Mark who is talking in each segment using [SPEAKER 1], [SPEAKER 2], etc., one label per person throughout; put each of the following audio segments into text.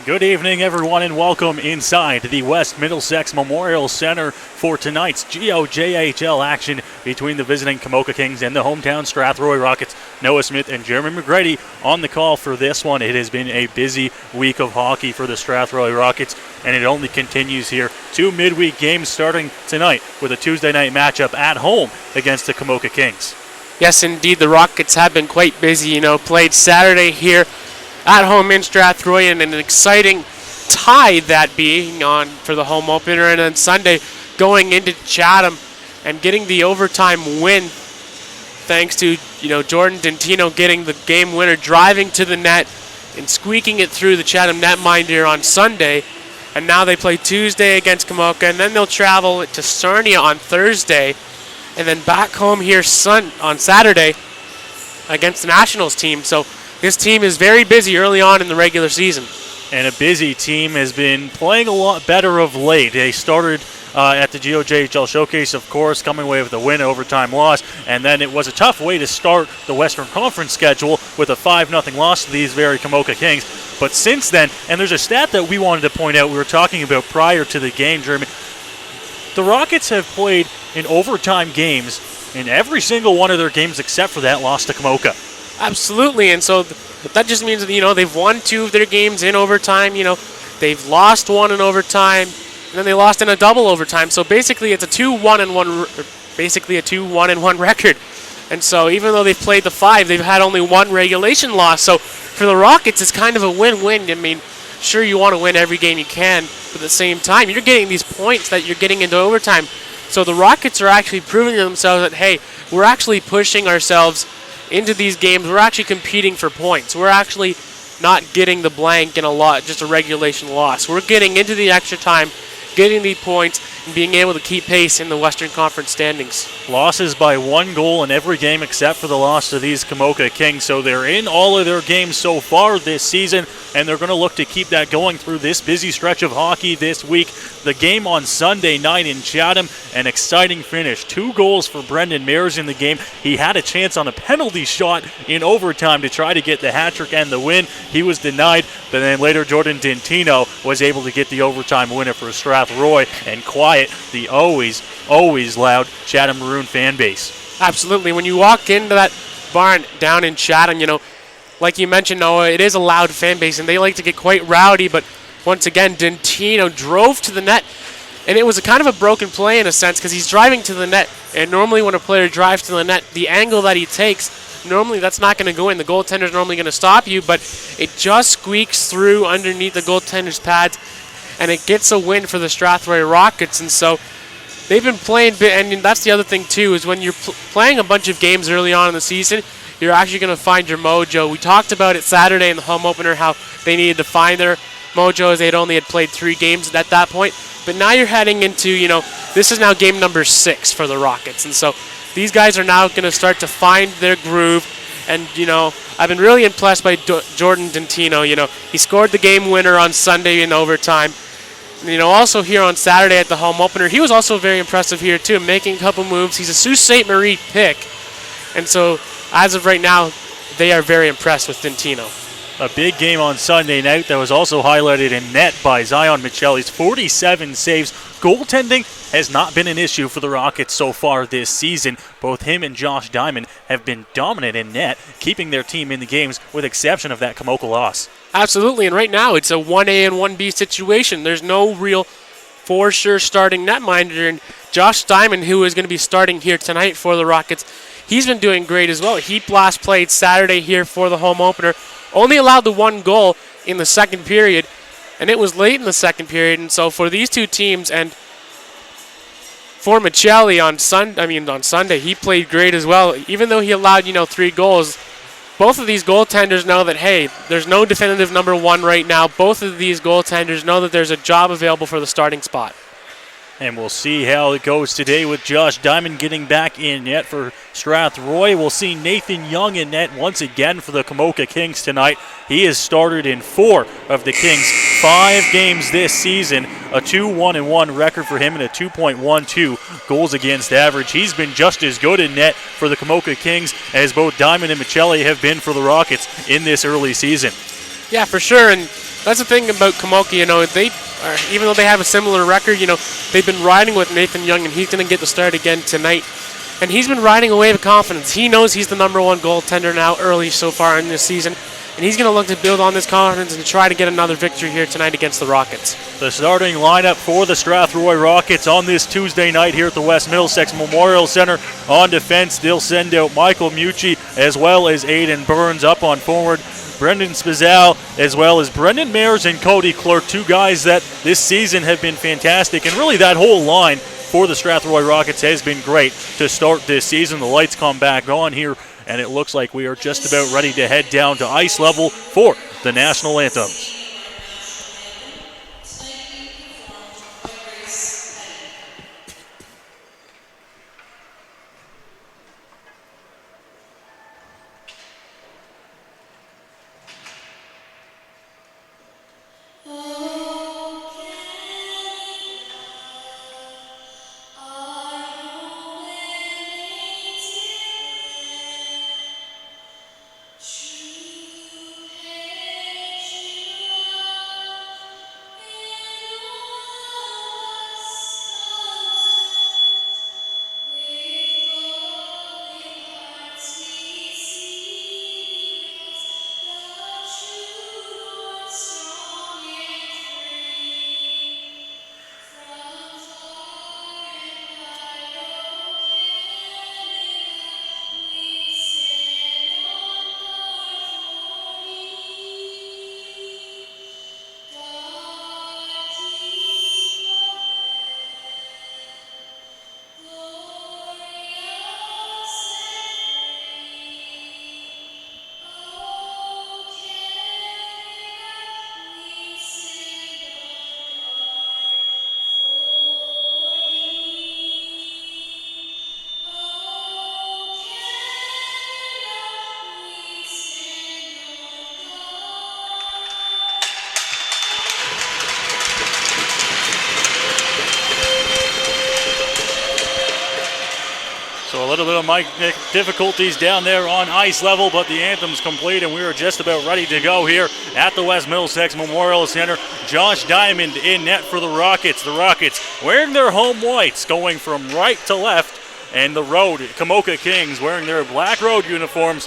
[SPEAKER 1] Good evening, everyone, and welcome inside the West Middlesex Memorial Center for tonight's GOJHL action between the visiting Komoka Kings and the hometown Strathroy Rockets. Noah Smith and Jermey McGrady on the call for this one. It has been a busy week of hockey for the Strathroy Rockets, and it only continues here. 2 midweek games starting tonight with a Tuesday night matchup at home against the Komoka Kings.
[SPEAKER 2] Yes, indeed, the Rockets have been quite busy. Played Saturday here at home in Strathroy, and an exciting tie that being on for the home opener, and then Sunday going into Chatham and getting the overtime win thanks to Jordan Dentino getting the game winner, driving to the net and squeaking it through the Chatham netminder on Sunday. And now they play Tuesday against Komoka, and then they'll travel to Sarnia on Thursday, and then back home here on Saturday against the Nationals team. So this team is very busy early on in the regular season.
[SPEAKER 1] And a busy team has been playing a lot better of late. They started at the GOJHL Showcase, of course, coming away with a win, overtime loss, and then it was a tough way to start the Western Conference schedule with a 5-0 loss to these very Komoka Kings. But since then, and there's a stat that we wanted to point out, we were talking about prior to the game, Jeremy, the Rockets have played in overtime games in every single one of their games except for that loss to Komoka.
[SPEAKER 2] Absolutely, and so that just means that, they've won 2 of their games in overtime. They've lost 1 in overtime, and then they lost in a double overtime. So basically, it's a 2-1-1 record. And so even though they've played the 5, they've had only 1 regulation loss. So for the Rockets, it's kind of a win-win. I mean, sure, you want to win every game you can, but at the same time, you're getting these points that you're getting into overtime. So the Rockets are actually proving to themselves that, hey, we're actually pushing ourselves into these games. We're actually competing for points. We're actually not getting the blank in just a regulation loss. We're getting into the extra time, getting the points, and being able to keep pace in the Western Conference standings.
[SPEAKER 1] Losses by 1 goal in every game except for the loss to these Komoka Kings. So they're in all of their games so far this season, and they're going to look to keep that going through this busy stretch of hockey this week. The game on Sunday night in Chatham, an exciting finish. 2 goals for Brendan Mears in the game. He had a chance on a penalty shot in overtime to try to get the hat trick and the win. He was denied, but then later Jordan Dentino was able to get the overtime winner for Strathroy and quiet the always loud Chatham Maroon fan base.
[SPEAKER 2] Absolutely. When you walk into that barn down in Chatham, like you mentioned, Noah, it is a loud fan base, and they like to get quite rowdy, but once again, Dentino drove to the net, and it was a kind of a broken play in a sense because he's driving to the net, and normally when a player drives to the net, the angle that he takes, normally that's not going to go in. The goaltender's normally going to stop you, but it just squeaks through underneath the goaltender's pads, and it gets a win for the Strathroy Rockets. And so they've been playing, and that's the other thing too, is when you're playing a bunch of games early on in the season, you're actually going to find your mojo. We talked about it Saturday in the home opener, how they needed to find their mojo as they'd only played 3 games at that point. But now you're heading into, this is now game number 6 for the Rockets. And so these guys are now going to start to find their groove. And, I've been really impressed by Jordan Dentino. He scored the game winner on Sunday in overtime. And, also here on Saturday at the home opener, he was also very impressive here too, making a couple moves. He's a Sault Ste. Marie pick. And so as of right now, they are very impressed with Dentino.
[SPEAKER 1] A big game on Sunday night that was also highlighted in net by Zion Michelli's 47 saves. Goaltending has not been an issue for the Rockets so far this season. Both him and Josh Diamond have been dominant in net, keeping their team in the games with exception of that Komoka loss.
[SPEAKER 2] Absolutely, and right now it's a 1A and 1B situation. There's no real for sure starting netminder, and Josh Diamond, who is going to be starting here tonight for the Rockets, he's been doing great as well. He last played Saturday here for the home opener, only allowed the 1 goal in the second period, and it was late in the second period. And so for these 2 teams, and for Michelli on Sunday, he played great as well. Even though he allowed 3 goals, both of these goaltenders know that, hey, there's no definitive number 1 right now. Both of these goaltenders know that there's a job available for the starting spot.
[SPEAKER 1] And we'll see how it goes today with Josh Diamond getting back in net for Strathroy. We'll see Nathan Young in net once again for the Komoka Kings tonight. He has started in 4 of the Kings' 5 games this season. A 2-1-1 record for him and a 2.12 goals against average. He's been just as good in net for the Komoka Kings as both Diamond and Michelli have been for the Rockets in this early season.
[SPEAKER 2] Yeah, for sure. And that's the thing about Komoka, they are, even though they have a similar record, they've been riding with Nathan Young, and he's going to get the start again tonight. And he's been riding a wave of confidence. He knows he's the #1 goaltender now early so far in this season, and he's going to look to build on this confidence and try to get another victory here tonight against the Rockets.
[SPEAKER 1] The starting lineup for the Strathroy Rockets on this Tuesday night here at the West Middlesex Memorial Center. On defense, they'll send out Michael Mucci as well as Aiden Burns. Up on forward, Brendan Spizal as well as Brendan Mayers and Cody Clerk, two guys that this season have been fantastic, and really that whole line for the Strathroy Rockets has been great to start this season. The lights come back on here, and it looks like we are just about ready to head down to ice level for the national anthems. So a little bit of mic difficulties down there on ice level, but the anthem's complete, and we are just about ready to go here at the West Middlesex Memorial Center. Josh Diamond in net for the Rockets. The Rockets wearing their home whites, going from right to left, and the road, Komoka Kings, wearing their black road uniforms.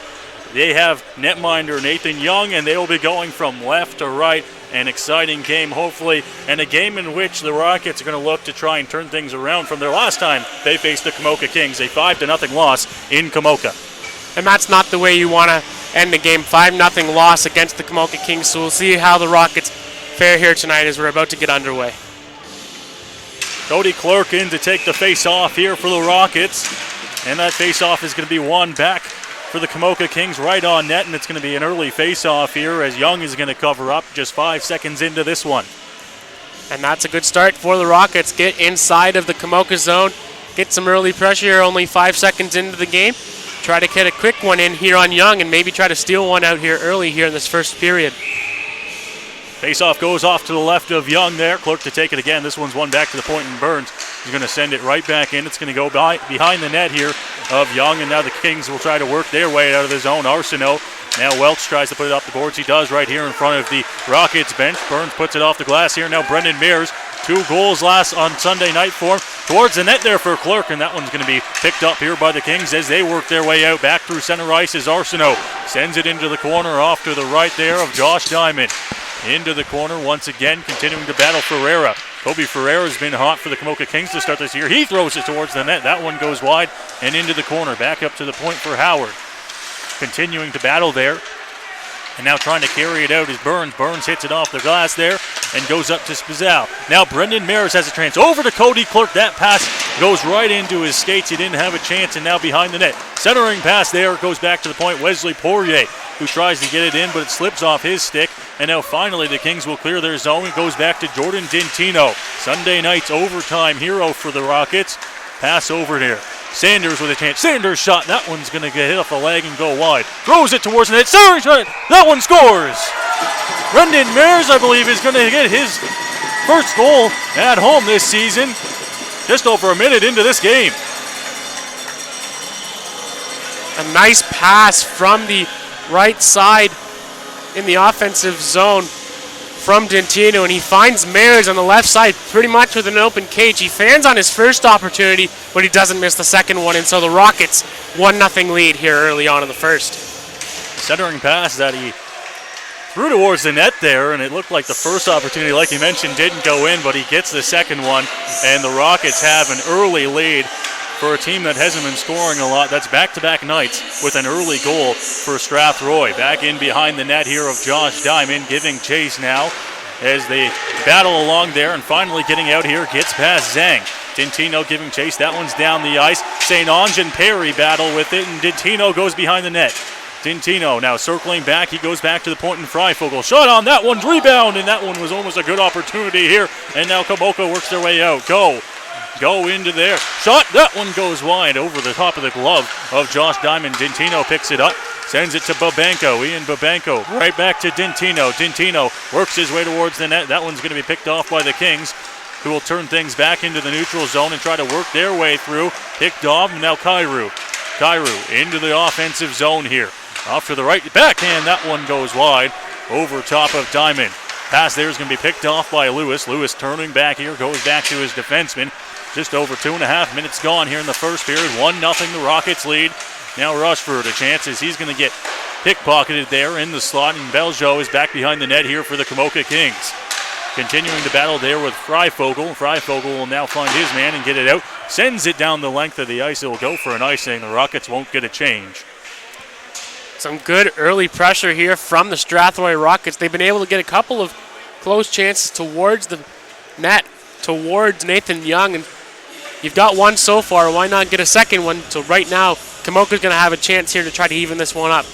[SPEAKER 1] They have netminder Nathan Young, and they will be going from left to right. An exciting game, hopefully, and a game in which the Rockets are going to look to try and turn things around from their last time they faced the Komoka Kings, a 5-0 loss in Komoka.
[SPEAKER 2] And that's not the way you want to end the game. 5-0 loss against the Komoka Kings, so we'll see how the Rockets fare here tonight as we're about to get underway.
[SPEAKER 1] Cody Clerk in to take the face-off here for the Rockets, and that face-off is going to be won back for the Komoka Kings right on net, and it's going to be an early face-off here as Young is going to cover up just 5 seconds into this one.
[SPEAKER 2] And that's a good start for the Rockets. Get inside of the Komoka zone, get some early pressure here, only 5 seconds into the game. Try to get a quick one in here on Young and maybe try to steal one out here early here in this first period.
[SPEAKER 1] Face-off goes off to the left of Young there. Clerk to take it again. This one's one back to the point, and Burns is going to send it right back in. It's going to go behind the net here of Young, and now the Kings will try to work their way out of the zone. Arsenault, now Welch tries to put it off the boards. He does right here in front of the Rockets bench. Burns puts it off the glass here. Now Brendan Mears, 2 goals last on Sunday night for him. Towards the net there for Clerk, and that one's going to be picked up here by the Kings as they work their way out. Back through center ice is Arsenault. Sends it into the corner off to the right there of Josh Diamond. Into the corner once again, continuing to battle Ferreira. Kobe Ferreira has been hot for the Komoka Kings to start this year. He throws it towards the net. That one goes wide and into the corner. Back up to the point for Howard. Continuing to battle there. And now trying to carry it out is Burns. Burns hits it off the glass there and goes up to Spizal. Now Brendan Mears has a chance over to Cody Clerk. That pass goes right into his skates. He didn't have a chance, and now behind the net. Centering pass there goes back to the point. Wesley Poirier, who tries to get it in, but it slips off his stick. And now finally the Kings will clear their zone. It goes back to Jordan Dintino. Sunday night's overtime hero for the Rockets. Pass over there. Sanders with a chance. Sanders shot. That one's going to get hit off the leg and go wide. Throws it towards the net. Sanders shot. That one scores. Brendan Mears, I believe, is going to get his first goal at home this season. Just over a minute into this game.
[SPEAKER 2] A nice pass from the right side in the offensive zone from Dentino, and he finds Mares on the left side pretty much with an open cage. He fans on his first opportunity, but he doesn't miss the second one, and so the Rockets 1-0 lead here early on in the first.
[SPEAKER 1] Centering pass that he threw towards the net there, and it looked like the first opportunity, like you mentioned, didn't go in, but he gets the second one, and the Rockets have an early lead for a team that hasn't been scoring a lot. That's back-to-back nights with an early goal for Strathroy. Back in behind the net here of Josh Diamond, giving chase now as they battle along there, and finally getting out here, gets past Zhang. Dentino giving chase, that one's down the ice. St. Ange and Perry battle with it, and Dentino goes behind the net. Dentino now circling back, he goes back to the point, and Freifogel shot on that one's rebound, and that one was almost a good opportunity here, and now Komoka works their way out. Go into there. Shot, that one goes wide over the top of the glove of Josh Diamond. Dentino picks it up, sends it to Babenko. Ian Babenko right back to Dentino. Dentino works his way towards the net. That one's going to be picked off by the Kings, who will turn things back into the neutral zone and try to work their way through. Picked off, now Kairu into the offensive zone here. Off to the right, backhand, that one goes wide over top of Diamond. Pass there is going to be picked off by Lewis. Lewis turning back here, goes back to his defenseman. Just over 2.5 minutes gone here in the first period. 1-0 the Rockets lead. Now Rushford, a chance as he's going to get pickpocketed there in the slot, and Beljo is back behind the net here for the Komoka Kings. Continuing to battle there with Freifogel. Freifogel will now find his man and get it out. Sends it down the length of the ice. It will go for an icing. The Rockets won't get a change.
[SPEAKER 2] Some good early pressure here from the Strathroy Rockets. They've been able to get a couple of close chances towards the net, towards Nathan Young, and you've got one so far. Why not get a second one? So right now, Komoka's going to have a chance here to try to even this one up.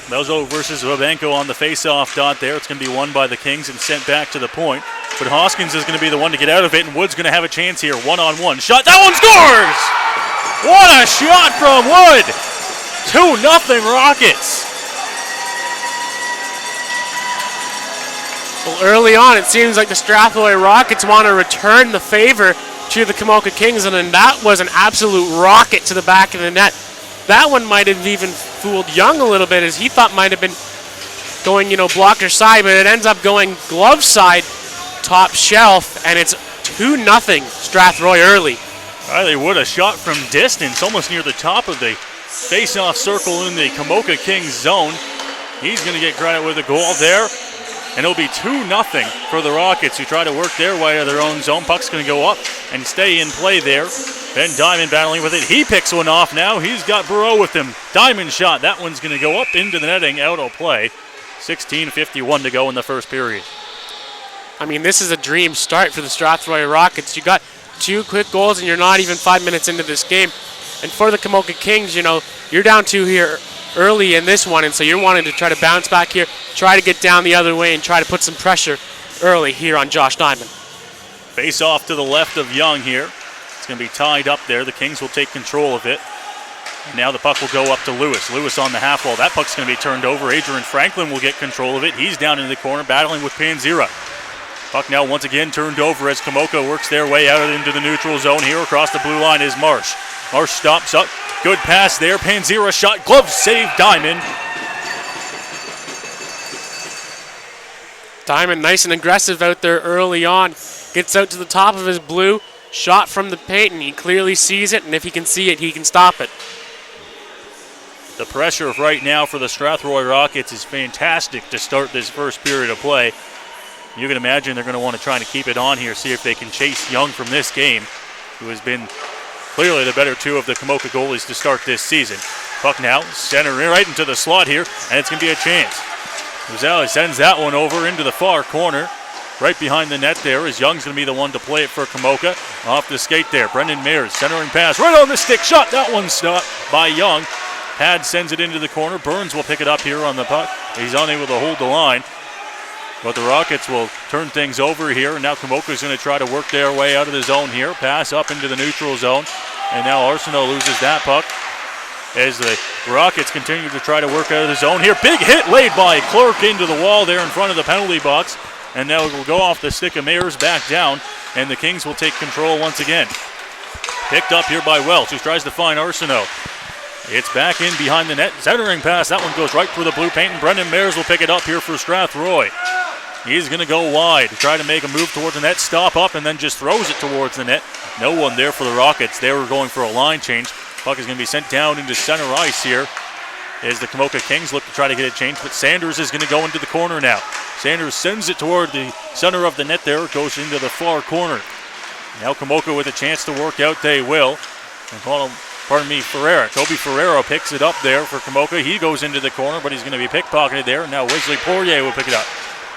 [SPEAKER 1] Belzo versus Babenko on the face-off dot there. It's going to be won by the Kings and sent back to the point. But Hoskins is going to be the one to get out of it, and Wood's going to have a chance here. One-on-one shot. That one scores! What a shot from Wood! 2-0 Rockets.
[SPEAKER 2] Well, early on, it seems like the Strathroy Rockets want to return the favor to the Komoka Kings, and then that was an absolute rocket to the back of the net. That one might have even fooled Young a little bit, as he thought might have been going, blocker side, but it ends up going glove side, top shelf, and it's 2-0 Strathroy early.
[SPEAKER 1] Riley Wood, a shot from distance, almost near the top of the face-off circle in the Komoka Kings zone. He's going to get credit with a goal there, and it'll be 2-0 for the Rockets, who try to work their way to their own zone. Puck's going to go up and stay in play there. Ben Diamond battling with it. He picks one off now. He's got Burrow with him. Diamond shot. That one's going to go up into the netting. Out of play. 16:51 to go in the first period.
[SPEAKER 2] I mean, this is a dream start for the Strathroy Rockets. You got 2 quick goals, and you're not even 5 minutes into this game. And for the Komoka Kings, you're down 2 here early in this one, and so you're wanting to try to bounce back here, try to get down the other way, and try to put some pressure early here on Josh Diamond.
[SPEAKER 1] Face off to the left of Young here. It's going to be tied up there. The Kings will take control of it. And now the puck will go up to Lewis. Lewis on the half wall. That puck's going to be turned over. Adrian Franklin will get control of it. He's down in the corner battling with Panzira. Puck now once again turned over as Komoka works their way out into the neutral zone here. Across the blue line is Marsh. Marsh stops up. Good pass there. Panzira shot. Glove save. Diamond.
[SPEAKER 2] Diamond nice and aggressive out there early on. Gets out to the top of his blue. Shot from the paint, and he clearly sees it, and if he can see it, he can stop it.
[SPEAKER 1] The pressure right now for the Strathroy Rockets is fantastic to start this first period of play. You can imagine they're going to want to try to keep it on here, see if they can chase Young from this game, who has been clearly the better 2 of the Komoka goalies to start this season. Puck now, center right into the slot here, and it's going to be a chance. Rosali sends that one over into the far corner. Right behind the net there is Young's going to be the one to play it for Komoka. Off the skate there, Brendan Mears, centering pass, right on the stick, shot. That one stopped by Young. Pad sends it into the corner. Burns will pick it up here on the puck. He's unable to hold the line. But the Rockets will turn things over here. And now Komoka's going to try to work their way out of the zone here. Pass up into the neutral zone. And now Arsenault loses that puck as the Rockets continue to try to work out of the zone here. Big hit laid by Clark into the wall there in front of the penalty box. And now it will go off the stick of Mayers back down, and the Kings will take control once again. Picked up here by Welch, who tries to find Arsenault. It's back in behind the net. Centering pass. That one goes right through the blue paint, and Brendan Mayers will pick it up here for Strathroy. He's going to go wide, try to make a move towards the net, stop up, and then just throws it towards the net. No one there for the Rockets. They were going for a line change. Puck is going to be sent down into center ice here as the Komoka Kings look to try to get it changed, but Sanders is going to go into the corner now. Sanders sends it toward the center of the net there. It goes into the far corner. Now Komoka with a chance to work out, they will. And Ferreira. Kobe Ferreira picks it up there for Komoka. He goes into the corner, but he's going to be pickpocketed there. Now Wesley Poirier will pick it up.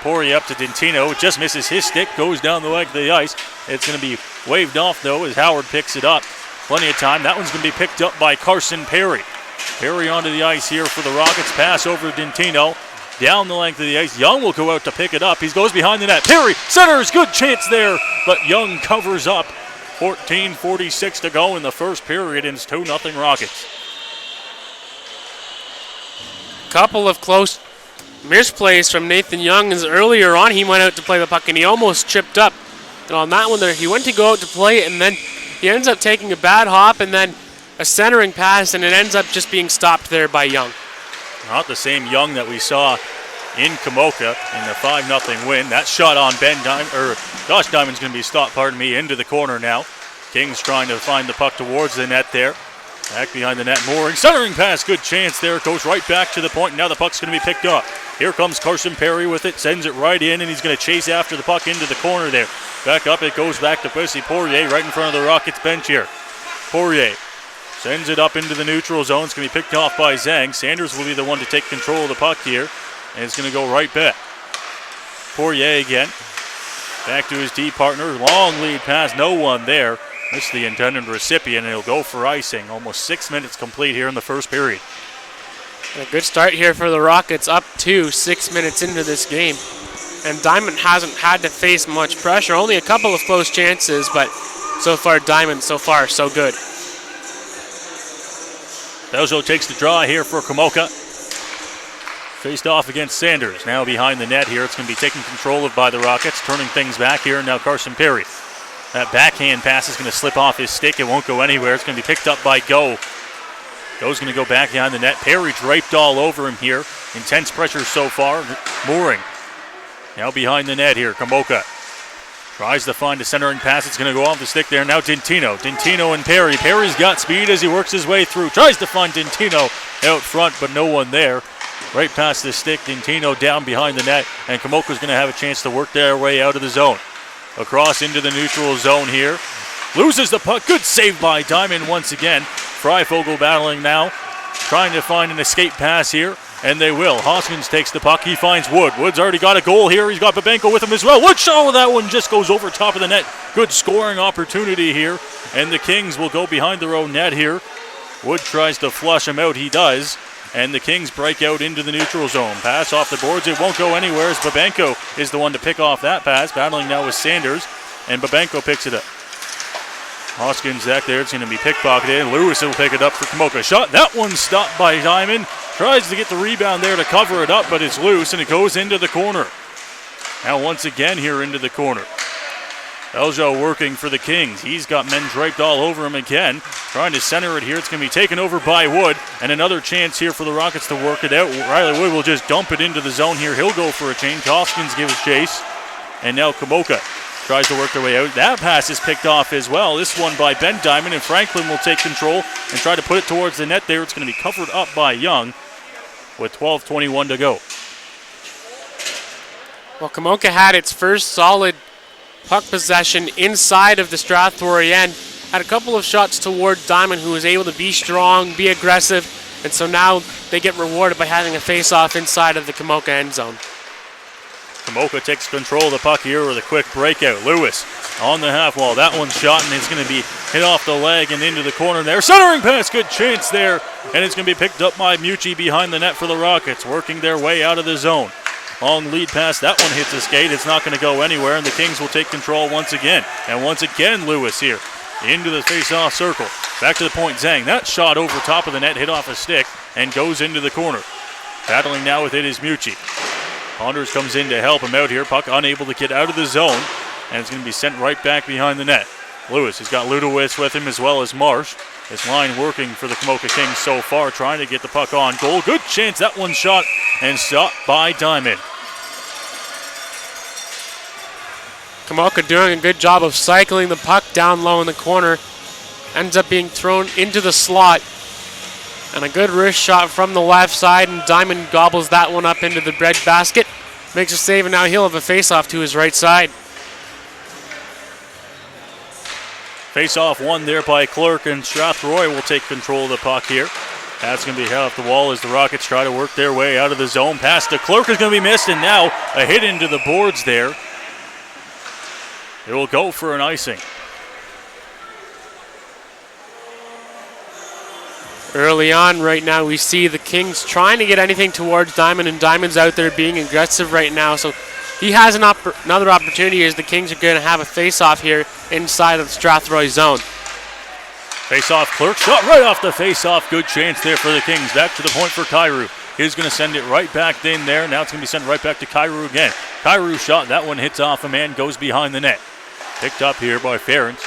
[SPEAKER 1] Poirier up to Dentino. It just misses his stick, goes down the leg of the ice. It's going to be waved off, though, as Howard picks it up. Plenty of time. That one's going to be picked up by Carson Perry. Perry onto the ice here for the Rockets. Pass over to Dentino. Down the length of the ice. Young will go out to pick it up. He goes behind the net. Perry centers. Good chance there, but Young covers up. 14:46 to go in the first period, and it's 2-0 Rockets.
[SPEAKER 2] Couple of close misplays from Nathan Young as earlier on he went out to play the puck and he almost tripped up. And on that one there, he went to go out to play it and then he ends up taking a bad hop and then a centering pass, and it ends up just being stopped there by Young.
[SPEAKER 1] Not the same Young that we saw in Komoka in the 5-0 win. That shot on Josh Diamond's going to be stopped, into the corner now. Kings trying to find the puck towards the net there. Back behind the net, Mooring. Centering pass, good chance there. Goes right back to the point. Now the puck's going to be picked up. Here comes Carson Perry with it. Sends it right in, and he's going to chase after the puck into the corner there. Back up, it goes back to Wesley Poirier right in front of the Rockets bench here. Poirier sends it up into the neutral zone. It's going to be picked off by Zhang. Sanders will be the one to take control of the puck here. And it's going to go right back. Poirier again. Back to his D partner. Long lead pass. No one there. Missed the intended recipient, and he'll go for icing. Almost 6 minutes complete here in the first period.
[SPEAKER 2] A good start here for the Rockets, up to 6 minutes into this game. And Diamond hasn't had to face much pressure. Only a couple of close chances, but so far Diamond, so far, so good.
[SPEAKER 1] Belzo takes the draw here for Komoka. Faced off against Sanders. Now behind the net here. It's going to be taken control of by the Rockets. Turning things back here. Now Carson Perry. That backhand pass is going to slip off his stick. It won't go anywhere. It's going to be picked up by Go. Go's going to go back behind the net. Perry draped all over him here. Intense pressure so far. Mooring. Now behind the net here. Komoka tries to find a centering pass. It's going to go off the stick there. Now Dentino. Dentino and Perry. Perry's got speed as he works his way through. Tries to find Dentino out front, but no one there. Right past the stick. Dentino down behind the net. And Komoka's going to have a chance to work their way out of the zone. Across into the neutral zone here. Loses the puck. Good save by Diamond once again. Freifogel battling now. Trying to find an escape pass here. And they will. Hoskins takes the puck. He finds Wood. Wood's already got a goal here. He's got Babenko with him as well. Wood shot with that one. Just goes over top of the net. Good scoring opportunity here. And the Kings will go behind their own net here. Wood tries to flush him out. He does. And the Kings break out into the neutral zone. Pass off the boards. It won't go anywhere as Babenko is the one to pick off that pass. Battling now with Sanders. And Babenko picks it up. Hoskins back there. It's going to be pickpocketed. Lewis will pick it up for Komoka. Shot. That one stopped by Diamond. Tries to get the rebound there to cover it up, but it's loose, and it goes into the corner. Now once again here into the corner. Eljo working for the Kings. He's got men draped all over him again. Trying to center it here. It's going to be taken over by Wood. And another chance here for the Rockets to work it out. Riley Wood will just dump it into the zone here. He'll go for a change. Hoskins gives chase. And now Komoka tries to work their way out. That pass is picked off as well. This one by Ben Diamond, and Franklin will take control and try to put it towards the net there. It's going to be covered up by Young with 12:21 to go.
[SPEAKER 2] Well, Komoka had its first solid puck possession inside of the Strathroy end. Had a couple of shots toward Diamond, who was able to be strong, be aggressive, and so now they get rewarded by having a face-off inside of the Komoka end zone.
[SPEAKER 1] Komoka takes control of the puck here with a quick breakout. Lewis on the half wall. That one's shot, and it's going to be hit off the leg and into the corner there. Centering pass, good chance there, and it's going to be picked up by Mucci behind the net for the Rockets, working their way out of the zone. Long lead pass, that one hits the skate. It's not going to go anywhere, and the Kings will take control once again. And once again, Lewis here into the face-off circle. Back to the point, Zhang. That shot over top of the net, hit off a stick, and goes into the corner. Battling now with it is Mucci. Ponders comes in to help him out here. Puck unable to get out of the zone, and it's going to be sent right back behind the net. Lewis has got Ludowitz with him as well as Marsh. This line working for the Komoka Kings so far, trying to get the puck on goal. Good chance, that one shot, and stopped by Diamond.
[SPEAKER 2] Komoka doing a good job of cycling the puck down low in the corner. Ends up being thrown into the slot. And a good wrist shot from the left side, and Diamond gobbles that one up into the bread basket. Makes a save, and now he'll have a face-off to his right side.
[SPEAKER 1] Face-off won there by Clerk, and Strathroy will take control of the puck here. That's going to be held off the wall as the Rockets try to work their way out of the zone. Pass to Clerk is going to be missed, and now a hit into the boards there. It will go for an icing.
[SPEAKER 2] Early on right now, we see the Kings trying to get anything towards Diamond, and Diamond's out there being aggressive right now. So he has another opportunity as the Kings are going to have a face-off here inside of the Strathroy zone.
[SPEAKER 1] Face-off, Clerk shot right off the face-off. Good chance there for the Kings. Back to the point for Kyrou. He's going to send it right back in there. Now it's going to be sent right back to Kyrou again. Kyrou shot. That one hits off a man, goes behind the net. Picked up here by Ferentz.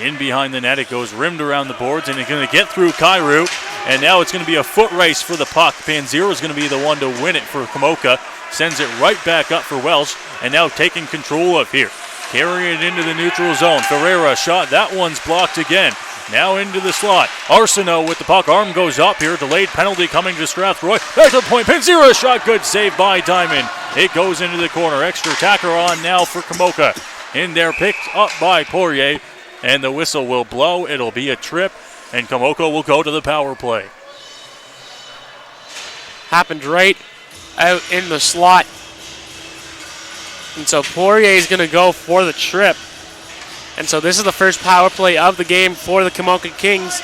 [SPEAKER 1] In behind the net, it goes rimmed around the boards, and it's going to get through Kyrou. And now it's going to be a foot race for the puck. Panzero is going to be the one to win it for Komoka. Sends it right back up for Welsh, and now taking control of here. Carrying it into the neutral zone. Ferreira shot. That one's blocked again. Now into the slot. Arsenault with the puck. Arm goes up here. Delayed penalty coming to Strathroy. Back to the point. Panzero shot. Good save by Diamond. It goes into the corner. Extra attacker on now for Komoka. In there, picked up by Poirier. And the whistle will blow. It'll be a trip. And Komoka will go to the power play.
[SPEAKER 2] Happened right out in the slot. And so Poirier is going to go for the trip. And so this is the first power play of the game for the Komoka Kings.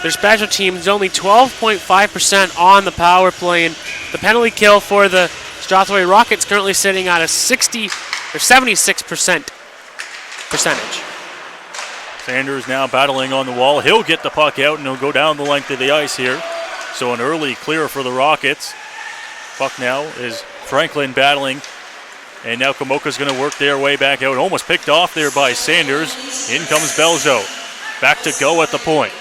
[SPEAKER 2] Their special teams only 12.5% on the power play, and the penalty kill for the Strathroy Rockets currently sitting at a 76% percentage.
[SPEAKER 1] Sanders now battling on the wall. He'll get the puck out and he'll go down the length of the ice here. So an early clear for the Rockets. Puck now is Franklin battling. And now Komoka's going to work their way back out. Almost picked off there by Sanders. In comes Beljo. Back to Go at the point.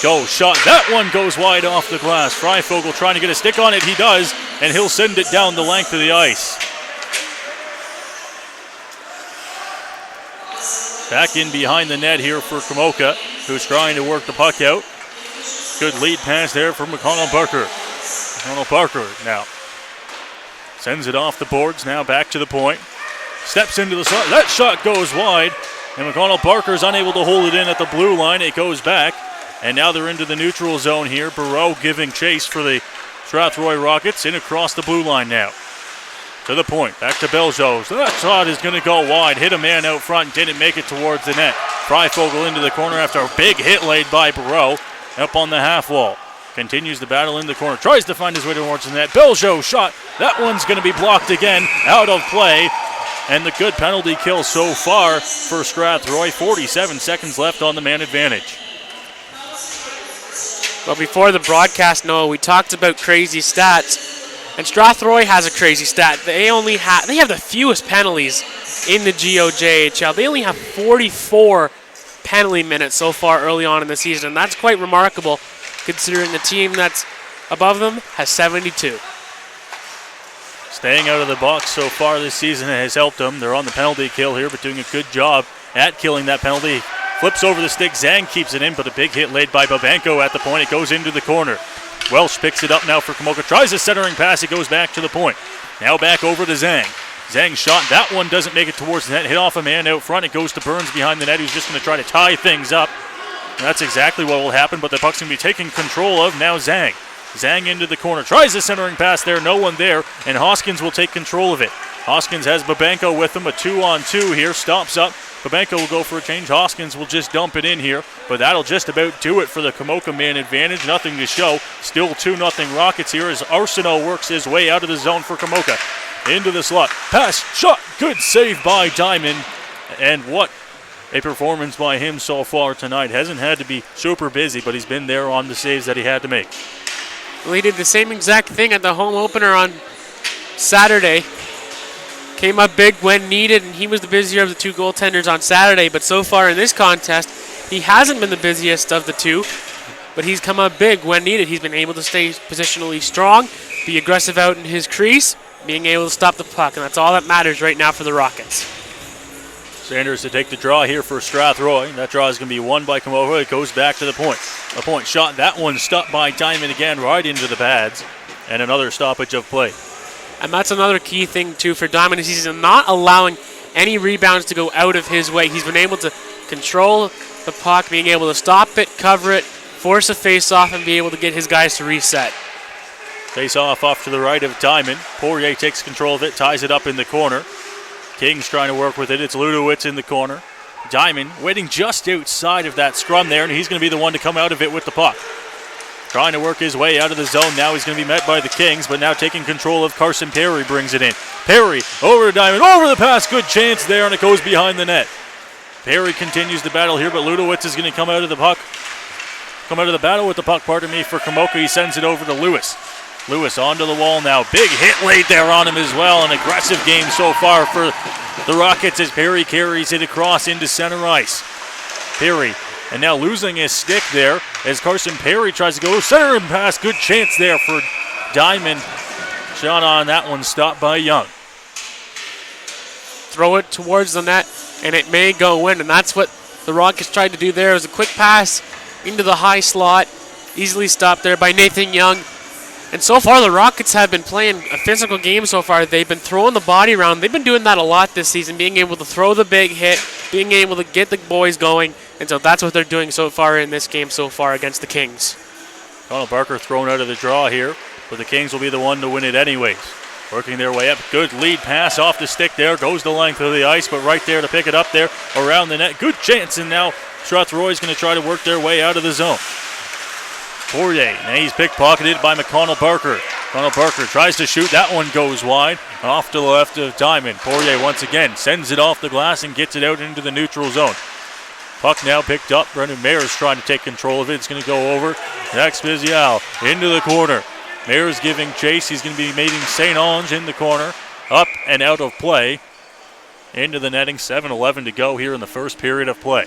[SPEAKER 1] Go shot. That one goes wide off the glass. Freifogel trying to get a stick on it. He does. And he'll send it down the length of the ice. Back in behind the net here for Komoka, who's trying to work the puck out. Good lead pass there from McConnell Barker. McConnell Barker now sends it off the boards, now back to the point. Steps into the slot. That shot goes wide, and McConnell Barker is unable to hold it in at the blue line. It goes back, and now they're into the neutral zone here. Barreau giving chase for the Strathroy Rockets. In across the blue line now. To the point, back to Beljo. So that shot is going to go wide. Hit a man out front, didn't make it towards the net. Freifogel into the corner after a big hit laid by Barreau. Up on the half wall. Continues the battle in the corner. Tries to find his way towards the net. Beljo shot. That one's going to be blocked again. Out of play. And the good penalty kill so far for Strathroy. 47 seconds left on the man advantage.
[SPEAKER 2] Well, before the broadcast, Noah, we talked about crazy stats. And Strathroy has a crazy stat. They have the fewest penalties in the GOJHL. They only have 44 penalty minutes so far early on in the season, and that's quite remarkable considering the team that's above them has 72.
[SPEAKER 1] Staying out of the box so far this season has helped them. They're on the penalty kill here, but doing a good job at killing that penalty. Flips over the stick. Zhang keeps it in, but a big hit laid by Babenko at the point. It goes into the corner. Welsh picks it up now for Komoka. Tries a centering pass. It goes back to the point. Now back over to Zhang. Zhang shot. That one doesn't make it towards the net. Hit off a man out front. It goes to Burns behind the net, who's just going to try to tie things up. And that's exactly what will happen, but the puck's going to be taken control of. Now Zhang. Zhang into the corner. Tries a centering pass there. No one there. And Hoskins will take control of it. Hoskins has Babenko with him. A 2-on-2 here. Stops up. Babenko will go for a change. Hoskins will just dump it in here, but that'll just about do it for the Komoka man advantage. Nothing to show. Still 2-0 Rockets here as Arsenault works his way out of the zone for Komoka. Into the slot. Pass. Shot. Good save by Diamond. And what a performance by him so far tonight. Hasn't had to be super busy, but he's been there on the saves that he had to make.
[SPEAKER 2] Well, he did the same exact thing at the home opener on Saturday. Came up big when needed, and he was the busier of the two goaltenders on Saturday. But so far in this contest, he hasn't been the busiest of the two, but he's come up big when needed. He's been able to stay positionally strong, be aggressive out in his crease, being able to stop the puck, and that's all that matters right now for the Rockets.
[SPEAKER 1] Sanders to take the draw here for Strathroy. That draw is going to be won by Komoka. It goes back to the point. A point shot. That one stopped by Diamond again, right into the pads. And another stoppage of play.
[SPEAKER 2] And that's another key thing, too, for Diamond is he's not allowing any rebounds to go out of his way. He's been able to control the puck, being able to stop it, cover it, force a face-off, and be able to get his guys to reset.
[SPEAKER 1] Face-off off to the right of Diamond. Poirier takes control of it, ties it up in the corner. Kings trying to work with it. It's Ludowitz in the corner. Diamond waiting just outside of that scrum there, and he's going to be the one to come out of it with the puck. Trying to work his way out of the zone. Now he's going to be met by the Kings, but now taking control of Carson Perry brings it in. Perry over to Diamond, over the pass. Good chance there, and it goes behind the net. Perry continues the battle here, but Ludowitz is going to come out of the battle with the puck, for Komoka. He sends it over to Lewis. Lewis onto the wall now. Big hit laid there on him as well. An aggressive game so far for the Rockets as Perry carries it across into center ice. Perry, and now losing his stick there as Carson Perry tries to go center and pass. Good chance there for Diamond. Shot on that one, stopped by Young.
[SPEAKER 2] Throw it towards the net, and it may go in, and that's what the Rockets tried to do there. It was a quick pass into the high slot, easily stopped there by Nathan Young. And so far, the Rockets have been playing a physical game so far. They've been throwing the body around. They've been doing that a lot this season, being able to throw the big hit, being able to get the boys going. And so that's what they're doing so far in this game so far against the Kings.
[SPEAKER 1] Connell Barker thrown out of the draw here, but the Kings will be the one to win it anyways. Working their way up. Good lead pass off the stick there. Goes the length of the ice, but right there to pick it up there around the net. Good chance, and now Strathroy's going to try to work their way out of the zone. Poirier, and he's pickpocketed by McConnell Barker. McConnell Barker tries to shoot. That one goes wide. Off to the left of Diamond. Poirier once again sends it off the glass and gets it out into the neutral zone. Puck now picked up. Brendan Mayers trying to take control of it. It's going to go over. Next Vizial into the corner. Mayers giving chase. He's going to be meeting St. Ange in the corner. Up and out of play. Into the netting. 7:11 to go here in the first period of play.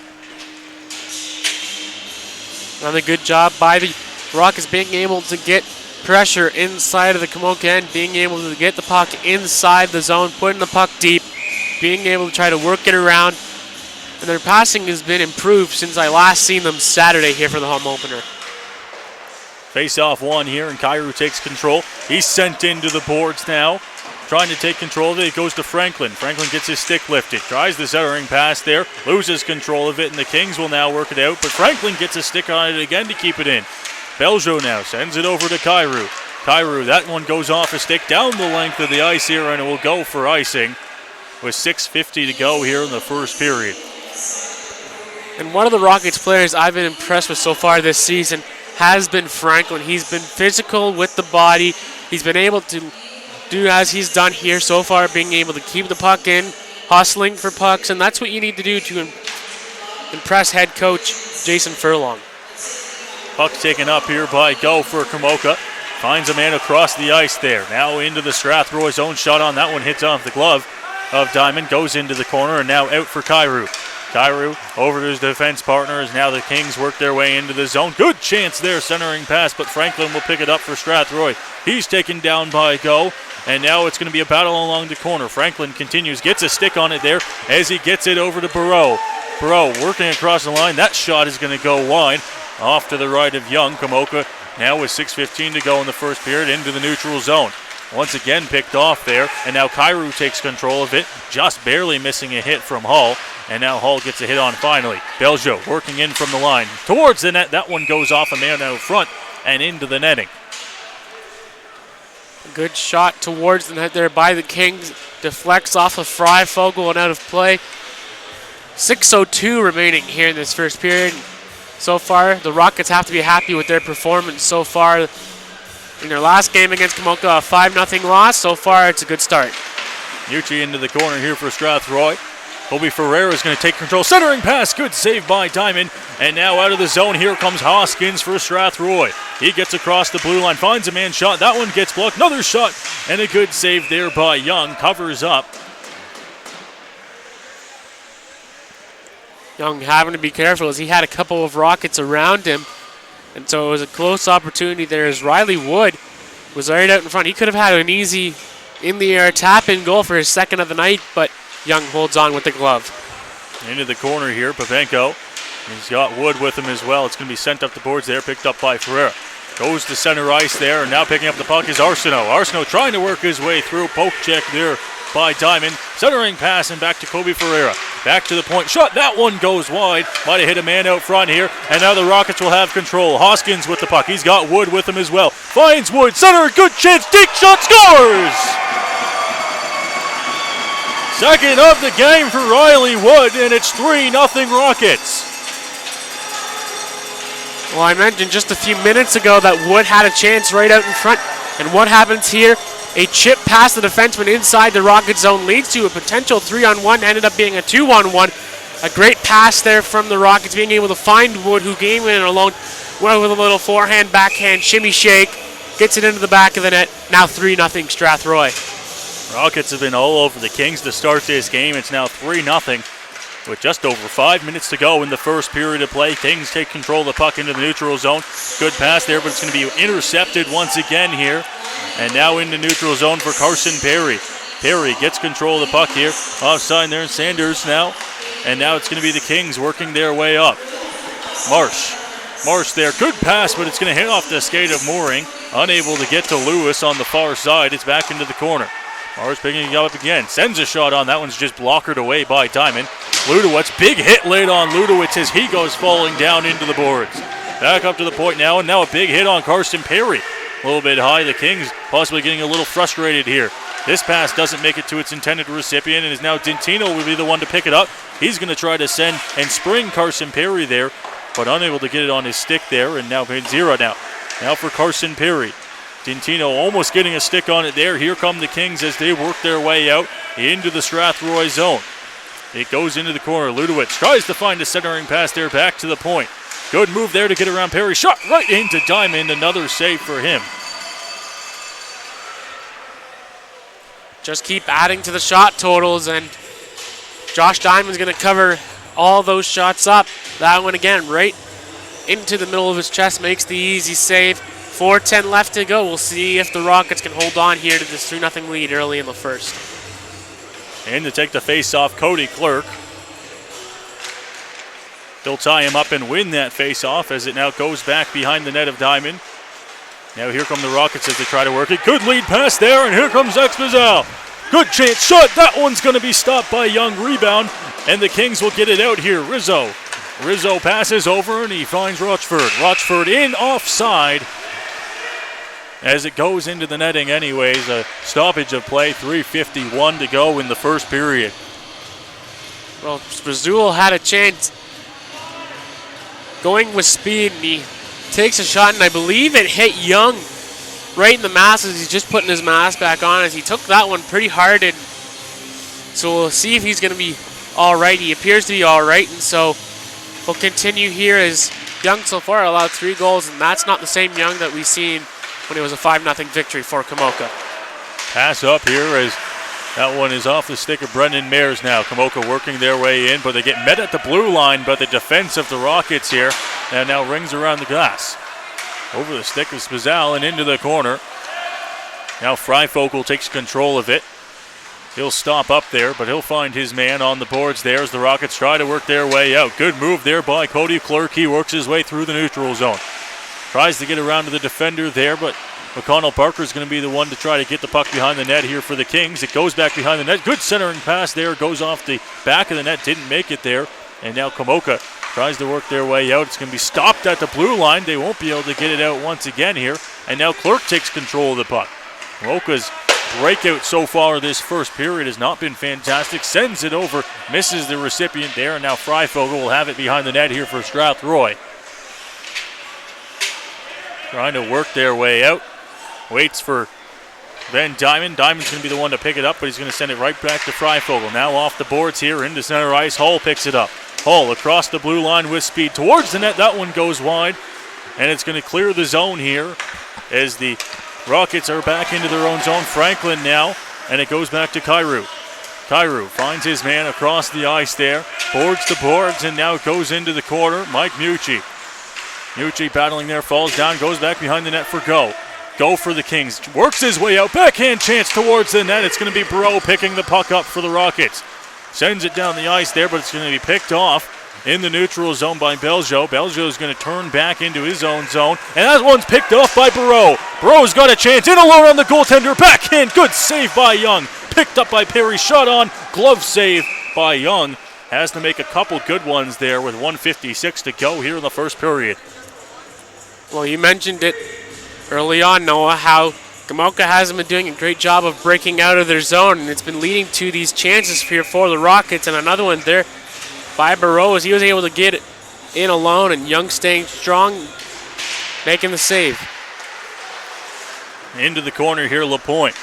[SPEAKER 2] Another good job by the Rockets being able to get pressure inside of the Komoka end, being able to get the puck inside the zone, putting the puck deep, being able to try to work it around. And their passing has been improved since I last seen them Saturday here for the home opener.
[SPEAKER 1] Face-off one here, and Cairo takes control. He's sent into the boards now. Trying to take control of it. It goes to Franklin. Franklin gets his stick lifted. Tries the centering pass there. Loses control of it, and the Kings will now work it out. But Franklin gets a stick on it again to keep it in. Beljo now sends it over to Cairo. Cairo, that one goes off a stick down the length of the ice here, and it will go for icing with 6:50 to go here in the first period.
[SPEAKER 2] And one of the Rockets players I've been impressed with so far this season has been Franklin. He's been physical with the body. He's been able to do as he's done here so far, being able to keep the puck in, hustling for pucks, and that's what you need to do to impress head coach Jason Furlong.
[SPEAKER 1] Puck taken up here by Go for Komoka. Finds a man across the ice there. Now into the Strathroy zone. Shot on that one hits off the glove of Diamond. Goes into the corner and now out for Cairo. Cairo over to his defense partner as now the Kings work their way into the zone. Good chance there, centering pass, but Franklin will pick it up for Strathroy. He's taken down by Go, and now it's going to be a battle along the corner. Franklin continues, gets a stick on it there as he gets it over to Barreau. Barreau working across the line. That shot is going to go wide off to the right of Young. Komoka now with 6:15 to go in the first period into the neutral zone. Once again picked off there, and now Cairo takes control of it, just barely missing a hit from Hull, and now Hull gets a hit on finally. Beljo working in from the line towards the net. That one goes off a man out front and into the netting.
[SPEAKER 2] Good shot towards the net there by the Kings. Deflects off of Freifogel and out of play. 6:02 remaining here in this first period. So far, the Rockets have to be happy with their performance so far. In their last game against Komoka, a 5-0 loss. So far, it's a good start.
[SPEAKER 1] Nucci into the corner here for Strathroy. Kobe Ferreira is going to take control. Centering pass. Good save by Diamond. And now out of the zone, here comes Hoskins for Strathroy. He gets across the blue line, finds a man shot. That one gets blocked. Another shot. And a good save there by Young. Covers up.
[SPEAKER 2] Young having to be careful as he had a couple of Rockets around him. And so it was a close opportunity there as Riley Wood was right out in front. He could have had an easy in-the-air tap-in goal for his second of the night, but Young holds on with the glove.
[SPEAKER 1] Into the corner here, Papenko. He's got Wood with him as well. It's going to be sent up the boards there, picked up by Ferreira. Goes to center ice there, and now picking up the puck is Arsenault. Arsenault trying to work his way through. Poke check there by Diamond. Centering pass and back to Kobe Ferreira. Back to the point. Shot. That one goes wide. Might have hit a man out front here. And now the Rockets will have control. Hoskins with the puck. He's got Wood with him as well. Finds Wood. Center. Good chance. Deep shot. Scores! Second of the game for Riley Wood, and it's 3-0 Rockets.
[SPEAKER 2] Well, I mentioned just a few minutes ago that Wood had a chance right out in front. And what happens here? A chip past the defenseman inside the Rocket zone leads to a potential 3-on-1. Ended up being a 2-on-1. A great pass there from the Rockets, being able to find Wood, who came in alone. Went with a little forehand, backhand, shimmy shake. Gets it into the back of the net. Now 3-0 Strathroy.
[SPEAKER 1] Rockets have been all over the Kings to start this game. It's now 3-0. With just over 5 minutes to go in the first period of play. Kings take control of the puck into the neutral zone. Good pass there, but it's going to be intercepted once again here. And now into neutral zone for Carson Perry. Perry gets control of the puck here. Offside there, Sanders now. And now it's going to be the Kings working their way up. Marsh there. Good pass, but it's going to hit off the skate of Mooring. Unable to get to Lewis on the far side. It's back into the corner. Marsh picking it up again. Sends a shot on. That one's just blockered away by Diamond. Ludowitz, big hit laid on Ludowitz as he goes falling down into the boards. Back up to the point now, and now a big hit on Carson Perry. A little bit high. The Kings possibly getting a little frustrated here. This pass doesn't make it to its intended recipient, and is now Dintino will be the one to pick it up. He's going to try to send and spring Carson Perry there, but unable to get it on his stick there, and now 0 now. Now for Carson Perry. Dintino almost getting a stick on it there. Here come the Kings as they work their way out into the Strathroy zone. It goes into the corner. Ludowitz tries to find a centering pass there back to the point. Good move there to get around Perry. Shot right into Diamond. Another save for him.
[SPEAKER 2] Just keep adding to the shot totals, and Josh Diamond's going to cover all those shots up. That one again right into the middle of his chest makes the easy save. 4:10 left to go. We'll see if the Rockets can hold on here to this 3-0 lead early in the first.
[SPEAKER 1] And to take the face-off, Cody Clerk. They'll tie him up and win that face-off as it now goes back behind the net of Diamond. Now here come the Rockets as they try to work it. Good lead pass there, and here comes Exposal. Good chance shot. That one's going to be stopped by Young. Rebound, and the Kings will get it out here. Rizzo passes over, and he finds Rochford. Rochford in offside. As it goes into the netting anyways, a stoppage of play, 3:51 to go in the first period.
[SPEAKER 2] Well, Spazul had a chance going with speed, and he takes a shot, and I believe it hit Young right in the mask as he's just putting his mask back on, as he took that one pretty hard. And so we'll see if he's going to be all right. He appears to be all right, and so we'll continue here as Young so far allowed 3 goals, and that's not the same Young that we've seen when it was a 5-0 victory for Komoka.
[SPEAKER 1] Pass up here as that one is off the stick of Brendan Mayers now. Komoka working their way in, but they get met at the blue line by the defense of the Rockets here. And now rings around the glass. Over the stick of Spazal and into the corner. Now Freifogel takes control of it. He'll stop up there, but he'll find his man on the boards there as the Rockets try to work their way out. Good move there by Cody Clerk. He works his way through the neutral zone. Tries to get around to the defender there, but McConnell Parker's going to be the one to try to get the puck behind the net here for the Kings. It goes back behind the net. Good centering pass there. Goes off the back of the net. Didn't make it there. And now Komoka tries to work their way out. It's going to be stopped at the blue line. They won't be able to get it out once again here. And now Clerk takes control of the puck. Komoka's breakout so far this first period has not been fantastic. Sends it over. Misses the recipient there. And now Freifogel will have it behind the net here for Strathroy. Trying to work their way out. Waits for Ben Diamond. Diamond's going to be the one to pick it up, but he's going to send it right back to Freifogel. Now off the boards here into center ice. Hull picks it up. Hull across the blue line with speed towards the net. That one goes wide, and it's going to clear the zone here as the Rockets are back into their own zone. Franklin now, and it goes back to Kairu. Kairu finds his man across the ice there. Boards to boards, and now goes into the corner. Mike Mucci. Mucci battling there, falls down, goes back behind the net for Go. Go for the Kings. Works his way out. Backhand chance towards the net. It's going to be Bro picking the puck up for the Rockets. Sends it down the ice there, but it's going to be picked off in the neutral zone by Beljo. Beljo is going to turn back into his own zone, and that one's picked off by Barreau. Barreau's got a chance, in alone on the goaltender, backhand, good save by Young. Picked up by Perry, shot on, glove save by Young. Has to make a couple good ones there with 1:56 to go here in the first period.
[SPEAKER 2] Well, you mentioned it early on, Noah, how Komoka hasn't been doing a great job of breaking out of their zone, and it's been leading to these chances here for the Rockets, and another one there by Barreau as he was able to get it in alone, and Young staying strong, making the save.
[SPEAKER 1] Into the corner here, LaPointe.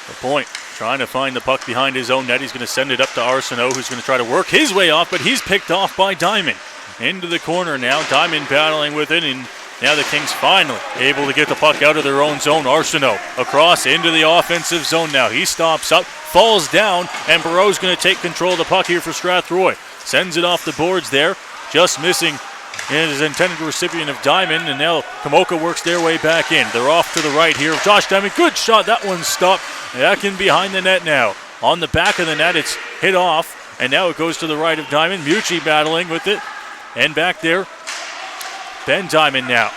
[SPEAKER 1] LaPointe trying to find the puck behind his own net. He's going to send it up to Arsenault, who's going to try to work his way off, but he's picked off by Diamond. Into the corner now, Diamond battling with it, and now the Kings finally able to get the puck out of their own zone. Arsenault across into the offensive zone now. He stops up, falls down, and Barreau's going to take control of the puck here for Strathroy. Sends it off the boards there, just missing his intended recipient of Diamond, and now Komoka works their way back in. They're off to the right here. Josh Diamond, good shot. That one's stopped. Back in behind the net now. On the back of the net, it's hit off, and now it goes to the right of Diamond. Mucci battling with it, and back there, Ben Diamond now.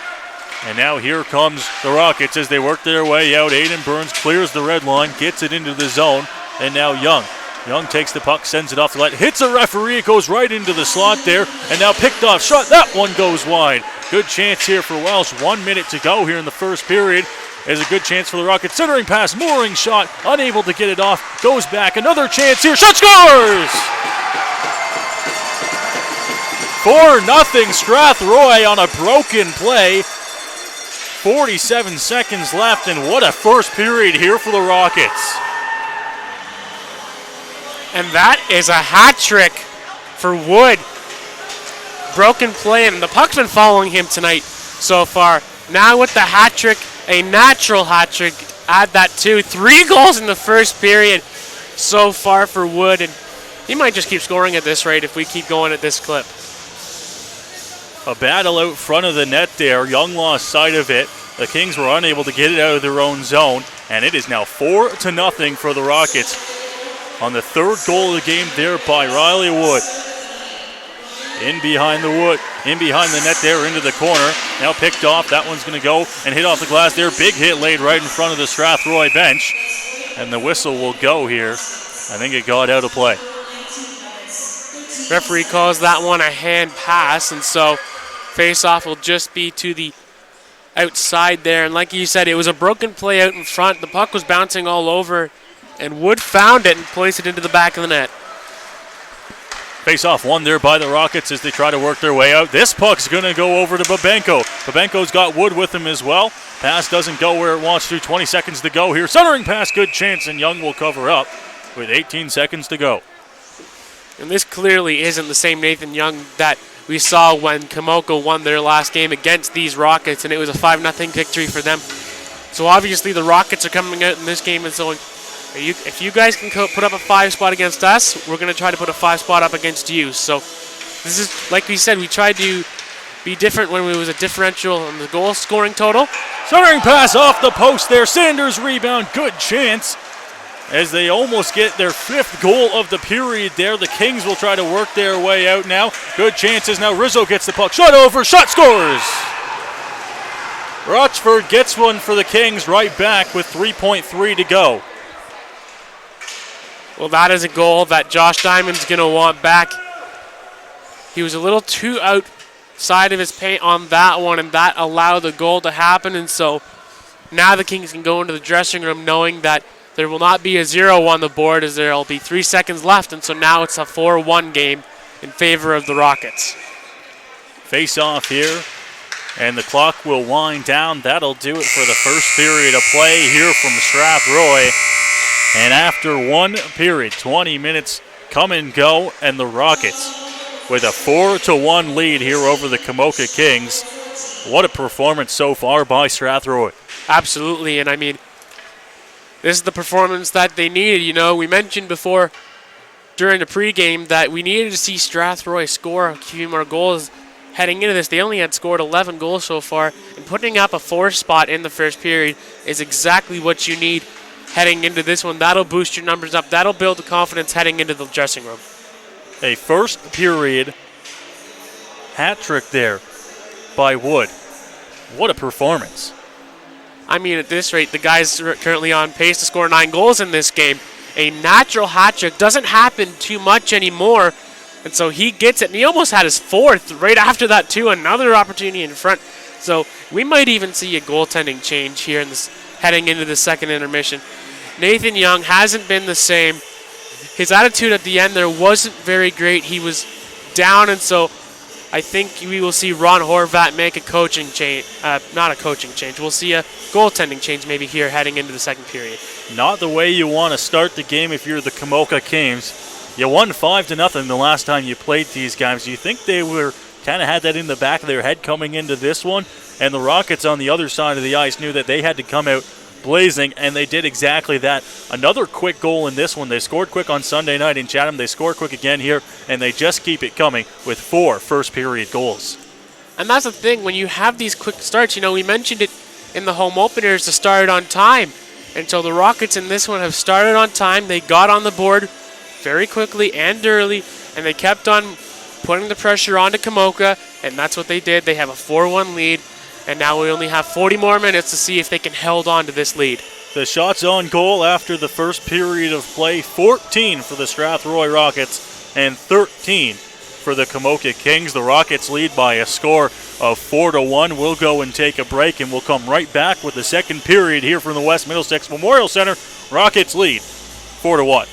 [SPEAKER 1] And now here comes the Rockets as they work their way out. Aiden Burns clears the red line, gets it into the zone, and now Young. Young takes the puck, sends it off the net, hits a referee, it goes right into the slot there, and now picked off shot. That one goes wide. Good chance here for Welsh. 1 minute to go here in the first period. There's a good chance for the Rockets. Centering pass, mooring shot, unable to get it off, goes back. Another chance here, shot, scores! 4-0 Strathroy on a broken play. 47 seconds left, and what a first period here for the Rockets.
[SPEAKER 2] And that is a hat trick for Wood. Broken play, and the puck's been following him tonight so far. Now with the hat trick, a natural hat trick. Add that too. 3 goals in the first period so far for Wood, and he might just keep scoring at this rate if we keep going at this clip.
[SPEAKER 1] A battle out front of the net there. Young lost sight of it. The Kings were unable to get it out of their own zone, and it is now 4-0 for the Rockets. On the third goal of the game there by Riley Wood. In behind the net there into the corner. Now picked off. That one's going to go and hit off the glass there. Big hit laid right in front of the Strathroy bench. And the whistle will go here. I think it got out of play.
[SPEAKER 2] Referee calls that one a hand pass, and so face-off will just be to the outside there. And like you said, it was a broken play out in front. The puck was bouncing all over, and Wood found it and placed it into the back of the net.
[SPEAKER 1] Face-off won there by the Rockets as they try to work their way out. This puck's going to go over to Babenko. Babenko's got Wood with him as well. Pass doesn't go where it wants to. 20 seconds to go here. Centering pass, good chance, and Young will cover up with 18 seconds to go.
[SPEAKER 2] And this clearly isn't the same Nathan Young that we saw when Komoka won their last game against these Rockets, and it was a 5-0 victory for them. So obviously the Rockets are coming out in this game and saying, if you guys can put up a 5 spot against us, we're going to try to put a 5 spot up against you. So this is, like we said, we tried to be different when it was a differential on the goal scoring total.
[SPEAKER 1] Centering pass off the post there. Sanders rebound. Good chance as they almost get their 5th goal of the period there. The Kings will try to work their way out now. Good chances now. Rizzo gets the puck. Shot over. Shot, scores. Rochford gets one for the Kings right back with 3.3 to go.
[SPEAKER 2] Well, that is a goal that Josh Diamond's going to want back. He was a little too outside of his paint on that one, and that allowed the goal to happen. And so now the Kings can go into the dressing room knowing that there will not be a 0 on the board as there will be 3 seconds left. And so now it's a 4-1 game in favor of the Rockets.
[SPEAKER 1] Face off here, and the clock will wind down. That'll do it for the first period of play here from Strathroy. And after one period, 20 minutes come and go, and the Rockets with a 4-1 lead here over the Komoka Kings. What a performance so far by Strathroy.
[SPEAKER 2] Absolutely, and I mean, this is the performance that they needed. You know, we mentioned before during the pregame that we needed to see Strathroy score a few more goals heading into this. They only had scored 11 goals so far, and putting up a 4 spot in the first period is exactly what you need heading into this one. That'll boost your numbers up. That'll build the confidence heading into the dressing room.
[SPEAKER 1] A first period hat trick there by Wood. What a performance.
[SPEAKER 2] I mean, at this rate, the guy's currently on pace to score 9 goals in this game. A natural hat trick doesn't happen too much anymore, and so he gets it. And he almost had his 4th right after that, too. Another opportunity in front. So we might even see a goaltending change here in this, heading into the second intermission. Nathan Young hasn't been the same. His attitude at the end there wasn't very great. He was down, and so I think we will see Ron Horvat make a coaching change. Not a coaching change. We'll see a goaltending change maybe here heading into the second period.
[SPEAKER 1] Not the way you want to start the game if you're the Komoka Kings. You won 5-0 the last time you played these guys. You think they were kind of had that in the back of their head coming into this one? And the Rockets on the other side of the ice knew that they had to come out blazing, and they did exactly that. Another quick goal in this one. They scored quick on Sunday night in Chatham. They score quick again here, and they just keep it coming with 4 first-period goals.
[SPEAKER 2] And that's the thing. When you have these quick starts, we mentioned it in the home openers to start on time. And so the Rockets in this one have started on time. They got on the board very quickly and early, and they kept on putting the pressure onto Komoka, and that's what they did. They have a 4-1 lead. And now we only have 40 more minutes to see if they can hold on to this lead.
[SPEAKER 1] The shots on goal after the first period of play, 14 for the Strathroy Rockets and 13 for the Komoka Kings. The Rockets lead by a score of 4-1. We'll go and take a break, and we'll come right back with the second period here from the West Middlesex Memorial Center. Rockets lead 4-1.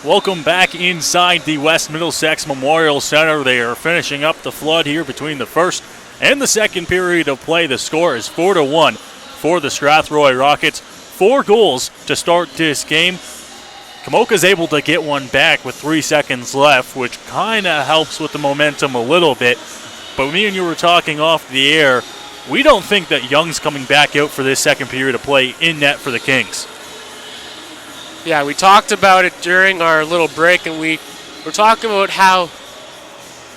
[SPEAKER 1] Welcome back inside the West Middlesex Memorial Center. They are finishing up the flood here between the first and the second period of play. The score is 4-1 for the Strathroy Rockets. 4 goals to start this game. Komoka's able to get one back with 3 seconds left, which kind of helps with the momentum a little bit. But me and you were talking off the air. We don't think that Young's coming back out for this second period of play in net for the Kings.
[SPEAKER 2] Yeah, we talked about it during our little break, and we were talking about how,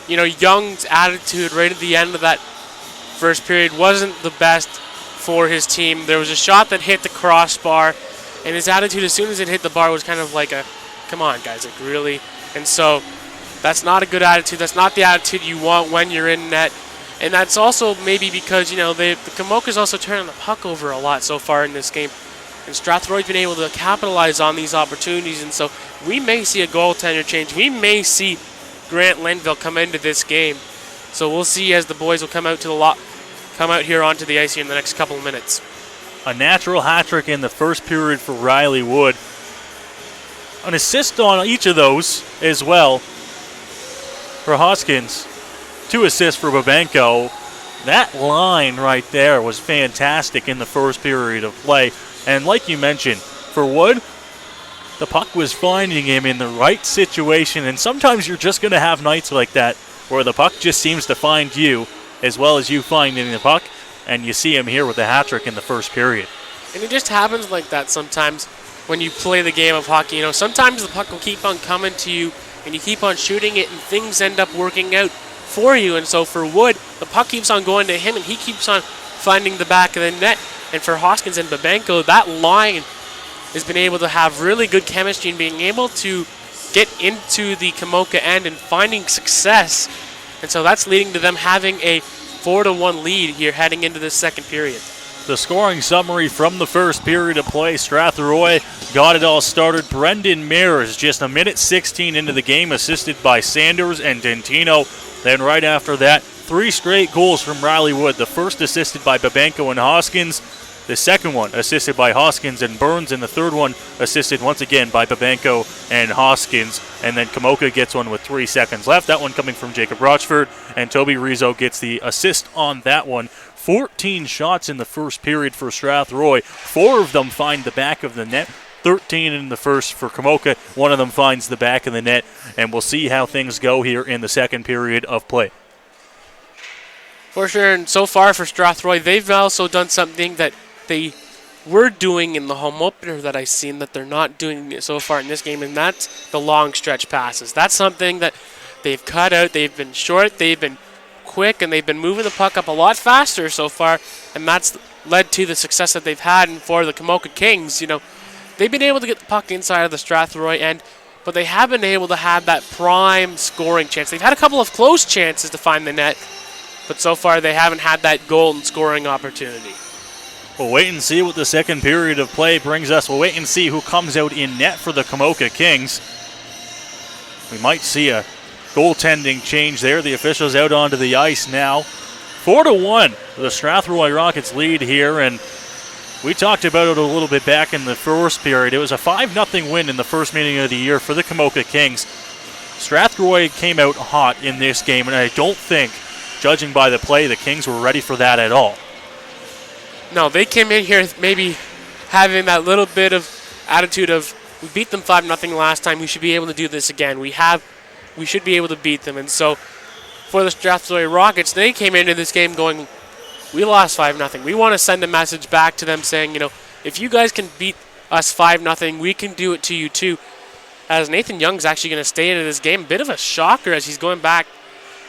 [SPEAKER 2] Young's attitude right at the end of that first period wasn't the best for his team. There was a shot that hit the crossbar, and his attitude as soon as it hit the bar was kind of like come on, guys, like really? And so that's not a good attitude. That's not the attitude you want when you're in net. And that's also maybe because, the Komoka's also turning the puck over a lot so far in this game. And Strathroy's been able to capitalize on these opportunities, and so we may see a goaltender change. We may see Grant Linville come into this game. So we'll see as the boys will come out here onto the ice here in the next couple of minutes.
[SPEAKER 1] A natural hat trick in the first period for Riley Wood. An assist on each of those as well for Hoskins. 2 assists for Babenko. That line right there was fantastic in the first period of play. And like you mentioned, for Wood, the puck was finding him in the right situation. And sometimes you're just going to have nights like that where the puck just seems to find you as well as you finding the puck. And you see him here with the hat trick in the first period.
[SPEAKER 2] And it just happens like that sometimes when you play the game of hockey. Sometimes the puck will keep on coming to you and you keep on shooting it and things end up working out for you. And so for Wood, the puck keeps on going to him and he keeps on finding the back of the net. And for Hoskins and Babenko, that line has been able to have really good chemistry and being able to get into the Komoka end and finding success. And so that's leading to them having a 4-1 lead here heading into this second period.
[SPEAKER 1] The scoring summary from the first period of play. Strathroy got it all started. Brendan Mears just a minute 16 into the game, assisted by Sanders and Dentino. Then right after that, 3 straight goals from Riley Wood. The first assisted by Babenko and Hoskins. The second one assisted by Hoskins and Burns. And the third one assisted once again by Babenko and Hoskins. And then Komoka gets one with 3 seconds left. That one coming from Jacob Rochford. And Toby Rizzo gets the assist on that one. 14 shots in the first period for Strathroy. 4 of them find the back of the net. 13 in the first for Komoka. 1 of them finds the back of the net. And we'll see how things go here in the second period of play.
[SPEAKER 2] For sure, and so far for Strathroy, they've also done something that they were doing in the home opener that I've seen that they're not doing so far in this game, and that's the long stretch passes. That's something that they've cut out. They've been short, they've been quick, and they've been moving the puck up a lot faster so far, and that's led to the success that they've had. And for the Komoka Kings, they've been able to get the puck inside of the Strathroy end, but they haven't been able to have that prime scoring chance. They've had a couple of close chances to find the net, but so far they haven't had that goal and scoring opportunity.
[SPEAKER 1] We'll wait and see what the second period of play brings us. We'll wait and see who comes out in net for the Komoka Kings. We might see a goaltending change there. The officials out onto the ice now. 4-1, the Strathroy Rockets lead here, and we talked about it a little bit back in the first period. It was a 5-0 win in the first meeting of the year for the Komoka Kings. Strathroy came out hot in this game, and I don't think, judging by the play, the Kings were ready for that at all.
[SPEAKER 2] No, they came in here maybe having that little bit of attitude of, we beat them 5-0 last time, we should be able to do this again. We should be able to beat them. And so for the Strathroy Rockets, they came into this game going, we lost 5-0. We want to send a message back to them saying, if you guys can beat us 5-0, we can do it to you too. As Nathan Young's actually going to stay into this game. A bit of a shocker as he's going back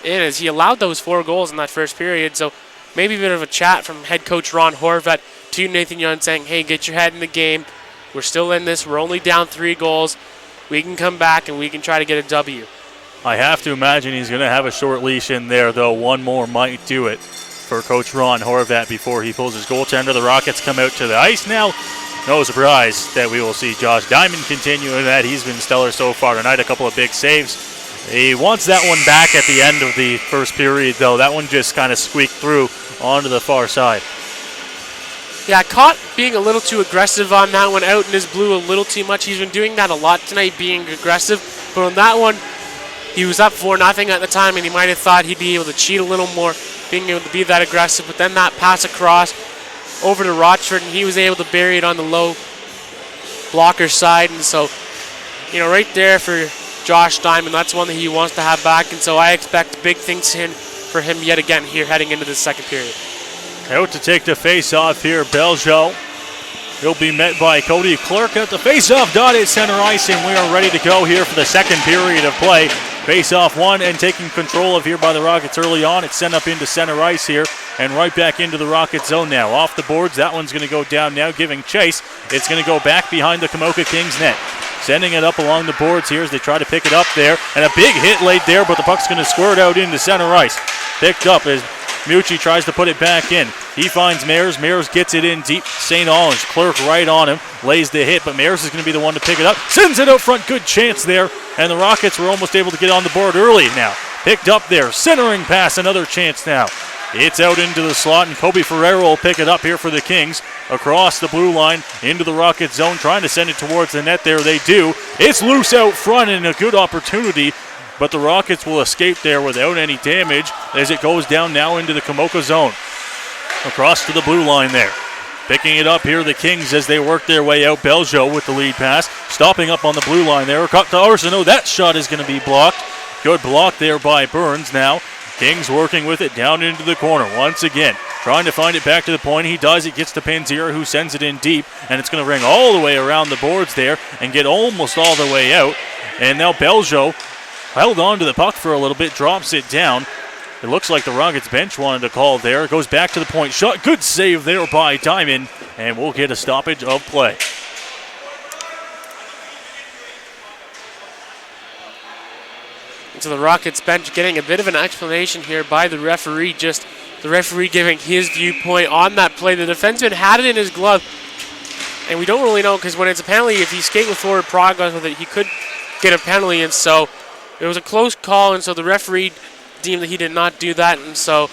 [SPEAKER 2] in, as he allowed those 4 goals in that first period. So maybe a bit of a chat from head coach Ron Horvat to Nathan Young saying, hey, get your head in the game. We're still in this. We're only down 3 goals. We can come back and we can try to get a W.
[SPEAKER 1] I have to imagine he's going to have a short leash in there, though. One more might do it for Coach Ron Horvat before he pulls his goaltender. The Rockets come out to the ice now. No surprise that we will see Josh Diamond continuing that. He's been stellar so far tonight. A couple of big saves. He wants that one back at the end of the first period, though. That one just kind of squeaked through onto the far side.
[SPEAKER 2] Yeah, caught being a little too aggressive on that one, out in his blue a little too much. He's been doing that a lot tonight, being aggressive. But on that one, he was up 4-0 at the time, and he might have thought he'd be able to cheat a little more, being able to be that aggressive. But then that pass across over to Rochford, and he was able to bury it on the low blocker side. And so, right there for Josh Diamond, that's one that he wants to have back. And so I expect big things for him yet again here heading into the second period.
[SPEAKER 1] Out to take the face-off here, Beljo. He'll be met by Cody Clerk at the face-off dot at center ice, and we are ready to go here for the second period of play. Face-off one, and taking control of here by the Rockets early on. It's sent up into center ice here, and right back into the Rocket zone now. Off the boards, that one's going to go down now, giving chase. It's going to go back behind the Komoka Kings net. Sending it up along the boards here as they try to pick it up there, and a big hit late there, but the puck's going to squirt out into center ice. Picked up as Mucci tries to put it back in. He finds Mayers. Mayers gets it in deep. St. Albans, Clerk right on him. Lays the hit, but Mayers is going to be the one to pick it up. Sends it out front. Good chance there. And the Rockets were almost able to get on the board early now. Picked up there. Centering pass. Another chance now. It's out into the slot, and Kobe Ferrero will pick it up here for the Kings. Across the blue line into the Rocket zone. Trying to send it towards the net there. They do. It's loose out front, and a good opportunity. But the Rockets will escape there without any damage as it goes down now into the Komoka zone. Across to the blue line there. Picking it up here, the Kings, as they work their way out. Beljo with the lead pass. Stopping up on the blue line there. Cut to Arsenault. That shot is going to be blocked. Good block there by Burns now. Kings working with it down into the corner once again. Trying to find it back to the point. He does. It gets to Panzira, who sends it in deep. And it's going to ring all the way around the boards there and get almost all the way out. And now Beljo held on to the puck for a little bit, drops it down. It looks like the Rockets bench wanted to call there. It goes back to the point shot. Good save there by Diamond, and we'll get a stoppage of play.
[SPEAKER 2] So the Rockets bench getting a bit of an explanation here by the referee. Just the referee giving his viewpoint on that play. The defenseman had it in his glove, and we don't really know because when it's a penalty, if he's skating with forward progress with it, he could get a penalty, and so it was a close call, and so the referee deemed that he did not do that, and so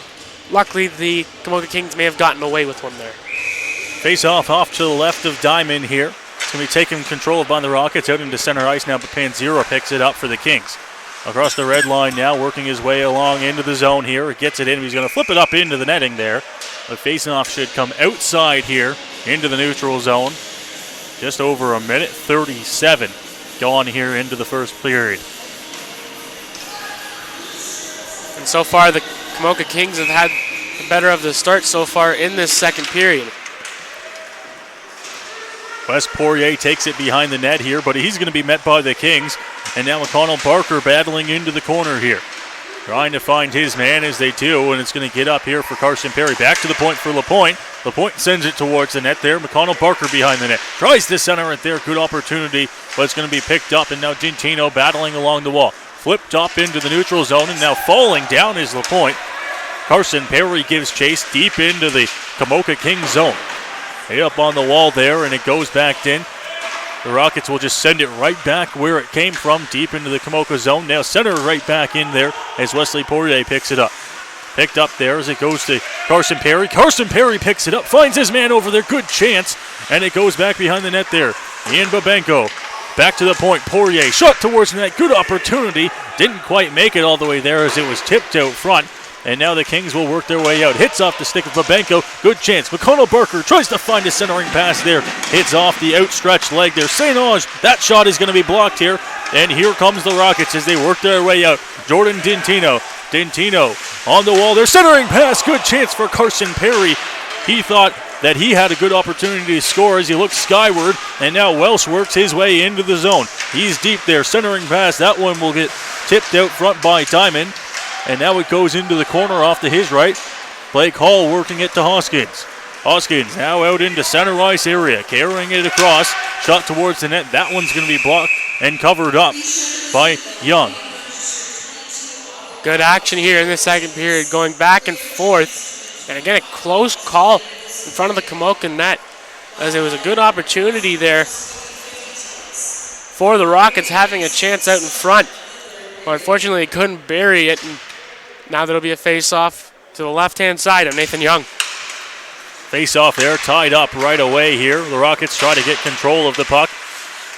[SPEAKER 2] luckily the Komoka Kings may have gotten away with one there.
[SPEAKER 1] Face off to the left of Diamond here. It's going to be taken control of by the Rockets out into center ice now, but Panzira picks it up for the Kings. Across the red line now, working his way along into the zone here. Gets it in. He's going to flip it up into the netting there. The face-off should come outside here into the neutral zone. Just over a minute 37 gone here into the first period.
[SPEAKER 2] And so far, the Komoka Kings have had the better of the start so far in this second period.
[SPEAKER 1] Wes Poirier takes it behind the net here, but he's going to be met by the Kings. And now McConnell Barker battling into the corner here. Trying to find his man as they do, and it's going to get up here for Carson Perry. Back to the point for LaPointe. LaPointe sends it towards the net there. McConnell Barker behind the net. Tries to center it there. Good opportunity, but it's going to be picked up, and now Gintino battling along the wall. Flipped up into the neutral zone, and now falling down is LaPointe. Carson Perry gives chase deep into the Komoka Kings zone. Hey, up on the wall there, and it goes back in. The Rockets will just send it right back where it came from, deep into the Komoka zone. Now center right back in there as Wesley Poirier picks it up. Picked up there as it goes to Carson Perry. Carson Perry picks it up, finds his man over there. Good chance, and it goes back behind the net there. Ian Babenko. Back to the point, Poirier, shot towards the net, good opportunity. Didn't quite make it all the way there as it was tipped out front. And now the Kings will work their way out. Hits off the stick of Babenko, good chance. McConnell Barker tries to find a centering pass there. Hits off the outstretched leg there. St. Ange, that shot is going to be blocked here. And here comes the Rockets as they work their way out. Jordan Dintino. Dintino on the wall there, centering pass, good chance for Carson Perry. He thought that he had a good opportunity to score as he looked skyward, and now Welsh works his way into the zone. He's deep there, centering pass. That one will get tipped out front by Diamond, and now it goes into the corner off to his right. Blake Hall working it to Hoskins. Hoskins now out into center ice area, carrying it across, shot towards the net. That one's going to be blocked and covered up by Young.
[SPEAKER 2] Good action here in the second period, going back and forth. And again, a close call in front of the Komoka net, as it was a good opportunity there for the Rockets having a chance out in front. But unfortunately, they couldn't bury it. And now there'll be a face-off to the left-hand side of Nathan Young.
[SPEAKER 1] Face off there, tied up right away here. The Rockets try to get control of the puck.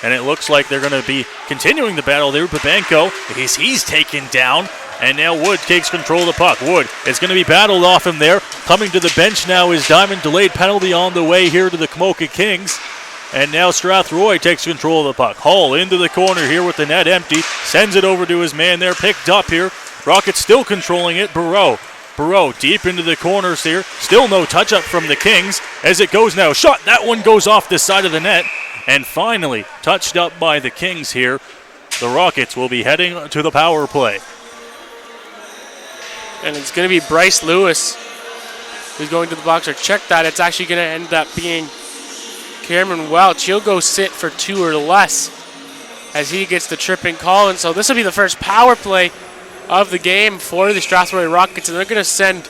[SPEAKER 1] And it looks like they're going to be continuing the battle there. Babenko, he's taken down. And now Wood takes control of the puck. Wood is going to be battled off him there. Coming to the bench now is Diamond. Delayed penalty on the way here to the Komoka Kings. And now Strathroy takes control of the puck. Hull into the corner here with the net empty. Sends it over to his man there. Picked up here. Rockets still controlling it. Barreau deep into the corners here. Still no touch-up from the Kings as it goes now. Shot. That one goes off the side of the net. And finally touched up by the Kings here. The Rockets will be heading to the power play.
[SPEAKER 2] And it's going to be Bryce Lewis who's going to the box. Or check that. It's actually going to end up being Cameron Welch. He'll go sit for 2 or less as he gets the tripping call. And so this will be the first power play of the game for the Strathroy Rockets. And they're going to send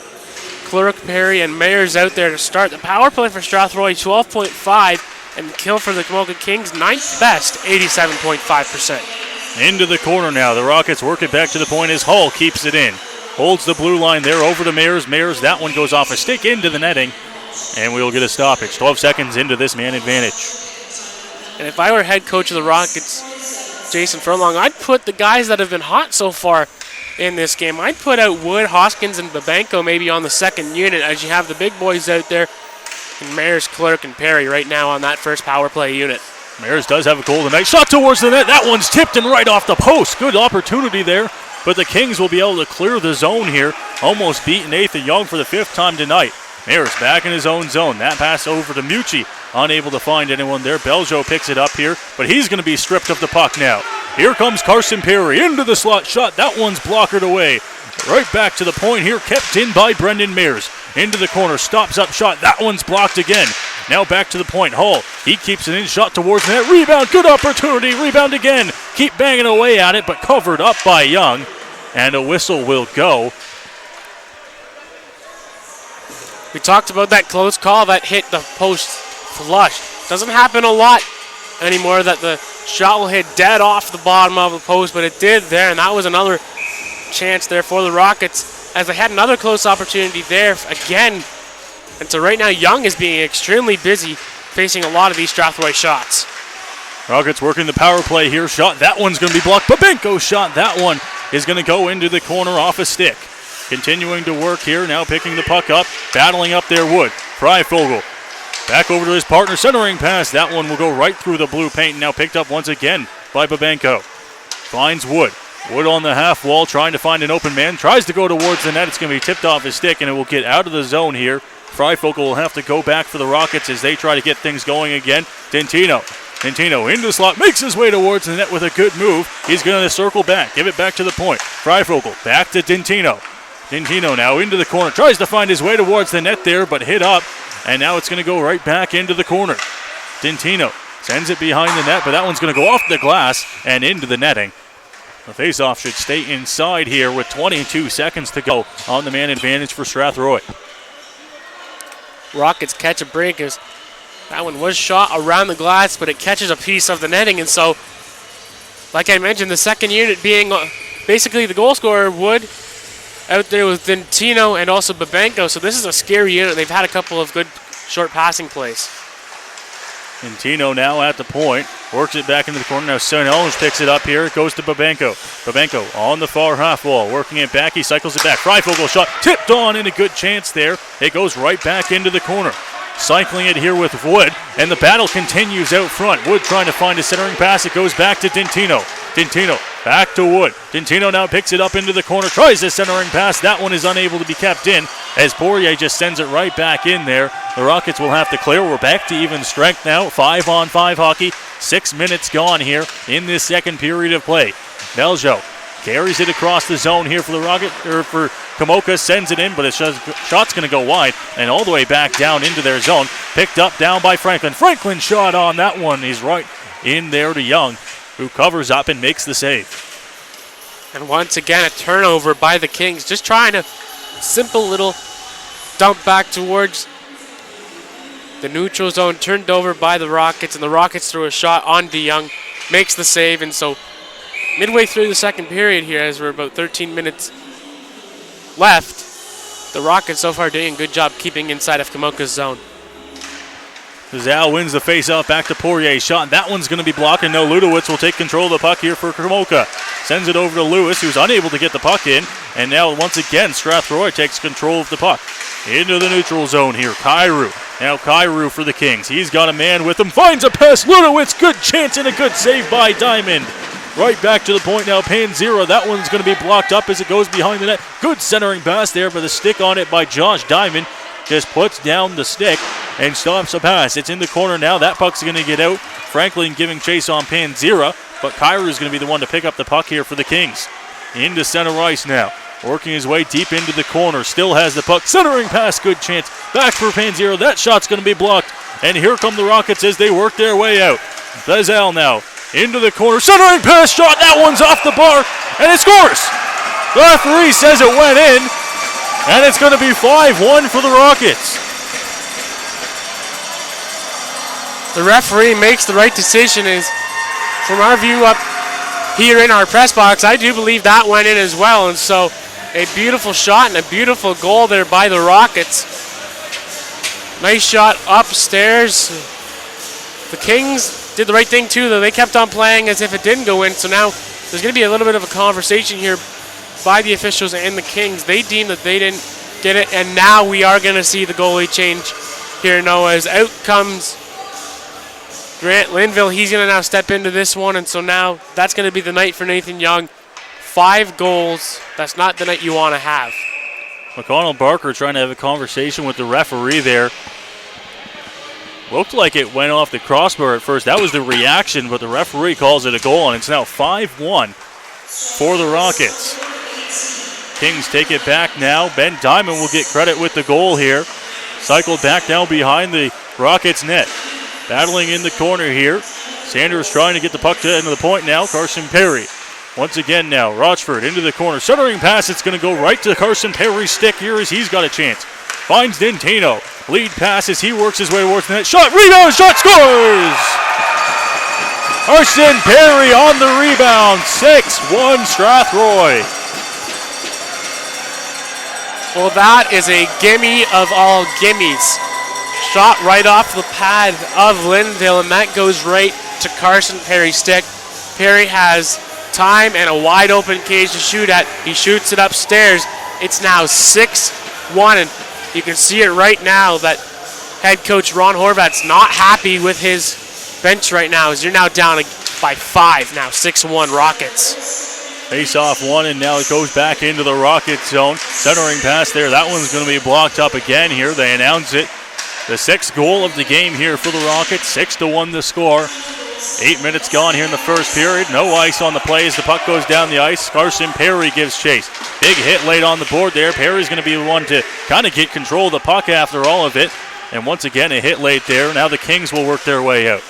[SPEAKER 2] Clark, Perry, and Mayers out there to start. The power play for Strathroy, 12.5. And kill for the Komoka Kings, 9th best, 87.5%.
[SPEAKER 1] Into the corner now. The Rockets work it back to the point as Hull keeps it in. Holds the blue line there over to Mayers. Mayers, that one goes off a stick into the netting. And we'll get a stoppage. 12 seconds into this man advantage.
[SPEAKER 2] And if I were head coach of the Rockets, Jason Furlong, I'd put the guys that have been hot so far in this game. I'd put out Wood, Hoskins, and Babenko maybe on the second unit as you have the big boys out there. And Mayers, Clark, and Perry right now on that first power play unit.
[SPEAKER 1] Mayers does have a goal tonight. Shot towards the net. That one's tipped and right off the post. Good opportunity there. But the Kings will be able to clear the zone here. Almost beaten Nathan Young for the 5th time tonight. Mayers back in his own zone. That pass over to Mucci. Unable to find anyone there. Beljo picks it up here. But he's going to be stripped of the puck now. Here comes Carson Perry into the slot shot. That one's blockered away. Right back to the point here. Kept in by Brendan Mayers. Into the corner, stops up shot. That one's blocked again. Now back to the point. Hull, he keeps it in, shot towards the net. Rebound, good opportunity. Rebound again. Keep banging away at it, but covered up by Young. And a whistle will go.
[SPEAKER 2] We talked about that close call that hit the post flush. Doesn't happen a lot anymore that the shot will hit dead off the bottom of the post, but it did there, and that was another chance there for the Rockets as they had another close opportunity there again. And so right now Young is being extremely busy facing a lot of these Strathroy shots.
[SPEAKER 1] Rockets working the power play here. Shot, that one's going to be blocked. Babenko shot, that one is going to go into the corner off a stick. Continuing to work here, now picking the puck up, battling up there Wood. Freifogel back over to his partner, centering pass. That one will go right through the blue paint, now picked up once again by Babenko. Finds Wood. Wood on the half wall trying to find an open man. Tries to go towards the net. It's going to be tipped off his stick, and it will get out of the zone here. Freifogel will have to go back for the Rockets as they try to get things going again. Dentino into the slot, makes his way towards the net with a good move. He's going to circle back, give it back to the point. Freifogel back to Dentino. Dentino now into the corner. Tries to find his way towards the net there, but hit up. And now it's going to go right back into the corner. Dentino sends it behind the net, but that one's going to go off the glass and into the netting. The faceoff should stay inside here with 22 seconds to go on the man advantage for Strathroy.
[SPEAKER 2] Rockets catch a break as that one was shot around the glass, but it catches a piece of the netting. And so, like I mentioned, the second unit being basically the goal scorer, Wood, out there with Dentino and also Babenko. So this is a scary unit. They've had a couple of good short passing plays.
[SPEAKER 1] Dentino now at the point. Works it back into the corner. Now Sonelge picks it up here. It goes to Babenko. Babenko on the far half wall. Working it back. He cycles it back. Freifogel shot. Tipped on in a good chance there. It goes right back into the corner. Cycling it here with Wood. And the battle continues out front. Wood trying to find a centering pass. It goes back to Dentino. Dentino back to Wood. Dentino now picks it up into the corner. Tries the centering pass. That one is unable to be kept in as Poirier just sends it right back in there. The Rockets will have to clear. We're back to even strength now. 5-on-5 hockey. 6 minutes gone here in this second period of play. Beljo carries it across the zone here for the for Komoka. Sends it in, but shot's going to go wide and all the way back down into their zone. Picked up down by Franklin. Franklin shot on that one. He's right in there to Young, who covers up and makes the save.
[SPEAKER 2] And once again, a turnover by the Kings. Just trying a simple little dump back towards the neutral zone, turned over by the Rockets, and the Rockets throw a shot on DeYoung, makes the save. And so midway through the second period here, as we're about 13 minutes left, the Rockets so far doing a good job keeping inside of Komoka's zone.
[SPEAKER 1] Zal wins the face-off back to Poirier. Shot, that one's going to be blocked, and now Ludowitz will take control of the puck here for Komoka. Sends it over to Lewis, who's unable to get the puck in, and now once again Strathroy takes control of the puck. Into the neutral zone here, Kairu. Now Kairu for the Kings. He's got a man with him, finds a pass, Ludowitz, good chance and a good save by Diamond. Right back to the point now, Panzera. That one's going to be blocked up as it goes behind the net. Good centering pass there, but the stick on it by Josh Diamond just puts down the stick and stops a pass. It's in the corner now. That puck's going to get out. Franklin giving chase on Panzera, but Kairu is going to be the one to pick up the puck here for the Kings. Into center ice now. Working his way deep into the corner. Still has the puck. Centering pass. Good chance. Back for Panzera. That shot's going to be blocked. And here come the Rockets as they work their way out. Bezal now. Into the corner. Centering pass shot. That one's off the bar. And it scores. The referee says it went in. And it's going to be 5-1 for the Rockets.
[SPEAKER 2] The referee makes the right decision. Is from our view up here in our press box, I do believe that went in as well. And so a beautiful shot and a beautiful goal there by the Rockets. Nice shot upstairs. The Kings did the right thing too, though. They kept on playing as if it didn't go in. So now there's going to be a little bit of a conversation here by the officials and the Kings. They deem that they didn't get it, and now we are going to see the goalie change here, Noah, as out comes Grant Linville. He's going to now step into this one, and so now that's going to be the night for Nathan Young. 5 goals. That's not the night you want to have.
[SPEAKER 1] McConnell Barker trying to have a conversation with the referee there. Looked like it went off the crossbar at first. That was the reaction, but the referee calls it a goal, and it's now 5-1 for the Rockets. Kings take it back now. Ben Diamond will get credit with the goal here. Cycled back down behind the Rockets net. Battling in the corner here. Sanders trying to get the puck to the end of the point now. Carson Perry. Once again now, Rochford into the corner. Centering pass, it's going to go right to Carson Perry's stick here as he's got a chance. Finds Dentino. Lead pass as he works his way towards the net. Shot, rebound, shot, scores! Carson Perry on the rebound. 6-1 Strathroy.
[SPEAKER 2] Well, that is a gimme of all gimmies. Shot right off the pad of Linville, and that goes right to Carson Perry's stick. Perry has time and a wide open cage to shoot at. He shoots it upstairs. It's now 6-1, and you can see it right now that head coach Ron Horvat's not happy with his bench right now, as you're now down by 5 now, 6-1 Rockets.
[SPEAKER 1] Face off one, and now it goes back into the Rockets zone. Centering pass there. That one's going to be blocked up again here. They announce it. The 6th goal of the game here for the Rockets. 6-1 the score. 8 minutes gone here in the first period. No ice on the play as the puck goes down the ice. Carson Perry gives chase. Big hit late on the board there. Perry's going to be the one to kind of get control of the puck after all of it. And once again, a hit late there. Now the Kings will work their way out.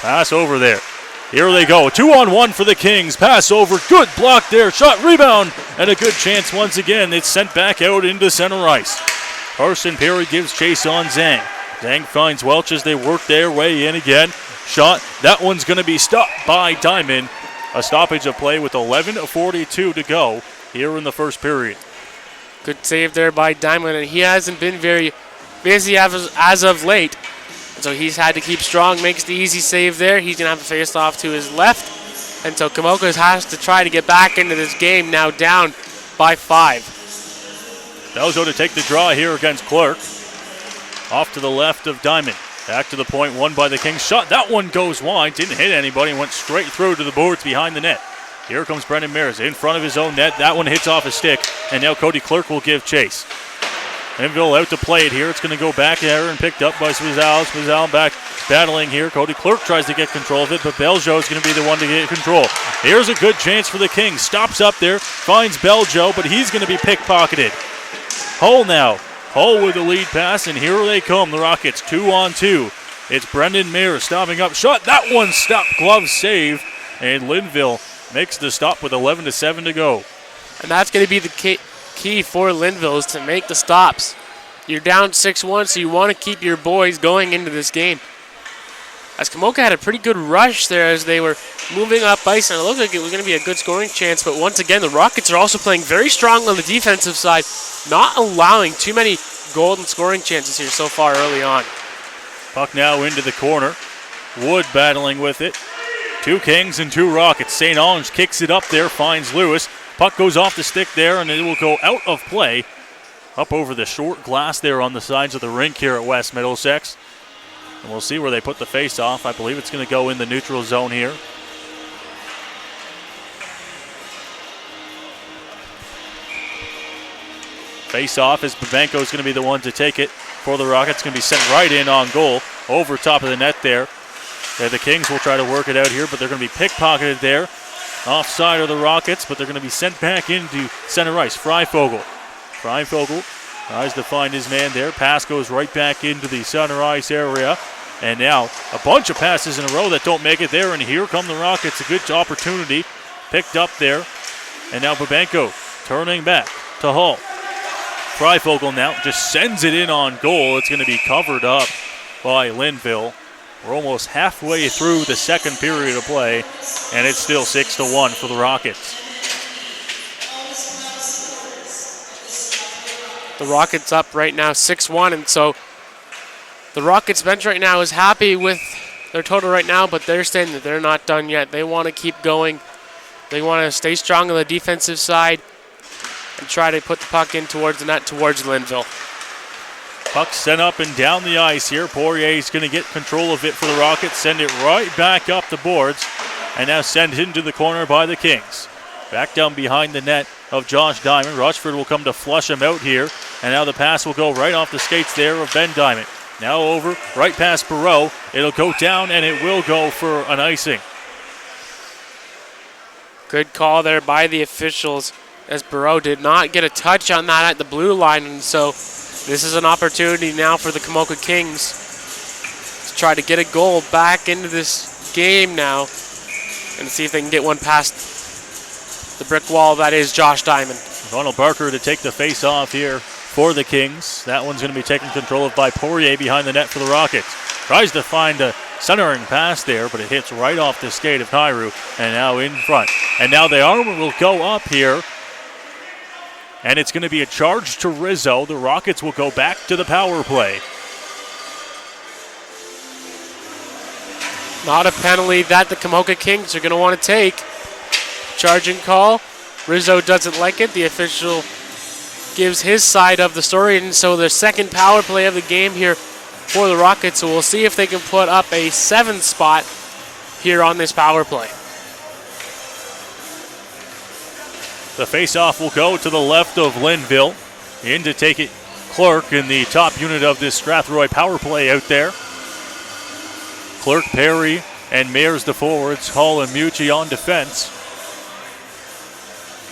[SPEAKER 1] Pass over there. Here they go. 2-on-1 for the Kings. Pass over. Good block there. Shot, rebound, and a good chance once again. It's sent back out into center ice. Carson Perry gives chase on Zhang. Zhang finds Welch as they work their way in again. Shot. That one's going to be stopped by Diamond. A stoppage of play with 11:42 to go here in the first period.
[SPEAKER 2] Good save there by Diamond, and he hasn't been very busy as of late. So he's had to keep strong, makes the easy save there. He's going to have a face-off to his left. And so Komoka has to try to get back into this game, now down by 5.
[SPEAKER 1] Belzo to take the draw here against Clark. Off to the left of Diamond. Back to the point, won by the Kings. Shot, that one goes wide. Didn't hit anybody and went straight through to the boards behind the net. Here comes Brendan Mears in front of his own net. That one hits off a stick, and now Cody Clark will give chase. Enville out to play it here. It's going to go back there and picked up by Swizal. Swizal back battling here. Cody Clark tries to get control of it, but Beljo is going to be the one to get control. Here's a good chance for the Kings. Stops up there, finds Beljo, but he's going to be pickpocketed. Hull now. Hull with the lead pass, and here they come, the Rockets, 2-on-2. It's Brendan Mayer stopping up. Shot, that one stopped, glove save, and Linville makes the stop with 11:07 to go.
[SPEAKER 2] And that's going to be the key for Linville, is to make the stops. You're down 6-1, so you want to keep your boys going into this game. As Komoka had a pretty good rush there as they were moving up ice, and it looked like it was going to be a good scoring chance, but once again, the Rockets are also playing very strong on the defensive side, not allowing too many golden scoring chances here so far early on.
[SPEAKER 1] Puck now into the corner. Wood battling with it. 2 Kings and 2 Rockets. St. Ange kicks it up there, finds Lewis. Puck goes off the stick there, and it will go out of play. Up over the short glass there on the sides of the rink here at West Middlesex. And we'll see where they put the face-off. I believe it's going to go in the neutral zone here. Face-off as Babenko is going to be the one to take it for the Rockets. Going to be sent right in on goal over top of the net there. The Kings will try to work it out here, but they're going to be pickpocketed there. Offside of the Rockets, but they're going to be sent back into center ice. Freifogel tries to find his man there. Pass goes right back into the center ice area. And now a bunch of passes in a row that don't make it there. And here come the Rockets. A good opportunity picked up there. And now Babenko turning back to Hull. Freifogel now just sends it in on goal. It's going to be covered up by Linville. We're almost halfway through the second period of play, and it's still 6-1 for the Rockets.
[SPEAKER 2] The Rockets up right now 6-1, and so the Rockets bench right now is happy with their total right now, but they're saying that they're not done yet. They want to keep going. They want to stay strong on the defensive side and try to put the puck in towards the net, towards Linville.
[SPEAKER 1] Puck sent up and down the ice here. Poirier's going to get control of it for the Rockets, send it right back up the boards, and now send it into the corner by the Kings. Back down behind the net of Josh Diamond. Rushford will come to flush him out here, and now the pass will go right off the skates there of Ben Diamond. Now over, right past Barreau. It'll go down, and it will go for an icing.
[SPEAKER 2] Good call there by the officials, as Barreau did not get a touch on that at the blue line, and so this is an opportunity now for the Komoka Kings to try to get a goal back into this game now and see if they can get one past the brick wall that is Josh Diamond.
[SPEAKER 1] Donald Barker to take the face off here for the Kings. That one's going to be taken control of by Poirier behind the net for the Rockets. Tries to find a centering pass there, but it hits right off the skate of Kairu, and now in front. And now the arm will go up here, and it's going to be a charge to Rizzo. The Rockets will go back to the power play.
[SPEAKER 2] Not a penalty that the Komoka Kings are going to want to take. Charging call. Rizzo doesn't like it. The official gives his side of the story, and so the second power play of the game here for the Rockets. So we'll see if they can put up a 7th spot here on this power play.
[SPEAKER 1] The face-off will go to the left of Linville. In to take it, Clark in the top unit of this Strathroy power play out there. Clark, Perry, and Mayers the forwards. Hall and Mucci on defense.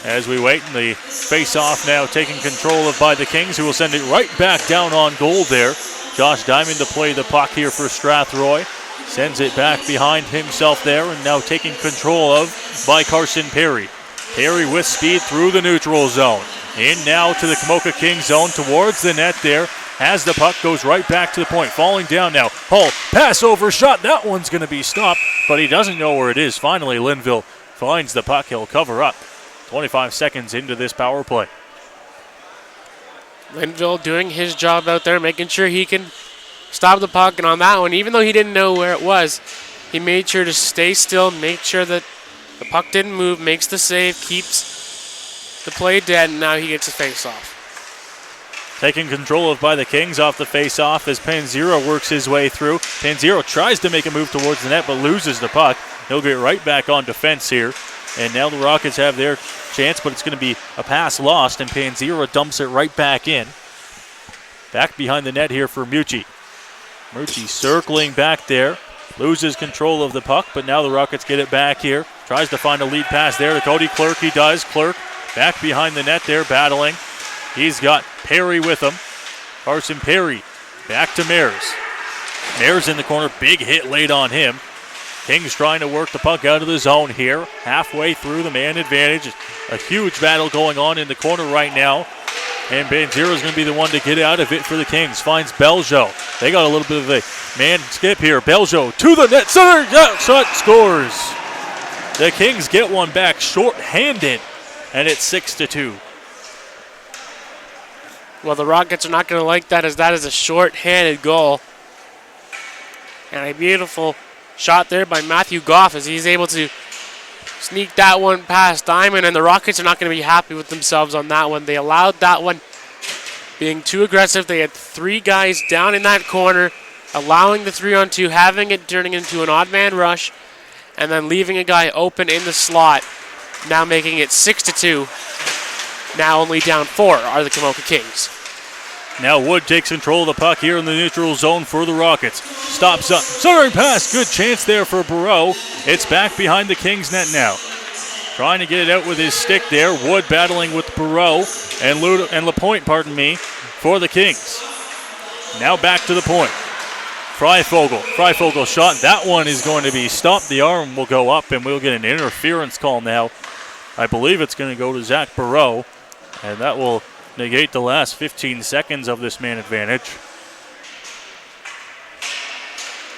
[SPEAKER 1] As we wait, and the face-off now taken control of by the Kings, who will send it right back down on goal there. Josh Diamond to play the puck here for Strathroy. Sends it back behind himself there, and now taken control of by Carson Perry. Perry with speed through the neutral zone. In now to the Komoka Kings zone towards the net there. Has the puck, goes right back to the point. Falling down now. Hull, pass over, shot. That one's going to be stopped, but he doesn't know where it is. Finally, Linville finds the puck. He'll cover up. 25 seconds into this power play.
[SPEAKER 2] Linville doing his job out there, making sure he can stop the puck. And on that one, even though he didn't know where it was, he made sure to stay still, make sure that the puck didn't move, makes the save, keeps the play dead, and now he gets a face-off.
[SPEAKER 1] Taken control of by the Kings off the face-off as Panzero works his way through. Panzero tries to make a move towards the net, but loses the puck. He'll get right back on defense here. And now the Rockets have their chance, but it's going to be a pass lost, and Panzero dumps it right back in. Back behind the net here for Mucci. Mucci circling back there. Loses control of the puck, but now the Rockets get it back here. Tries to find a lead pass there to Cody Clark. He does. Clark back behind the net there, battling. He's got Perry with him. Carson Perry back to Mares. Mares in the corner. Big hit laid on him. Kings trying to work the puck out of the zone here. Halfway through the man advantage. A huge battle going on in the corner right now. And Banzero's going to be the one to get out of it for the Kings. Finds Beljo. They got a little bit of a man skip here. Beljo to the net. Center. Shot scores. The Kings get one back short-handed. And it's 6-2.
[SPEAKER 2] Well, the Rockets are not going to like that, as that is a short-handed goal. And a beautiful shot there by Matthew Goff as he's able to sneak that one past Diamond, and the Rockets are not going to be happy with themselves on that one. They allowed that one, being too aggressive. They had 3 guys down in that corner, allowing the 3-on-2, having it turning into an odd man rush, and then leaving a guy open in the slot, now making it 6-2. Now only down 4 are the Komoka Kings.
[SPEAKER 1] Now Wood takes control of the puck here in the neutral zone for the Rockets. Stops up, centering pass, good chance there for Barreau. It's back behind the Kings net now. Trying to get it out with his stick there. Wood battling with Barreau and LaPointe, for the Kings. Now back to the point. Freifogel shot. That one is going to be stopped. The arm will go up, and we'll get an interference call now. I believe it's going to go to Zach Barreau, and that will negate the last 15 seconds of this man advantage.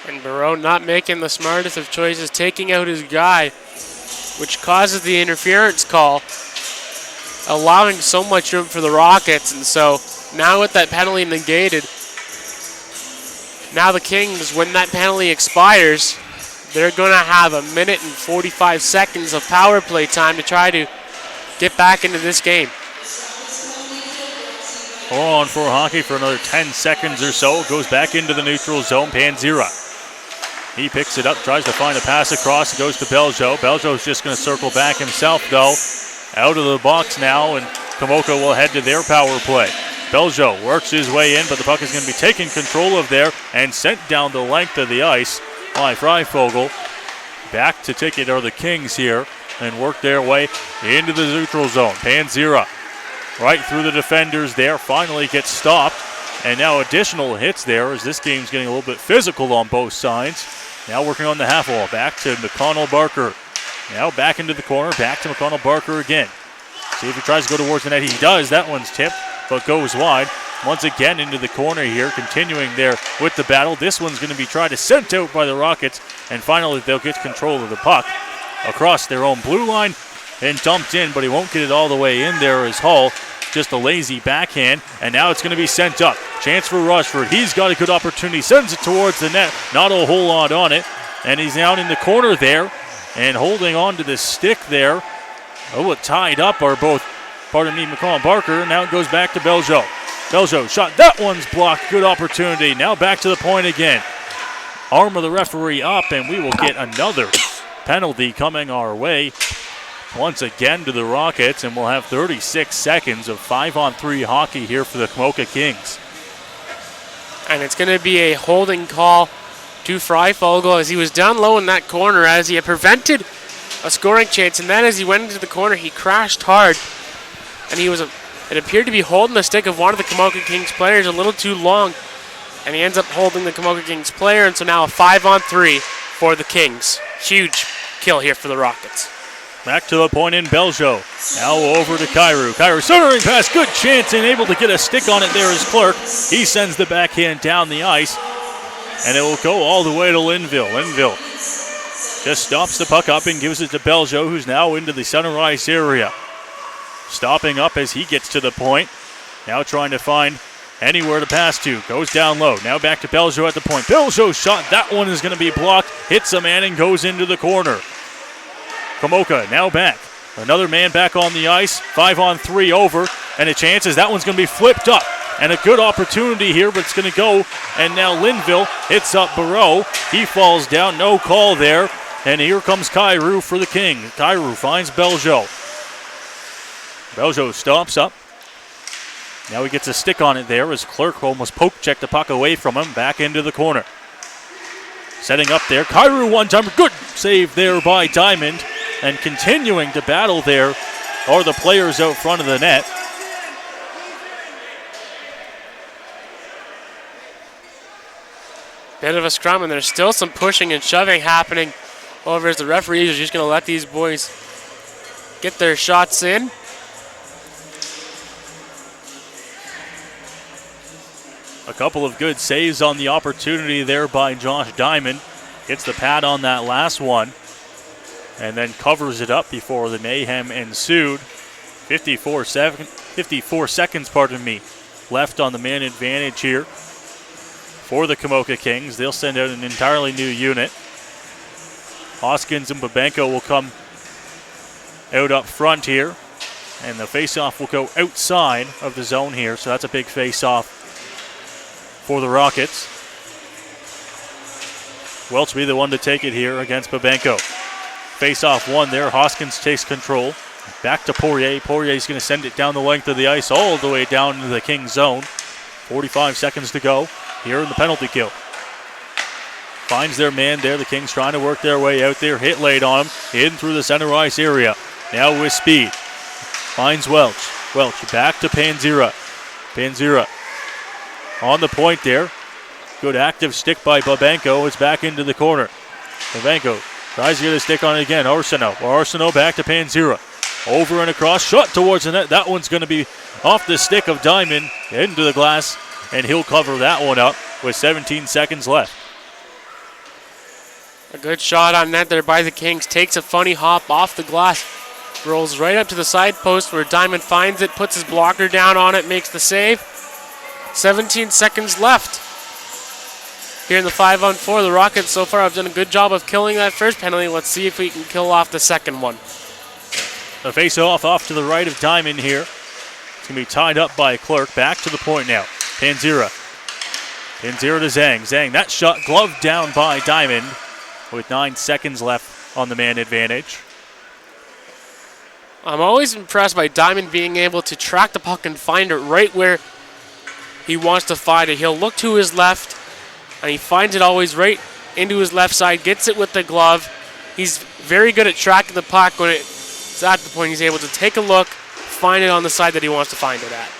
[SPEAKER 2] And Barreau not making the smartest of choices, taking out his guy, which causes the interference call, allowing so much room for the Rockets. And so now with that penalty negated, now the Kings, when that penalty expires, they're going to have 1 minute and 45 seconds of power play time to try to get back into this game.
[SPEAKER 1] On for hockey for another 10 seconds or so. Goes back into the neutral zone. Panzira. He picks it up, tries to find a pass across. It goes to Beljo. Beljo's just going to circle back himself, though. Out of the box now, and Komoka will head to their power play. Beljo works his way in, but the puck is going to be taken control of there and sent down the length of the ice by Freifogel. Back to take it are the Kings here and work their way into the neutral zone. Panzira right through the defenders there, finally gets stopped. And now additional hits there as this game's getting a little bit physical on both sides. Now working on the half wall. Back to McConnell Barker. Now back into the corner. Back to McConnell Barker again. See if he tries to go towards the net. He does. That one's tipped, but goes wide. Once again into the corner here, continuing there with the battle. This one's going to be tried to sent out by the Rockets, and finally they'll get control of the puck across their own blue line and dumped in, but he won't get it all the way in there as Hull. Just a lazy backhand, and now it's going to be sent up. Chance for Rushford. He's got a good opportunity. Sends it towards the net. Not a whole lot on it, and he's down in the corner there and holding on to the stick there. Oh, it tied up are both, McConnell Barker. Now it goes back to Beljo. Beljo shot. That one's blocked. Good opportunity. Now back to the point again. Arm of the referee up, and we will get another penalty coming our way once again to the Rockets, and we'll have 36 seconds of 5-on-3 hockey here for the Komoka Kings.
[SPEAKER 2] And it's going to be a holding call to Freifogel as he was down low in that corner as he had prevented a scoring chance, and then as he went into the corner, he crashed hard, and it appeared to be holding the stick of one of the Komoka Kings players a little too long, and he ends up holding the Komoka Kings player, and so now a 5-on-3 for the Kings. Huge kill here for the Rockets.
[SPEAKER 1] Back to the point in Beljo. Now over to Kairu. Kairu centering pass. Good chance and able to get a stick on it there is Clark. He sends the backhand down the ice. And it will go all the way to Linville. Linville just stops the puck up and gives it to Beljo, who's now into the center ice area. Stopping up as he gets to the point. Now trying to find anywhere to pass to. Goes down low. Now back to Beljo at the point. Beljo shot. That one is going to be blocked. Hits a man and goes into the corner. Komoka now back. Another man back on the ice. 5-on-3 over. And a chance as that one's going to be flipped up. And a good opportunity here, but it's going to go. And now Linville hits up Barreau. He falls down. No call there. And here comes Kairu for the King. Kairu finds Beljo. Beljo stops up. Now he gets a stick on it there as Clerk almost poke-checked the puck away from him. Back into the corner. Setting up there. Kairu one-timer. Good save there by Diamond. And continuing to battle there are the players out front of the net.
[SPEAKER 2] Bit of a scrum, and there's still some pushing and shoving happening over as the referees are just going to let these boys get their shots in.
[SPEAKER 1] A couple of good saves on the opportunity there by Josh Diamond. Gets the pad on that last one. And then covers it up before the mayhem ensued. 54 seconds left on the man advantage here for the Komoka Kings. They'll send out an entirely new unit. Hoskins and Babenko will come out up front here. And the face-off will go outside of the zone here. So that's a big face-off for the Rockets. Welch will be the one to take it here against Babenko. Face-off one there. Hoskins takes control. Back to Poirier. Poirier's going to send it down the length of the ice all the way down into the Kings zone. 45 seconds to go here in the penalty kill. Finds their man there. The Kings trying to work their way out there. Hit laid on him. In through the center ice area. Now with speed. Finds Welch. Welch back to Panzira. Panzira on the point there. Good active stick by Babenko. It's back into the corner. Babenko tries to get a stick on it again. Arsenault back to Panzira. Over and across. Shot towards the net. That one's going to be off the stick of Diamond into the glass. And he'll cover that one up with 17 seconds left.
[SPEAKER 2] A good shot on net there by the Kings. Takes a funny hop off the glass. Rolls right up to the side post where Diamond finds it. Puts his blocker down on it. Makes the save. 17 seconds left. Here in the 5-on-4, the Rockets so far have done a good job of killing that first penalty. Let's see if we can kill off the second one.
[SPEAKER 1] The face-off off to the right of Diamond here. It's going to be tied up by Clark. Back to the point now. Panzira. Panzira to Zhang. Zhang, that shot gloved down by Diamond with 9 seconds left on the man advantage.
[SPEAKER 2] I'm always impressed by Diamond being able to track the puck and find it right where he wants to find it. He'll look to his left, and he finds it always right into his left side, gets it with the glove. He's very good at tracking the puck when it's at the point. He's able to take a look, find it on the side that he wants to find it at.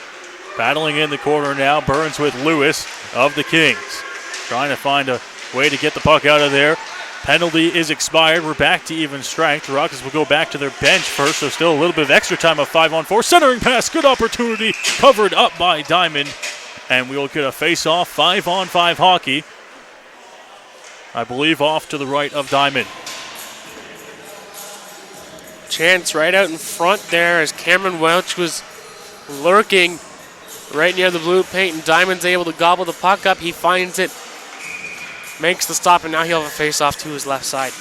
[SPEAKER 1] Battling in the corner now, Burns with Lewis of the Kings. Trying to find a way to get the puck out of there. Penalty is expired. We're back to even strength. The Rockets will go back to their bench first, so still a little bit of extra time of 5-on-4. Centering pass, good opportunity, covered up by Diamond. And we'll get a face-off, 5-on-5 hockey. I believe off to the right of Diamond.
[SPEAKER 2] Chance right out in front there as Cameron Welch was lurking right near the blue paint, and Diamond's able to gobble the puck up. He finds it, makes the stop, and now he'll have a face-off to his left side.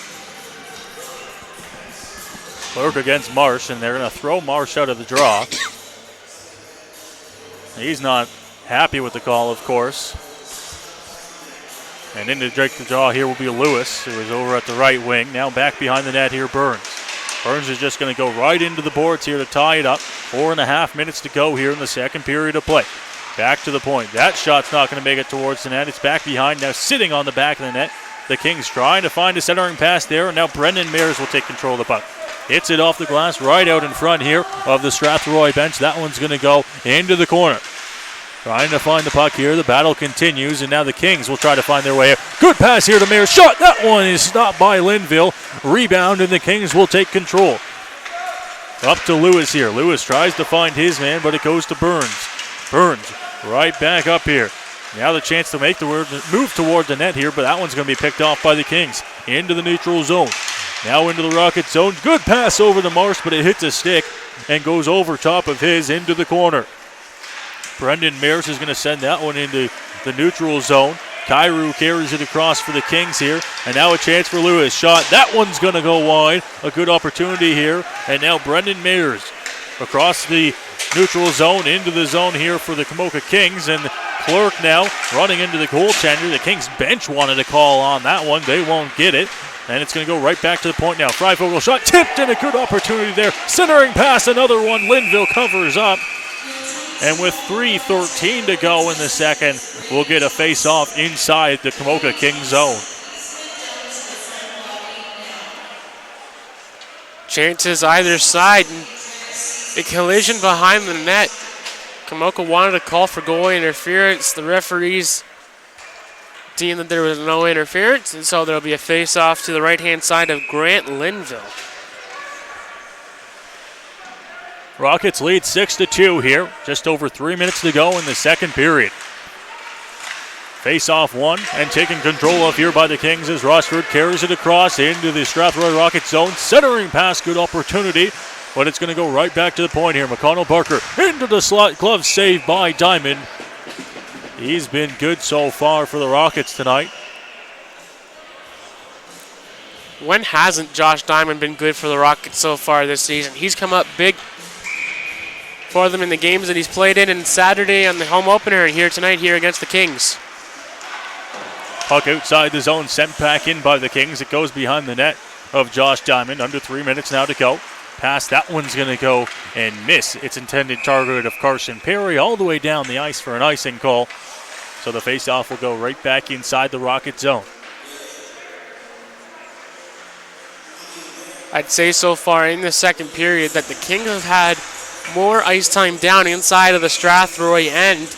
[SPEAKER 1] Clark against Marsh, and they're going to throw Marsh out of the draw. He's not happy with the call, of course. And in to break the draw here will be Lewis, who is over at the right wing. Now back behind the net here, Burns. Burns is just going to go right into the boards here to tie it up. 4.5 minutes to go here in the second period of play. Back to the point. That shot's not going to make it towards the net. It's back behind, now sitting on the back of the net. The Kings trying to find a centering pass there, and now Brendan Mears will take control of the puck. Hits it off the glass right out in front here of the Strathroy bench. That one's going to go into the corner. Trying to find the puck here. The battle continues, and now the Kings will try to find their way out. Good pass here to Mears. Shot. That one is stopped by Linville. Rebound, and the Kings will take control. Up to Lewis here. Lewis tries to find his man, but it goes to Burns. Burns right back up here. Now the chance to make the move toward the net here, but that one's going to be picked off by the Kings. Into the neutral zone. Now into the Rocket zone. Good pass over to Marsh, but it hits a stick and goes over top of his into the corner. Brendan Mears is going to send that one into the neutral zone. Kyrou carries it across for the Kings here. And now a chance for Lewis. Shot. That one's going to go wide. A good opportunity here. And now Brendan Mears across the neutral zone into the zone here for the Komoka Kings. And Clark now running into the goaltender. The Kings bench wanted a call on that one. They won't get it. And it's going to go right back to the point now. Freivogel shot tipped, and a good opportunity there. Centering pass, another one. Linville covers up. And with 3:13 to go in the second, we'll get a face-off inside the Komoka Kings zone.
[SPEAKER 2] Chances either side. And a collision behind the net. Komoka wanted a call for goalie interference. The referees deemed that there was no interference, and so there'll be a face-off to the right-hand side of Grant Linville.
[SPEAKER 1] Rockets lead 6-2 here. Just over 3 minutes to go in the second period. Face-off one, and taken control of here by the Kings as Rossford carries it across into the Strathroy Rockets zone. Centering pass, good opportunity, but it's going to go right back to the point here. McConnell Barker into the slot, glove saved by Diamond. He's been good so far for the Rockets tonight.
[SPEAKER 2] When hasn't Josh Diamond been good for the Rockets so far this season? He's come up big for them in the games that he's played in, and Saturday on the home opener, and here tonight here against the Kings.
[SPEAKER 1] Puck outside the zone, sent back in by the Kings. It goes behind the net of Josh Diamond. Under 3 minutes now to go. Pass, that one's going to go and miss its intended target of Carson Perry all the way down the ice for an icing call. So the faceoff will go right back inside the Rocket zone.
[SPEAKER 2] I'd say so far in the second period that the Kings have had more ice time down inside of the Strathroy end,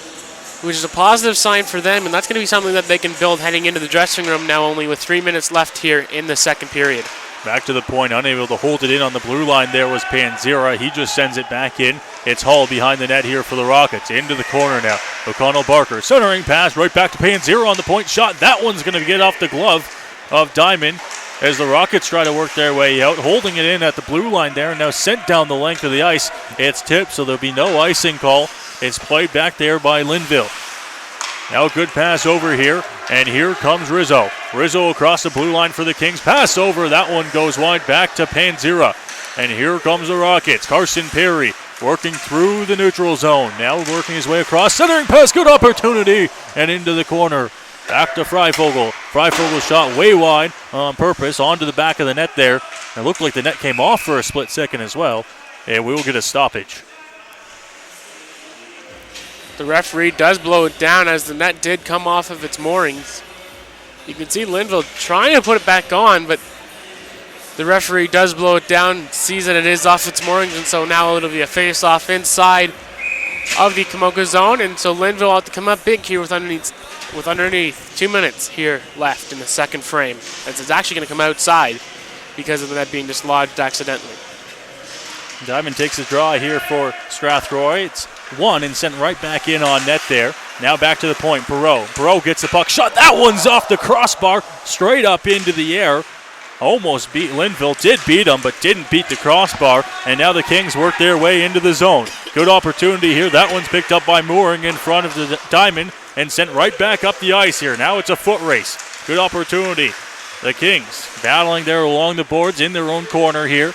[SPEAKER 2] which is a positive sign for them, and that's going to be something that they can build heading into the dressing room now, only with 3 minutes left here in the second period.
[SPEAKER 1] Back to the point, unable to hold it in on the blue line there was Panzera. He just sends it back in. It's Hull behind the net here for the Rockets. Into the corner now. O'Connell Barker, centering pass right back to Panzera on the point shot. That one's going to get off the glove of Diamond as the Rockets try to work their way out. Holding it in at the blue line there, and now sent down the length of the ice. It's tipped, so there'll be no icing call. It's played back there by Linville. Now a good pass over here, and here comes Rizzo. Rizzo across the blue line for the Kings. Pass over, that one goes wide back to Panzera. And here comes the Rockets. Carson Perry working through the neutral zone. Now working his way across. Centering pass, good opportunity, and into the corner. Back to Freifogel. Freifogel shot way wide on purpose onto the back of the net there. It looked like the net came off for a split second as well. And we will get a stoppage.
[SPEAKER 2] The referee does blow it down as the net did come off of its moorings. You can see Linville trying to put it back on, but the referee does blow it down, sees that it is off its moorings, and so now it'll be a face-off inside of the Komoka zone, and so Linville will have to come up big here with underneath 2 minutes here left in the second frame, as it's actually going to come outside because of the net being dislodged accidentally.
[SPEAKER 1] Diamond takes a draw here for Strathroy. It's one and sent right back in on net there. Now back to the point. Perreault gets the puck shot. That one's off the crossbar, straight up into the air. Almost beat Linville. Did beat him, but didn't beat the crossbar. And now the Kings work their way into the zone. Good opportunity here. That one's picked up by Mooring in front of the Diamond and sent right back up the ice here. Now it's a foot race. Good opportunity. The Kings battling there along the boards in their own corner here.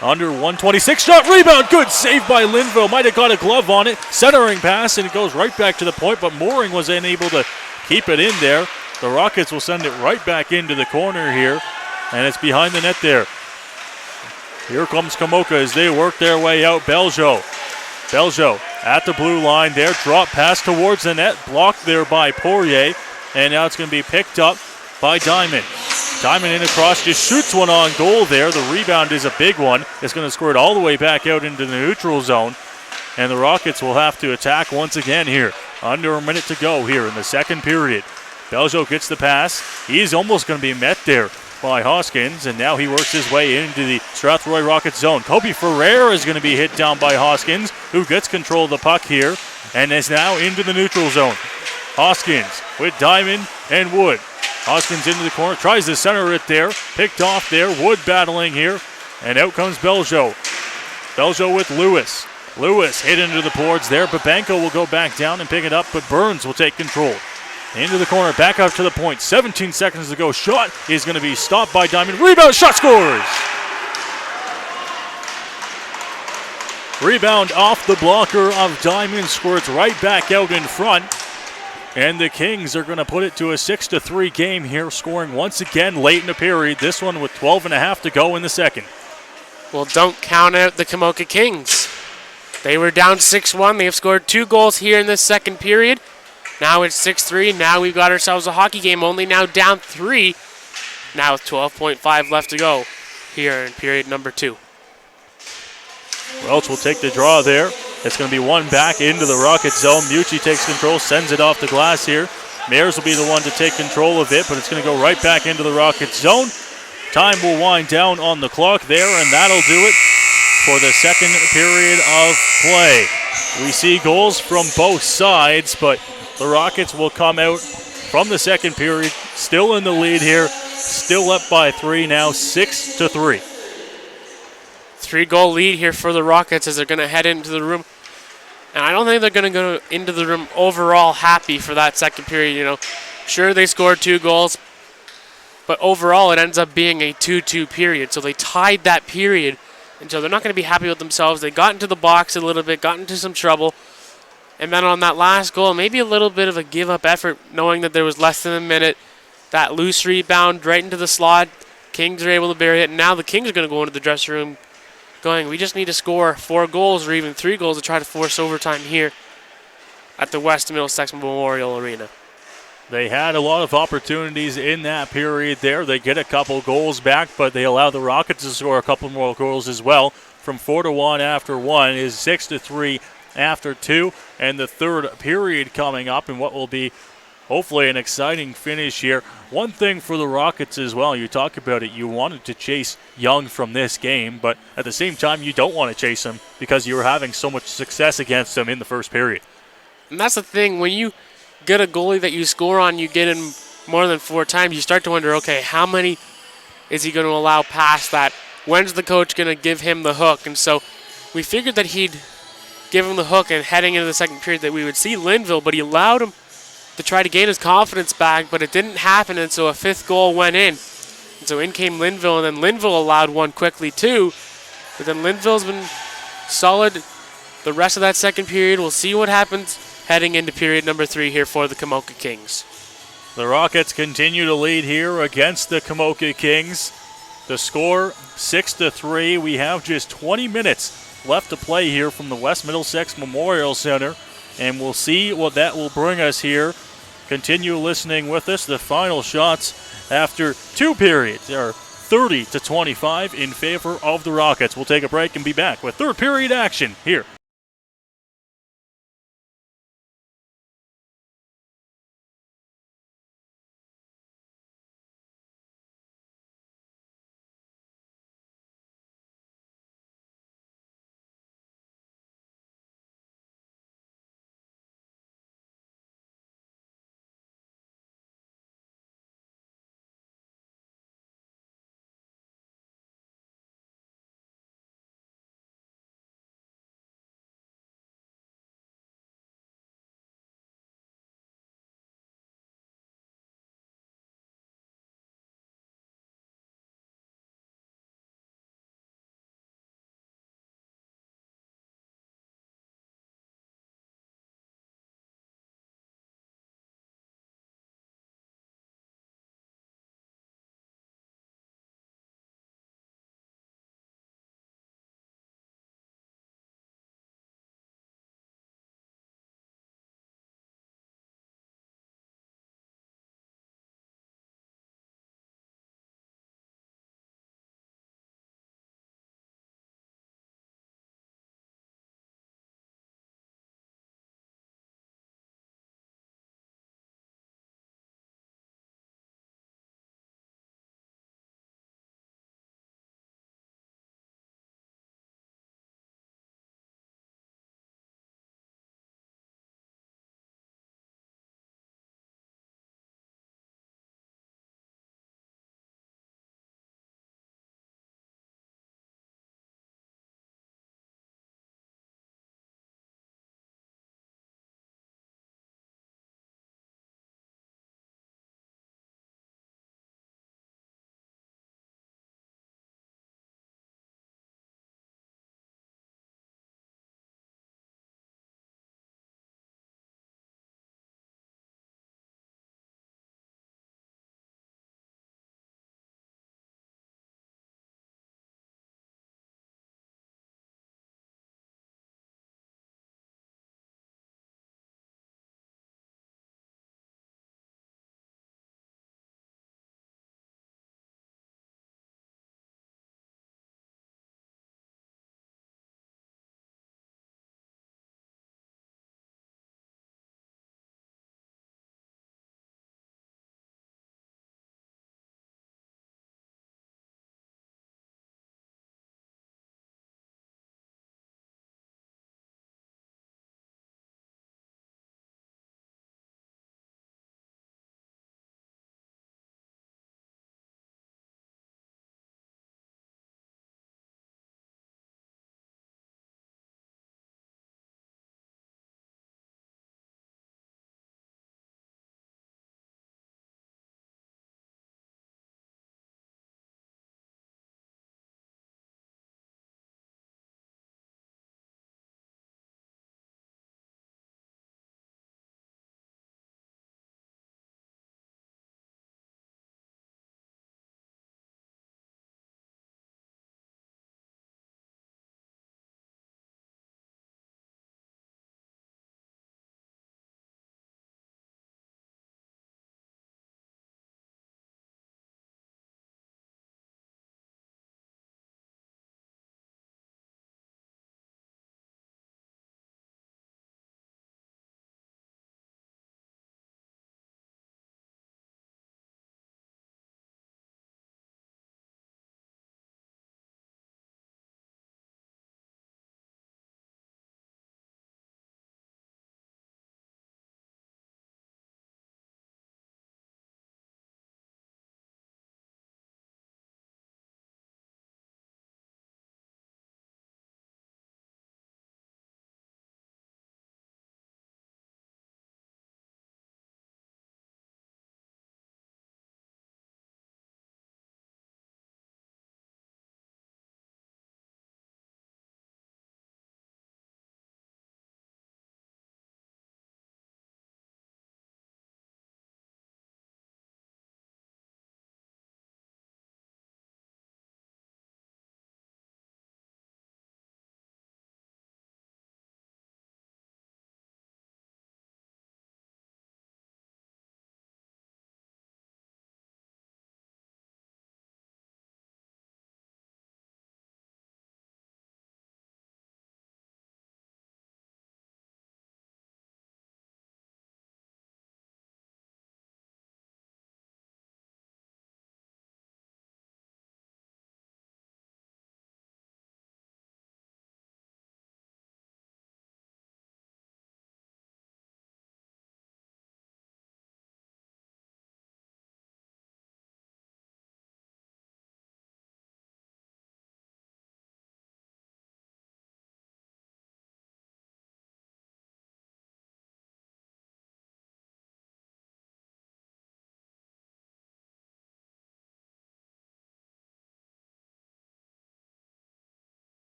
[SPEAKER 1] Under 126, shot, rebound, good save by Linville. Might have got a glove on it. Centering pass, and it goes right back to the point, but Mooring was unable to keep it in there. The Rockets will send it right back into the corner here, and it's behind the net there. Here comes Komoka as they work their way out. Beljo at the blue line there. Drop pass towards the net, blocked there by Poirier, and now it's going to be picked up by Diamond. Diamond in across, just shoots one on goal there. The rebound is a big one. It's going to squirt all the way back out into the neutral zone. And the Rockets will have to attack once again here. Under a minute to go here in the second period. Beljo gets the pass. He's almost going to be met there by Hoskins. And now he works his way into the Strathroy Rockets zone. Kobe Ferrer is going to be hit down by Hoskins, who gets control of the puck here and is now into the neutral zone. Hoskins with Diamond and Wood. Hoskins into the corner, tries to center it there. Picked off there, Wood battling here. And out comes Beljo. Beljo with Lewis. Lewis hit into the boards there. Babenko will go back down and pick it up, but Burns will take control. Into the corner, back up to the point. 17 seconds to go. Shot is going to be stopped by Diamond. Rebound, shot, scores! Rebound off the blocker of Diamond, squirts right back out in front. And the Kings are going to put it to a 6-3 game here, scoring once again late in the period. This one with 12 and a half to go in the second.
[SPEAKER 2] Well, don't count out the Komoka Kings. They were down 6-1. They have scored 2 goals here in this second period. Now it's 6-3. Now we've got ourselves a hockey game, only now down 3. Now with 12.5 left to go here in period number 2.
[SPEAKER 1] Welch will take the draw there. It's going to be one back into the Rocket zone. Mucci takes control, sends it off the glass here. Mayers will be the one to take control of it, but it's going to go right back into the Rocket zone. Time will wind down on the clock there, and that'll do it for the second period of play. We see goals from both sides, but the Rockets will come out from the second period, still in the lead here, still up by 3 now, 6-3.
[SPEAKER 2] 3-goal lead here for the Rockets as they're going to head into the room And I don't think they're going to go into the room overall happy for that second period. Sure, they scored 2 goals, but overall it ends up being a 2-2 period. So they tied that period, and so they're not going to be happy with themselves. They got into the box a little bit, got into some trouble, and then on that last goal, maybe a little bit of a give-up effort, knowing that there was less than a minute. That loose rebound right into the slot. Kings are able to bury it, and now the Kings are going to go into the dressing room going, we just need to score 4 goals or even 3 goals to try to force overtime here at the West Middlesex Memorial Arena.
[SPEAKER 1] They had a lot of opportunities in that period there. They get a couple goals back, but they allow the Rockets to score a couple more goals as well. From 4-1 after 1 is 6-3 after 2. And the third period coming up in what will be hopefully an exciting finish here. One thing for the Rockets as well, you talk about it, you wanted to chase Young from this game, but at the same time you don't want to chase him because you were having so much success against him in the first period.
[SPEAKER 2] And that's the thing, when you get a goalie that you score on, you get him more than 4 times, you start to wonder, okay, how many is he going to allow past that? When's the coach going to give him the hook? And so we figured that he'd give him the hook, and heading into the second period that we would see Linville, but he allowed him to try to gain his confidence back, but it didn't happen, and so a 5th goal went in. And so in came Linville, and then Linville allowed one quickly too. But then Linville's been solid the rest of that second period. We'll see what happens heading into period number 3 here for the Komoka Kings.
[SPEAKER 1] The Rockets continue to lead here against the Komoka Kings. The score 6-3. We have just 20 minutes left to play here from the West Middlesex Memorial Center, and we'll see what that will bring us here. Continue listening with us. The final shots after 2 periods are 30-25 in favor of the Rockets. We'll take a break and be back with third period action here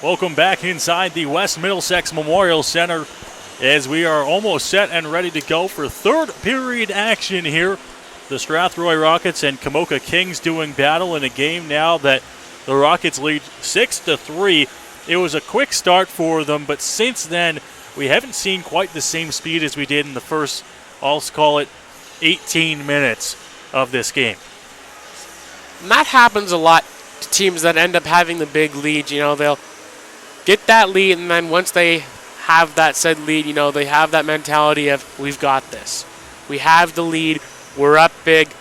[SPEAKER 1] Welcome back inside the West Middlesex Memorial Center as we are almost set and ready to go for third period action here. The Strathroy Rockets and Komoka Kings doing battle in a game now that the Rockets lead 6-3. It was a quick start for them, but since then we haven't seen quite the same speed as we did in the first, I'll call it, 18 minutes of this game.
[SPEAKER 2] And that happens a lot to teams that end up having the big lead. They'll get that lead, and then once they have that said lead, they have that mentality of, we've got this. We have the lead. We're up big.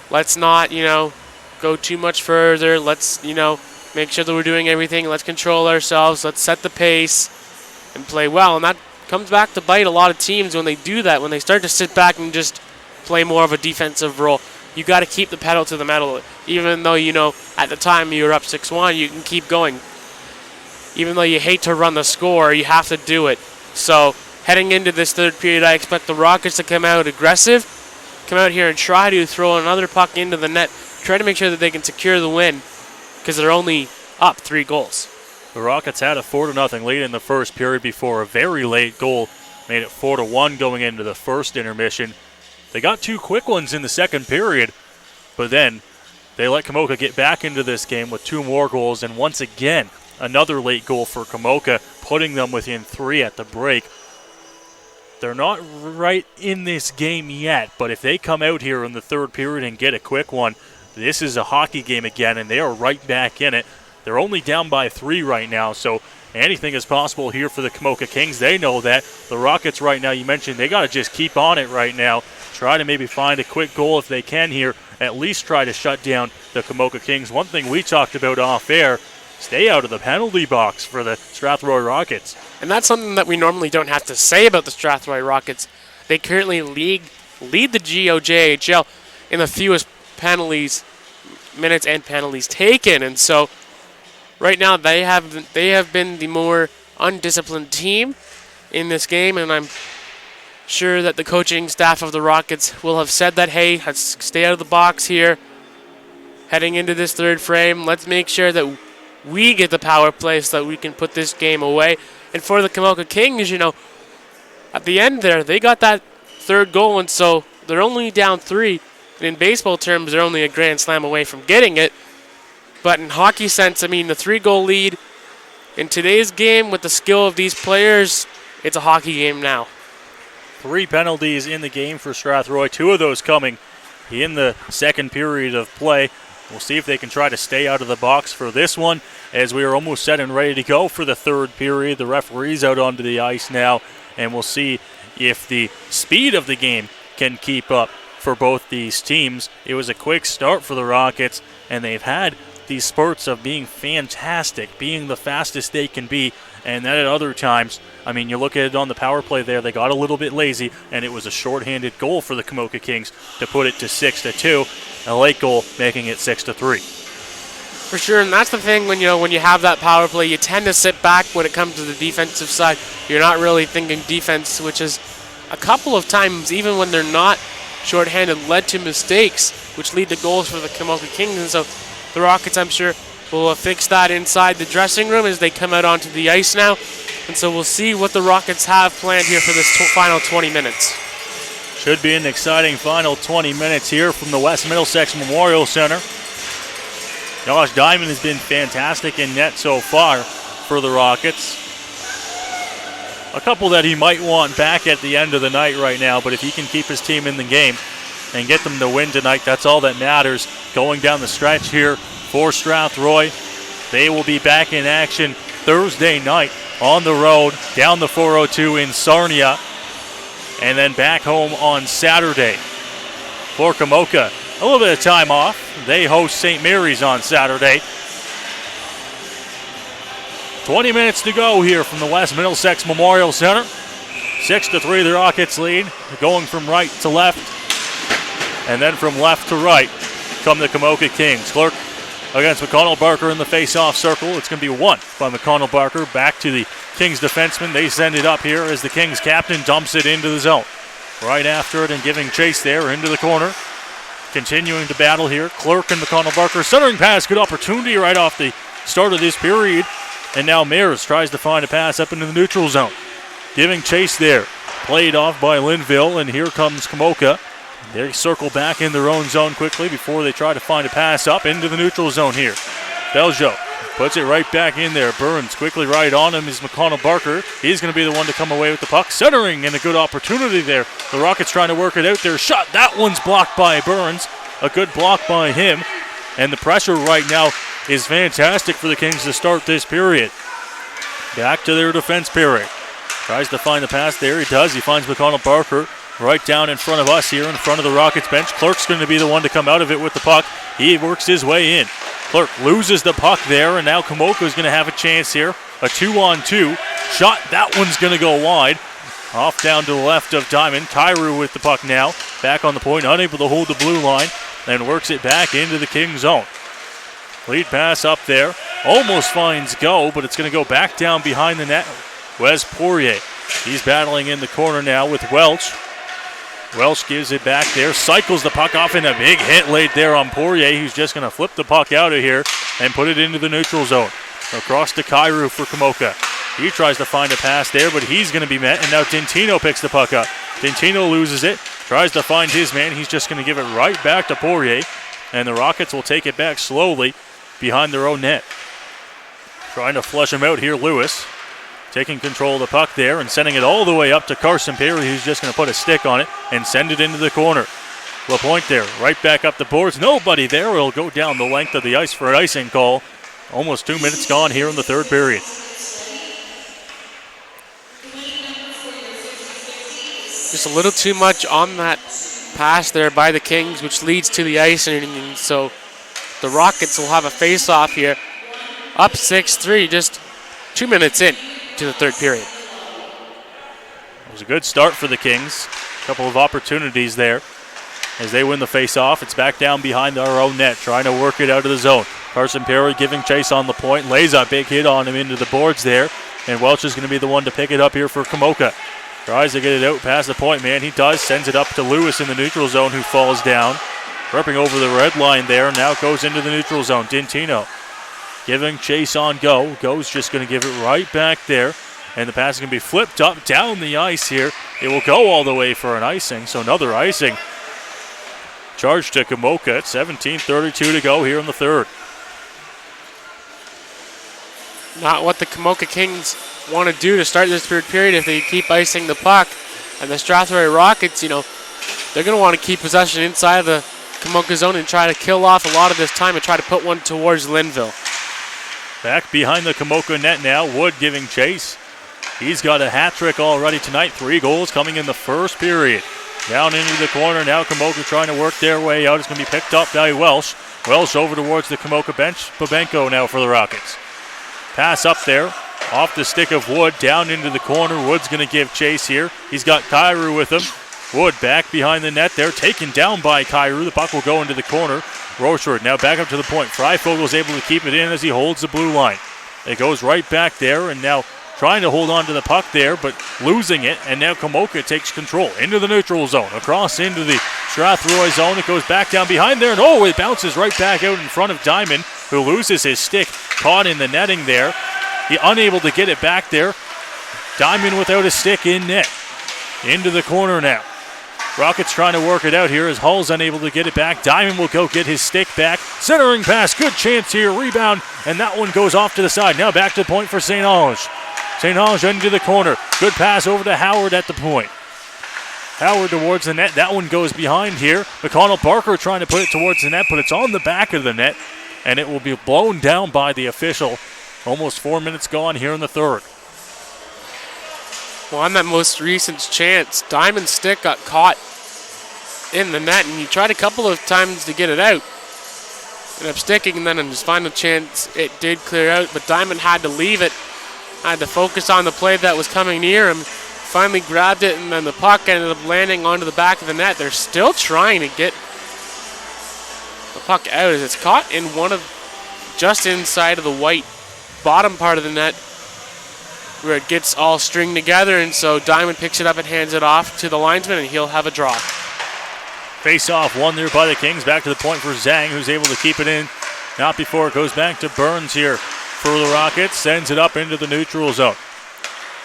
[SPEAKER 2] Let's not, go too much further. Let's, make sure that we're doing everything. Let's control ourselves. Let's set the pace and play well. And that comes back to bite a lot of teams when they do that, when they start to sit back and just play more of a defensive role. You got to keep the pedal to the metal. Even though, at the time you were up 6-1, you can keep going. Even though you hate to run the score, you have to do it. So heading into this third period, I expect the Rockets to come out aggressive, come out here and try to throw another puck into the net, try to make sure that they can secure the win because they're only up 3 goals.
[SPEAKER 1] The Rockets had a 4-0 lead in the first period before a very late goal made it 4-1 going into the first intermission. They got 2 quick ones in the second period, but then they let Komoka get back into this game with 2 more goals, and once again, another late goal for Komoka, putting them within 3 at the break. They're not right in this game yet, but if they come out here in the third period and get a quick one, this is a hockey game again, and they are right back in it. They're only down by 3 right now, so anything is possible here for the Komoka Kings. They know that. The Rockets right now, you mentioned, they got to just keep on it right now. Try to maybe find a quick goal if they can here. At least try to shut down the Komoka Kings. One thing we talked about off air, stay out of the penalty box for the Strathroy Rockets.
[SPEAKER 2] And that's something that we normally don't have to say about the Strathroy Rockets. They currently lead the GOJHL in the fewest minutes and penalties taken. And so right now they have been the more undisciplined team in this game, and I'm sure that the coaching staff of the Rockets will have said that, hey, let's stay out of the box here. Heading into this third frame, let's make sure that we get the power play so that we can put this game away. And for the Komoka Kings, at the end there, they got that third goal, and so they're only down 3. And in baseball terms, they're only a grand slam away from getting it. But in hockey sense, the 3-goal lead in today's game with the skill of these players, it's a hockey game now.
[SPEAKER 1] 3 penalties in the game for Strathroy, 2 of those coming in the second period of play. We'll see if they can try to stay out of the box for this one as we are almost set and ready to go for the third period. The referee's out onto the ice now, and we'll see if the speed of the game can keep up for both these teams. It was a quick start for the Rockets, and they've had these spurts of being fantastic, being the fastest they can be, and then at other times, you look at it on the power play there, they got a little bit lazy, and it was a shorthanded goal for the Komoka Kings to put it to 6-2, a late goal making it 6-3.
[SPEAKER 2] For sure, and that's the thing when you have that power play, you tend to sit back when it comes to the defensive side. You're not really thinking defense, which is a couple of times, even when they're not shorthanded, led to mistakes, which lead to goals for the Komoka Kings. And so the Rockets, I'm sure, will fix that inside the dressing room as they come out onto the ice now. And so we'll see what the Rockets have planned here for this final 20 minutes.
[SPEAKER 1] Should be an exciting final 20 minutes here from the West Middlesex Memorial Center. Josh Diamond has been fantastic in net so far for the Rockets. A couple that he might want back at the end of the night right now, but if he can keep his team in the game and get them to win tonight, that's all that matters. Going down the stretch here for Strathroy, they will be back in action Thursday night on the road down the 402 in Sarnia, and then back home on Saturday. For Komoka, a little bit of time off. They host St. Mary's on Saturday. 20 minutes to go here from the West Middlesex Memorial Center. 6-3 the Rockets lead, going from right to left, and then from left to right come the Komoka Kings. Clerk against McConnell Barker in the face-off circle. It's going to be one by McConnell Barker. Back to the Kings defenseman. They send it up here as the Kings captain dumps it into the zone. Right after it and giving chase there into the corner. Continuing to battle here. Clerk and McConnell Barker. Centering pass, good opportunity right off the start of this period. And now Mears tries to find a pass up into the neutral zone. Giving chase there. Played off by Linville, and here comes Komoka. They circle back in their own zone quickly before they try to find a pass up into the neutral zone here. Beljo puts it right back in there. Burns quickly right on him is McConnell Barker. He's going to be the one to come away with the puck. Centering, and a good opportunity there. The Rockets trying to work it out there. Shot. That one's blocked by Burns. A good block by him. And the pressure right now is fantastic for the Kings to start this period. Back to their defense period. Tries to find the pass there. He does. He finds McConnell Barker right down in front of us here in front of the Rockets bench. Clark's going to be the one to come out of it with the puck. He works his way in. Clark loses the puck there, and now Komoka is going to have a chance here. A 2-on-2 shot. That one's going to go wide. Off down to the left of Diamond. Kyrou with the puck now. Back on the point, unable to hold the blue line, and works it back into the King zone. Lead pass up there. Almost finds go, but it's going to go back down behind the net. Wes Poirier. He's battling in the corner now with Welch. Welch gives it back there, cycles the puck off in a big hit late there on Poirier, who's just going to flip the puck out of here and put it into the neutral zone. Across to Kyrou for Komoka. He tries to find a pass there, but he's going to be met, and now Dintino picks the puck up. Dintino loses it, tries to find his man. He's just going to give it right back to Poirier, and the Rockets will take it back slowly behind their own net. Trying to flush him out here, Lewis. Taking control of the puck there and sending it all the way up to Carson Perry, who's just going to put a stick on it and send it into the corner. LaPointe there, right back up the boards. Nobody there. It'll go down the length of the ice for an icing call. Almost 2 minutes gone here in the third period.
[SPEAKER 2] Just a little too much on that pass there by the Kings, which leads to the icing. And so the Rockets will have a face-off here. Up 6-3, just 2 minutes in to the third period.
[SPEAKER 1] It was a good start for the Kings. A couple of opportunities there as they win the face-off. It's back down behind our own net, trying to work it out of the zone. Carson Perry giving chase on the point, lays a big hit on him into the boards there, and Welch is going to be the one to pick it up here for Komoka. Tries to get it out past the point man. He does, sends it up to Lewis in the neutral zone, who falls down. Ripping over the red line there, now goes into the neutral zone. Dintino giving chase on go. Go's just going to give it right back there. And the pass is going to be flipped up down the ice here. It will go all the way for an icing. So another icing charge to Komoka at 17:32 to go here in the third.
[SPEAKER 2] Not what the Komoka Kings want to do to start this third period if they keep icing the puck. And the Strathroy Rockets, they're going to want to keep possession inside of the Komoka zone and try to kill off a lot of this time and try to put one towards Linville.
[SPEAKER 1] Back behind the Komoka net now. Wood giving chase. He's got a hat trick already tonight. 3 goals coming in the first period. Down into the corner. Now Komoka trying to work their way out. It's going to be picked up by Welsh. Welsh over towards the Komoka bench. Babenko now for the Rockets. Pass up there. Off the stick of Wood. Down into the corner. Wood's going to give chase here. He's got Kyrou with him. Wood back behind the net there. Taken down by Kyrou. The puck will go into the corner. Rochford now back up to the point. Freifogel's able to keep it in as he holds the blue line. It goes right back there, and now trying to hold on to the puck there, but losing it, and now Komoka takes control into the neutral zone. Across into the Strathroy zone. It goes back down behind there, and it bounces right back out in front of Diamond, who loses his stick, caught in the netting there. He unable to get it back there. Diamond without a stick in net. Into the corner now. Rockets trying to work it out here as Hull's unable to get it back. Diamond will go get his stick back. Centering pass, good chance here, rebound, and that one goes off to the side. Now back to the point for St. Ange. St. Ange into the corner. Good pass over to Howard at the point. Howard towards the net. That one goes behind here. McConnell Barker trying to put it towards the net, but it's on the back of the net, and it will be blown down by the official. Almost 4 minutes gone here in the third.
[SPEAKER 2] Well, on that most recent chance, Diamond's stick got caught in the net, and he tried a couple of times to get it out. Ended up sticking, and then in his final chance, it did clear out, but Diamond had to leave it, had to focus on the play that was coming near him. Finally grabbed it, and then the puck ended up landing onto the back of the net. They're still trying to get the puck out as it's caught in just inside of the white bottom part of the net, where it gets all stringed together, and so Diamond picks it up and hands it off to the linesman, and he'll have a draw.
[SPEAKER 1] Face-off won there by the Kings. Back to the point for Zhang, who's able to keep it in. Not before it goes back to Burns here for the Rockets. Sends it up into the neutral zone.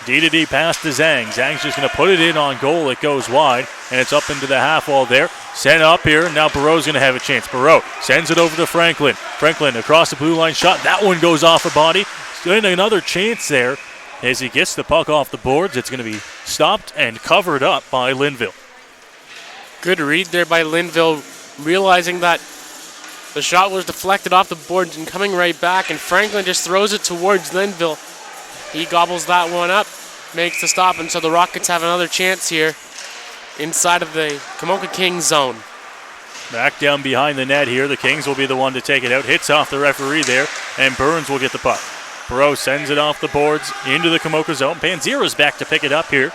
[SPEAKER 1] D-to-D pass to Zhang. Zhang's just going to put it in on goal. It goes wide, and it's up into the half wall there. Sent up here. Now Barreau's going to have a chance. Barreau sends it over to Franklin. Franklin across the blue line shot. That one goes off a body. And another chance there as he gets the puck off the boards. It's going to be stopped and covered up by Linville.
[SPEAKER 2] Good read there by Linville, realizing that the shot was deflected off the boards and coming right back, and Franklin just throws it towards Linville. He gobbles that one up, makes the stop, and so the Rockets have another chance here inside of the Komoka Kings zone.
[SPEAKER 1] Back down behind the net here. The Kings will be the one to take it out. Hits off the referee there, and Burns will get the puck. Barreau sends it off the boards into the Komoka zone. Panzira's back to pick it up here.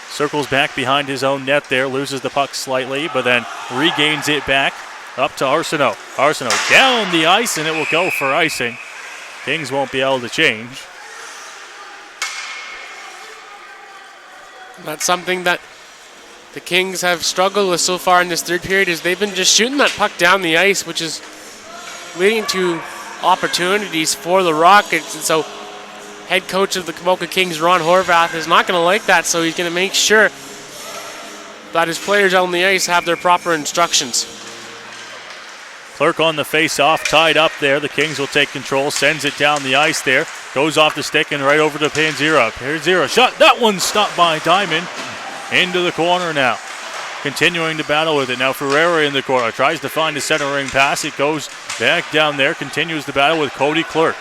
[SPEAKER 1] Circles back behind his own net there, loses the puck slightly, but then regains it back up to Arsenault. Arsenault down the ice, and it will go for icing. Kings won't be able to change.
[SPEAKER 2] That's something that the Kings have struggled with so far in this third period, is they've been just shooting that puck down the ice, which is leading to opportunities for the Rockets. And so head coach of the Komoka Kings, Ron Horvath, is not going to like that, so he's going to make sure that his players on the ice have their proper instructions.
[SPEAKER 1] Clerk on the face-off, tied up there. The Kings will take control, sends it down the ice there. Goes off the stick and right over to Panzira. Panzira shot. That one stopped by Diamond. Into the corner now. Continuing to battle with it. Now Ferreira in the corner. Tries to find a centering pass. It goes back down there. Continues to battle with Cody Clerk.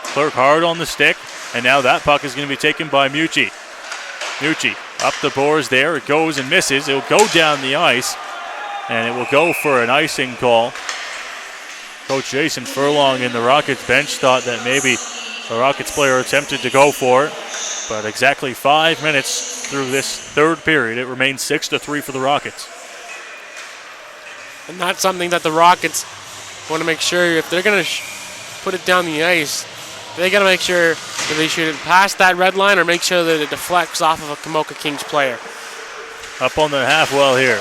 [SPEAKER 1] Clerk hard on the stick. And now that puck is going to be taken by Mucci. Mucci up the boards there. It goes and misses. It will go down the ice. And it will go for an icing call. Coach Jason Furlong in the Rockets bench thought that maybe the Rockets player attempted to go for it, but exactly 5 minutes through this third period, it remains 6-3 for the Rockets.
[SPEAKER 2] And that's something that the Rockets want to make sure, if they're going to put it down the ice, they got to make sure that they shoot it past that red line or make sure that it deflects off of a Komoka Kings player.
[SPEAKER 1] Up on the half wall here,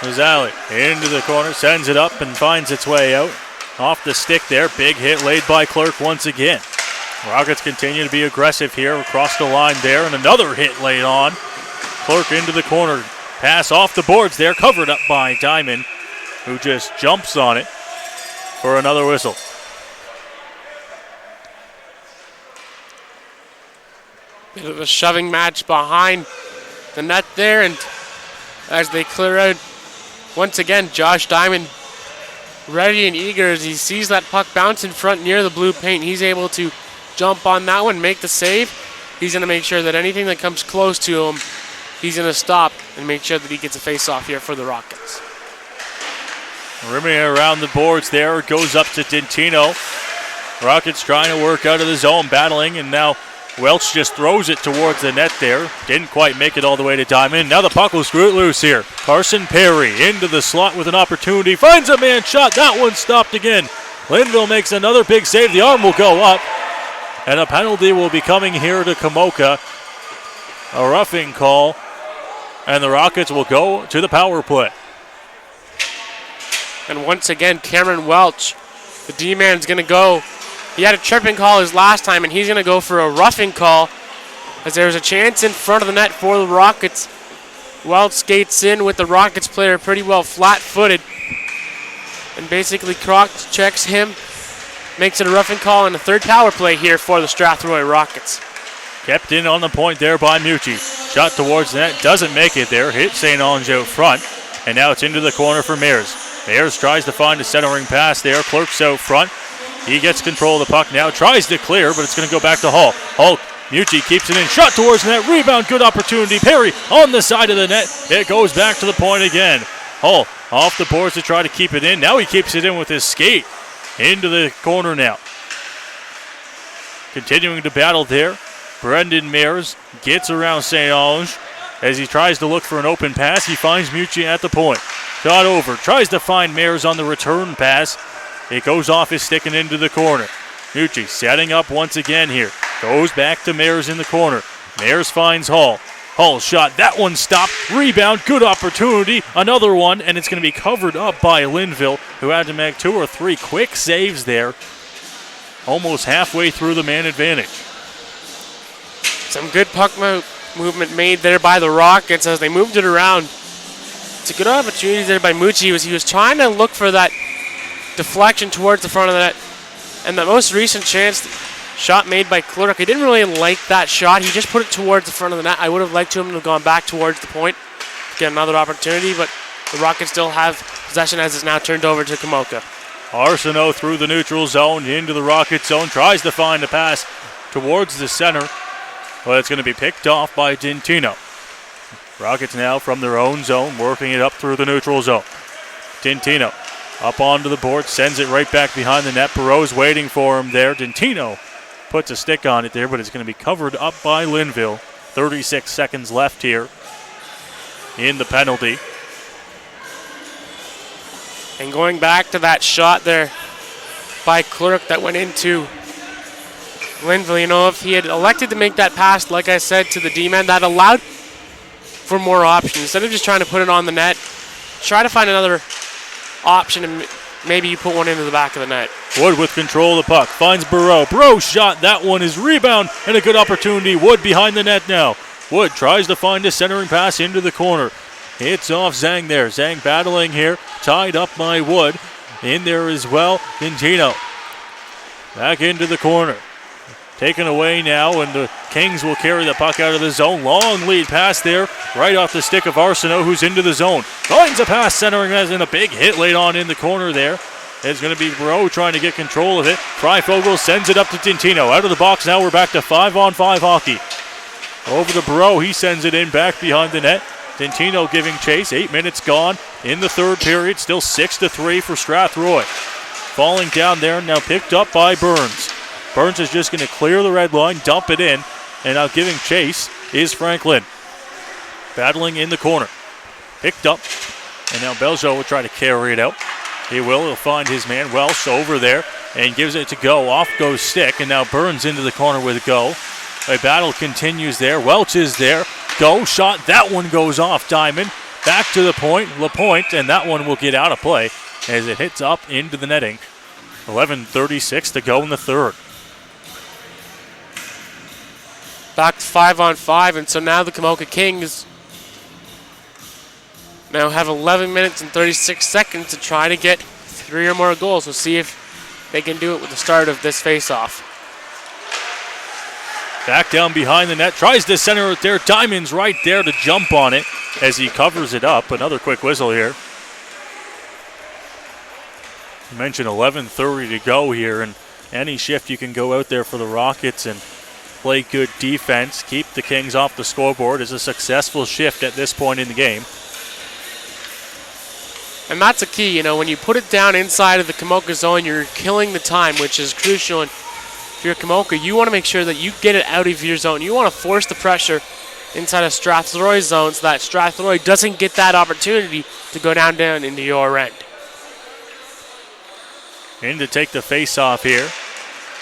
[SPEAKER 1] Mazzali into the corner, sends it up and finds its way out. Off the stick there, big hit laid by Clerk once again. Rockets continue to be aggressive here, across the line there, and another hit laid on. Clerk into the corner, pass off the boards there, covered up by Diamond, who just jumps on it for another whistle.
[SPEAKER 2] Bit of a shoving match behind the net there, and as they clear out, once again, Josh Diamond ready and eager as he sees that puck bounce in front near the blue paint. He's able to jump on that one, make the save. He's going to make sure that anything that comes close to him, he's going to stop and make sure that he gets a face-off here for the Rockets.
[SPEAKER 1] Rimming around the boards there, it goes up to Dentino. Rockets trying to work out of the zone, battling, and now Welch just throws it towards the net there. Didn't quite make it all the way to Diamond. Now the puck will screw it loose here. Carson Perry into the slot with an opportunity. Finds a man shot. That one stopped again. Linville makes another big save. The arm will go up. And a penalty will be coming here to Komoka. A roughing call. And the Rockets will go to the power play.
[SPEAKER 2] And once again, Cameron Welch, the D-man's going to go. He had a tripping call his last time, and he's going to go for a roughing call as there's a chance in front of the net for the Rockets. Welch skates in with the Rockets player pretty well flat-footed and basically checks him, makes it a roughing call, and a third power play here for the Strathroy Rockets.
[SPEAKER 1] Kept in on the point there by Mucci. Shot towards the net, doesn't make it there. Hit St. Ange out front, and now it's into the corner for Mears. Mears tries to find a centering pass there. Clerk's out front. He gets control of the puck now, tries to clear, but it's going to go back to Hall. Hall, Mucci keeps it in, shot towards the net, rebound, good opportunity. Perry on the side of the net. It goes back to the point again. Hall off the boards to try to keep it in. Now he keeps it in with his skate into the corner now. Continuing to battle there. Brendan Mears gets around St. Ange as he tries to look for an open pass. He finds Mucci at the point. Shot over, tries to find Mears on the return pass. It goes off his stick and into the corner. Mucci setting up once again here. Goes back to Mears in the corner. Mears finds Hall. Hall's shot, that one stopped. Rebound, good opportunity. Another one, and it's going to be covered up by Linville, who had to make 2 or 3 quick saves there almost halfway through the man advantage.
[SPEAKER 2] Some good puck movement made there by the Rockets as they moved it around. It's a good opportunity there by Mucci. He was trying to look for that deflection towards the front of the net. And the most recent chance shot made by Klurik, I didn't really like that shot. He just put it towards the front of the net. I would have liked him to have gone back towards the point to get another opportunity, but the Rockets still have possession as it's now turned over to Komoka.
[SPEAKER 1] Arsenault through the neutral zone into the Rocket zone, tries to find a pass towards the center, but it's going to be picked off by Dintino. Rockets now from their own zone, working it up through the neutral zone. Dintino up onto the board, sends it right back behind the net. Perreault's waiting for him there. Dintino puts a stick on it there, but it's going to be covered up by Linville. 36 seconds left here in the penalty.
[SPEAKER 2] And going back to that shot there by Klurik that went into Linville, you know, if he had elected to make that pass, like I said, to the D-man, that allowed for more options. Instead of just trying to put it on the net, try to find another option and maybe you put one into the back of the net.
[SPEAKER 1] Wood with control of the puck, finds Perreault. Perreault's shot, that one is rebound and a good opportunity. Wood behind the net now. Wood tries to find a centering pass into the corner. It's off Zhang there. Zhang battling here, tied up by Wood. In there as well, Dintino. Back into the corner. Taken away now, and the Kings will carry the puck out of the zone. Long lead pass there, right off the stick of Arsenault, who's into the zone. Finds a pass centering as in a big hit laid on in the corner there. It's going to be Perreault trying to get control of it. Freifogel sends it up to Dintino. Out of the box now, we're back to 5-on-5 hockey. Over to Perreault, he sends it in back behind the net. Dintino giving chase, 8 minutes gone in the third period. Still 6-3 for Strathroy. Falling down there, now picked up by Burns. Burns is just going to clear the red line, dump it in, and now giving chase is Franklin. Battling in the corner. Picked up, and now Belgeau will try to carry it out. He'll find his man Welsh over there and gives it to Go. Off goes stick, and now Burns into the corner with Go. A battle continues there. Welch is there. Go shot. That one goes off Diamond. Back to the point. LaPointe, and that one will get out of play as it hits up into the netting. 11:36 to go in the third.
[SPEAKER 2] Back to 5-on-5, and so now the Komoka Kings now have 11 minutes and 36 seconds to try to get 3 or more goals. We'll see if they can do it with the start of this face-off.
[SPEAKER 1] Back down behind the net, tries to center it there. Diamond's right there to jump on it as he covers it up. Another quick whistle here. I mentioned 11:30 to go here, and any shift you can go out there for the Rockets and play good defense, keep the Kings off the scoreboard is a successful shift at this point in the game.
[SPEAKER 2] And that's a key, you know, when you put it down inside of the Komoka zone, you're killing the time, which is crucial. And if you're Komoka, you want to make sure that you get it out of your zone. You want to force the pressure inside of Strathroy's zone so that Strathroy doesn't get that opportunity to go down into your end.
[SPEAKER 1] In to take the face-off here.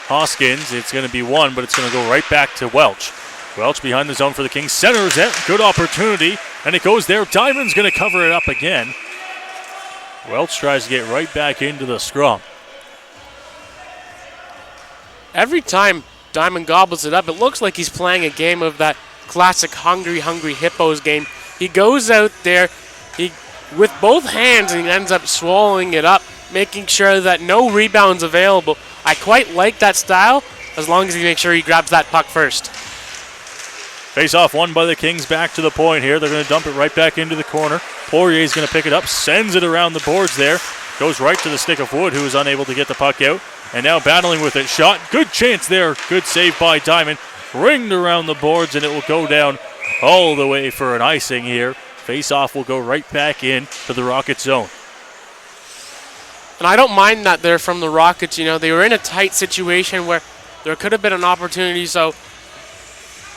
[SPEAKER 1] Hoskins, it's going to be one, but it's going to go right back to Welch. Welch behind the zone for the Kings. Centers it. Good opportunity. And it goes there. Diamond's going to cover it up again. Welch tries to get right back into the scrum.
[SPEAKER 2] Every time Diamond gobbles it up, it looks like he's playing a game of that classic Hungry Hippos game. He goes out there with both hands and he ends up swallowing it up, making sure that no rebounds available. I quite like that style as long as he makes sure he grabs that puck first.
[SPEAKER 1] Face-off won by the Kings back to the point here. They're going to dump it right back into the corner. Poirier's going to pick it up, sends it around the boards there. Goes right to the stick of Wood, who is unable to get the puck out. And now battling with it. Shot. Good chance there. Good save by Diamond. Ringed around the boards, and it will go down all the way for an icing here. Face-off will go right back in to the Rockets zone.
[SPEAKER 2] And I don't mind that there from the Rockets. You know, they were in a tight situation where there could have been an opportunity, so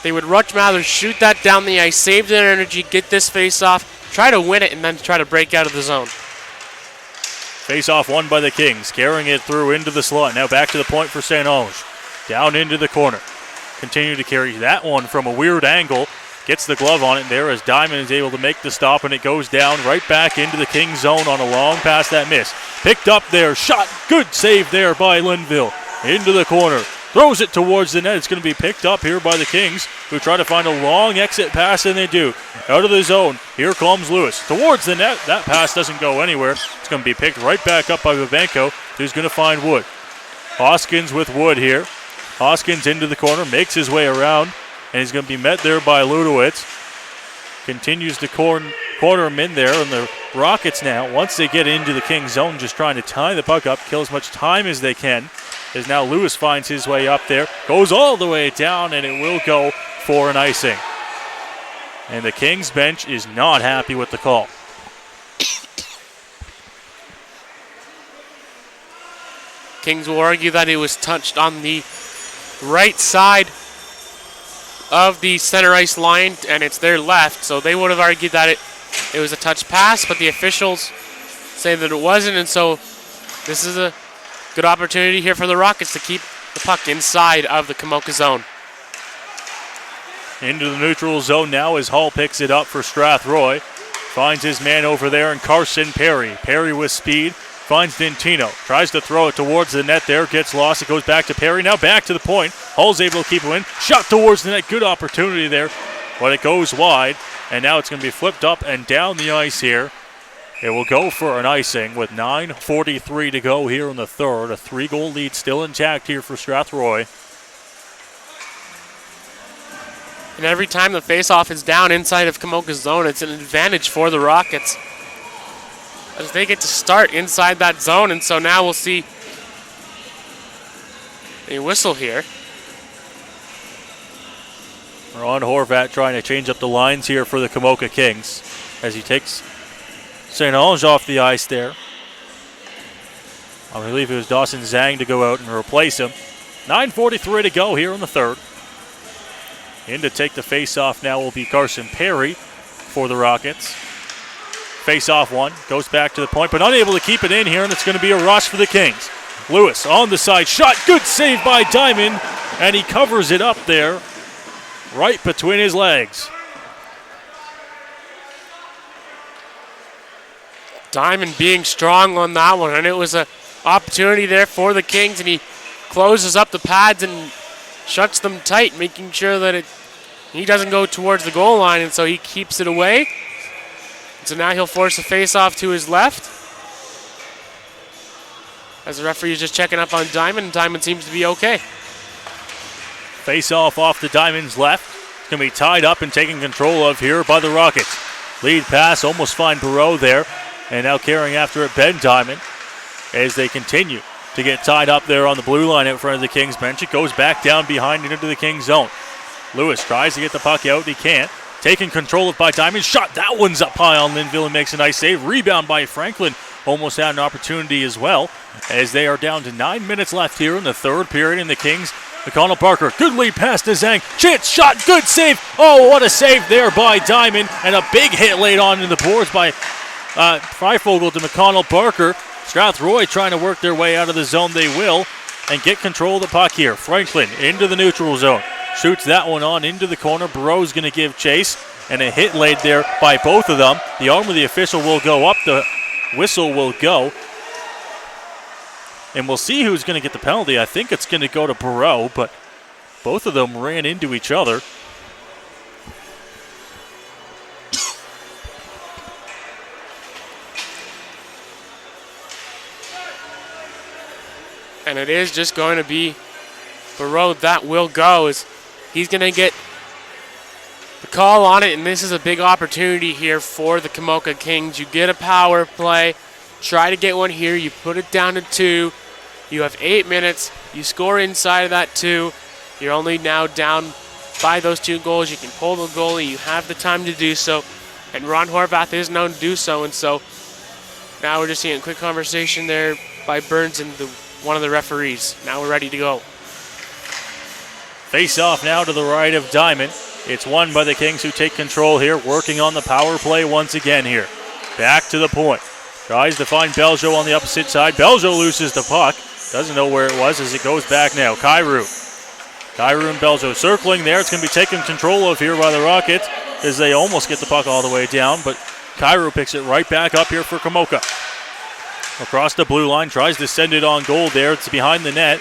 [SPEAKER 2] they would much rather shoot that down the ice, save their energy, get this face-off, try to win it, and then try to break out of the zone.
[SPEAKER 1] Face-off won by the Kings, carrying it through into the slot. Now back to the point for St. Ange. Down into the corner. Continue to carry that one from a weird angle. Gets the glove on it there as Diamond is able to make the stop, and it goes down right back into the Kings zone on a long pass that miss. Picked up there, shot, good save there by Linville. into the corner. Throws it towards the net. It's going to be picked up here by the Kings, who try to find a long exit pass, and they do. Out of the zone, here comes Lewis. Towards the net, that pass doesn't go anywhere. It's going to be picked right back up by Vivenko, who's going to find Wood. Hoskins with Wood here. Hoskins into the corner, makes his way around, and he's going to be met there by Ludowitz. Continues to corner him in there, and the Rockets now, once they get into the Kings zone, just trying to tie the puck up, kill as much time as they can. As now Lewis finds his way up there, goes all the way down, and it will go for an icing. And the Kings bench is not happy with the call.
[SPEAKER 2] Kings will argue that it was touched on the right side of the center ice line, and it's their left, so they would have argued that it was a touch pass, but the officials say that it wasn't, and so this is a good opportunity here for the Rockets to keep the puck inside of the Komoka zone.
[SPEAKER 1] Into the neutral zone now as Hall picks it up for Strathroy. Finds his man over there in Carson Perry. Perry with speed. Finds Dentino. Tries to throw it towards the net there. Gets lost. It goes back to Perry. Now back to the point. Hall's able to keep it in. Shot towards the net. Good opportunity there. But it goes wide. And now it's going to be flipped up and down the ice here. It will go for an icing with 9:43 to go here in the third. A 3-goal lead still intact here for Strathroy.
[SPEAKER 2] And every time the faceoff is down inside of Komoka's zone, it's an advantage for the Rockets, as they get to start inside that zone. And so now we'll see a whistle here.
[SPEAKER 1] Ron Horvat trying to change up the lines here for the Komoka Kings as he takes St. Ange off the ice there. I believe it was Dawson Zhang to go out and replace him. 9:43 to go here in the third. In to take the face-off now will be Carson Perry for the Rockets. Face-off one, goes back to the point, but unable to keep it in here, and it's going to be a rush for the Kings. Lewis on the side, shot, good save by Diamond, and he covers it up there, right between his legs.
[SPEAKER 2] Diamond being strong on that one, and it was an opportunity there for the Kings, and he closes up the pads and shuts them tight, making sure that he doesn't go towards the goal line, and so he keeps it away. So now he'll force a face-off to his left, as the referee is just checking up on Diamond, and Diamond seems to be okay.
[SPEAKER 1] Face-off off to Diamond's left. It's going to be tied up and taken control of here by the Rockets. Lead pass, almost find Barreau there. And now carrying after it, Ben Diamond, as they continue to get tied up there on the blue line in front of the Kings bench. It goes back down behind and into the Kings zone. Lewis tries to get the puck out. He can't. Taken control of by Diamond. Shot. That one's up high on Linville and makes a nice save. Rebound by Franklin. Almost had an opportunity as well, as they are down to 9 minutes left here in the third period. And the Kings, McConnell Parker, good lead pass to Zhang. Chance shot. Good save. Oh, what a save there by Diamond. And a big hit laid on in the boards by Freifogel to McConnell Parker. Strathroy trying to work their way out of the zone. They will, and get control of the puck here. Franklin into the neutral zone. Shoots that one on into the corner. Barreau's going to give chase, and a hit laid there by both of them. The arm of the official will go up. The whistle will go. And we'll see who's going to get the penalty. I think it's going to go to Barreau, but both of them ran into each other.
[SPEAKER 2] And it is just going to be Barreau that will go, as he's going to get the call on it, and this is a big opportunity here for the Komoka Kings. You get a power play, try to get one here, you put it down to 2, you have 8 minutes, you score inside of that 2, you're only now down by those 2 goals, you can pull the goalie, you have the time to do so, and Ron Horvath is known to do so, and so now we're just seeing a quick conversation there by Burns and one of the referees. Now we're ready to go.
[SPEAKER 1] Face off now to the right of Diamond. It's won by the Kings, who take control here, working on the power play once again here. Back to the point. Tries to find Beljo on the opposite side. Beljo loses the puck. Doesn't know where it was as it goes back now. Kyrou and Beljo circling there. It's going to be taken control of here by the Rockets as they almost get the puck all the way down, but Kyrou picks it right back up here for Komoka. Across the blue line, tries to send it on goal there. It's behind the net.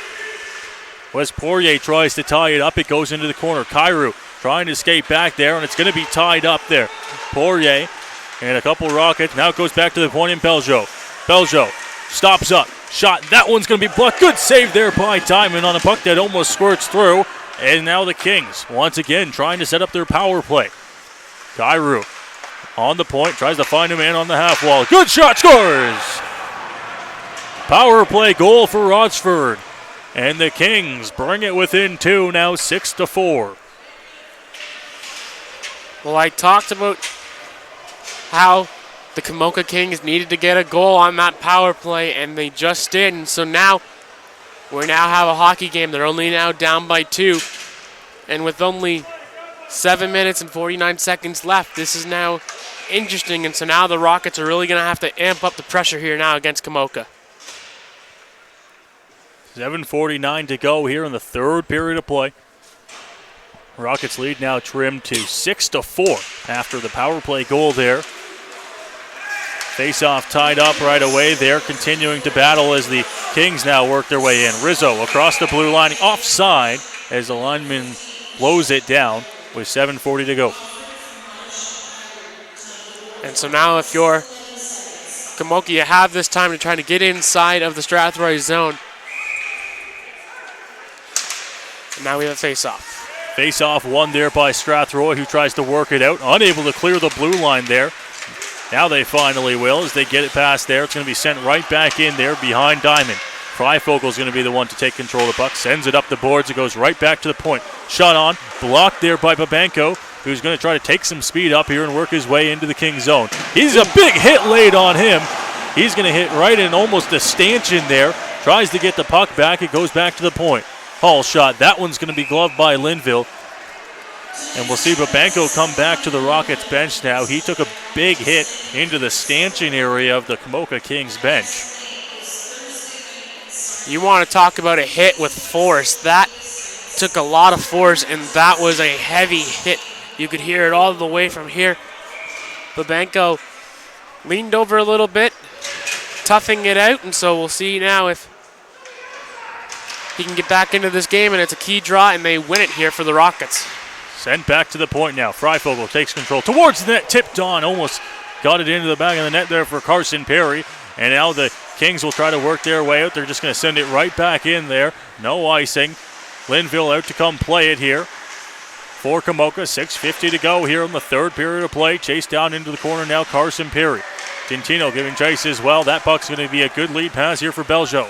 [SPEAKER 1] Wes Poirier tries to tie it up. It goes into the corner. Kairu trying to skate back there, and it's going to be tied up there. Poirier and a couple Rockets. Now it goes back to the point in Beljo. Beljo stops up. Shot. That one's going to be blocked. Good save there by Diamond on a puck that almost squirts through. And now the Kings, once again, trying to set up their power play. Kairu on the point. Tries to find a man on the half wall. Good shot. Scores! Power play goal for Rochford. And the Kings bring it within 2, now 6-4.
[SPEAKER 2] Well, I talked about how the Komoka Kings needed to get a goal on that power play, and they just did. And so now we now have a hockey game. They're only now down by 2. And with only 7 minutes and 49 seconds left, this is now interesting. And so now the Rockets are really going to have to amp up the pressure here now against Komoka.
[SPEAKER 1] 7:49 to go here in the third period of play. Rockets lead now trimmed to 6-4 after the power play goal there. Face-off tied up right away there, continuing to battle as the Kings now work their way in. Rizzo across the blue line, offside as the lineman blows it down with 7:40 to go.
[SPEAKER 2] And so now if you're Komoka, you have this time to try to get inside of the Strathroy zone. And now we have a face-off.
[SPEAKER 1] Face-off won there by Strathroy, who tries to work it out. Unable to clear the blue line there. Now they finally will as they get it past there. It's going to be sent right back in there behind Diamond. Freifogel's going to be the one to take control of the puck. Sends it up the boards. It goes right back to the point. Shot on. Blocked there by Babenko, who's going to try to take some speed up here and work his way into the King zone. He's a big hit laid on him. He's going to hit right in almost a stanchion there. Tries to get the puck back. It goes back to the point. Hall shot. That one's going to be gloved by Linville. And we'll see Babenko come back to the Rockets bench now. He took a big hit into the stanchion area of the Komoka Kings bench.
[SPEAKER 2] You want to talk about a hit with force. That took a lot of force, and that was a heavy hit. You could hear it all the way from here. Babenko leaned over a little bit, toughing it out, and so we'll see now if he can get back into this game, and it's a key draw, and they win it here for the Rockets.
[SPEAKER 1] Sent back to the point now. Freifogel takes control towards the net. Tipped on. Almost got it into the back of the net there for Carson Perry. And now the Kings will try to work their way out. They're just going to send it right back in there. No icing. Linville out to come play it here for Komoka. 6:50 to go here in the third period of play. Chased down into the corner now. Carson Perry. Tintino giving chase as well. That puck's going to be a good lead pass here for Beljo.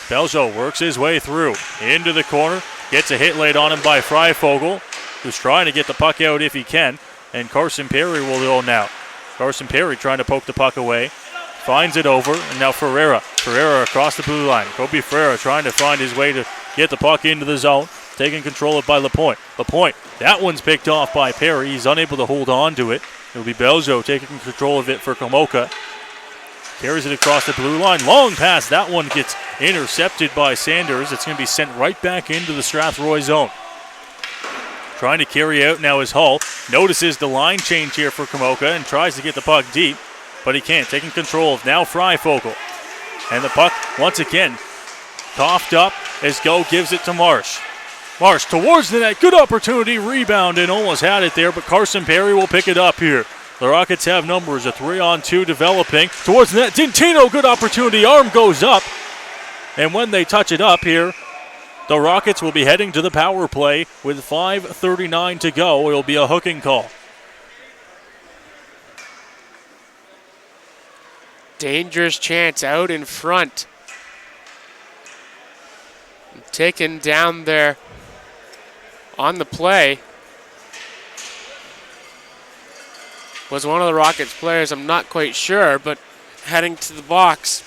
[SPEAKER 1] Beljo works his way through into the corner. Gets a hit laid on him by Freifogel, who's trying to get the puck out if he can. And Carson Perry will go now. Carson Perry trying to poke the puck away. Finds it over, and now Ferreira. Ferreira across the blue line. Kobe Ferreira trying to find his way to get the puck into the zone. Taking control of by Lapointe. Lapointe, that one's picked off by Perry. He's unable to hold on to it. It'll be Beljo taking control of it for Komoka. Carries it across the blue line. Long pass. That one gets intercepted by Sanders. It's going to be sent right back into the Strathroy zone. Trying to carry out now is Hull. Notices the line change here for Komoka and tries to get the puck deep, but he can't. Taking control of now Freifogel. And the puck, once again, coughed up as Go gives it to Marsh. Marsh towards the net. Good opportunity. Rebound and almost had it there, but Carson Perry will pick it up here. The Rockets have numbers. A 3-on-2 developing. Towards the net. Dintino, good opportunity. Arm goes up. And when they touch it up here, the Rockets will be heading to the power play with 5:39 to go. It'll be a hooking call.
[SPEAKER 2] Dangerous chance out in front. Taken down there on the play was one of the Rockets players. I'm not quite sure, but heading to the box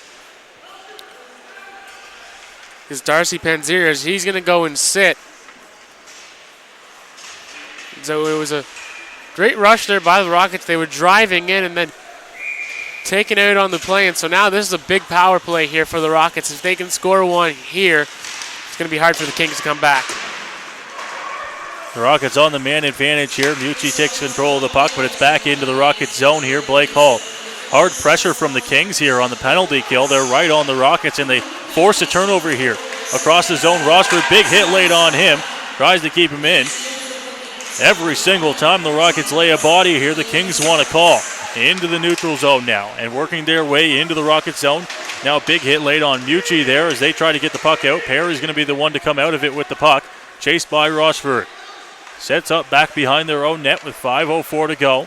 [SPEAKER 2] is Darcy Panziers. He's going to go and sit. So it was a great rush there by the Rockets. They were driving in and then taken out on the play. And so now this is a big power play here for the Rockets. If they can score one here, it's going to be hard for the Kings to come back.
[SPEAKER 1] The Rockets on the man advantage here. Mucci takes control of the puck, but it's back into the Rockets zone here. Blake Hall. Hard pressure from the Kings here on the penalty kill. They're right on the Rockets, and they force a turnover here. across the zone. Rossford, big hit late on him. Tries to keep him in. Every single time the Rockets lay a body here, the Kings want a call. Into the neutral zone now and working their way into the Rocket zone. Now big hit late on Mucci there as they try to get the puck out. Perry's going to be the one to come out of it with the puck. Chased by Rossford. Sets up back behind their own net with 5:04 to go.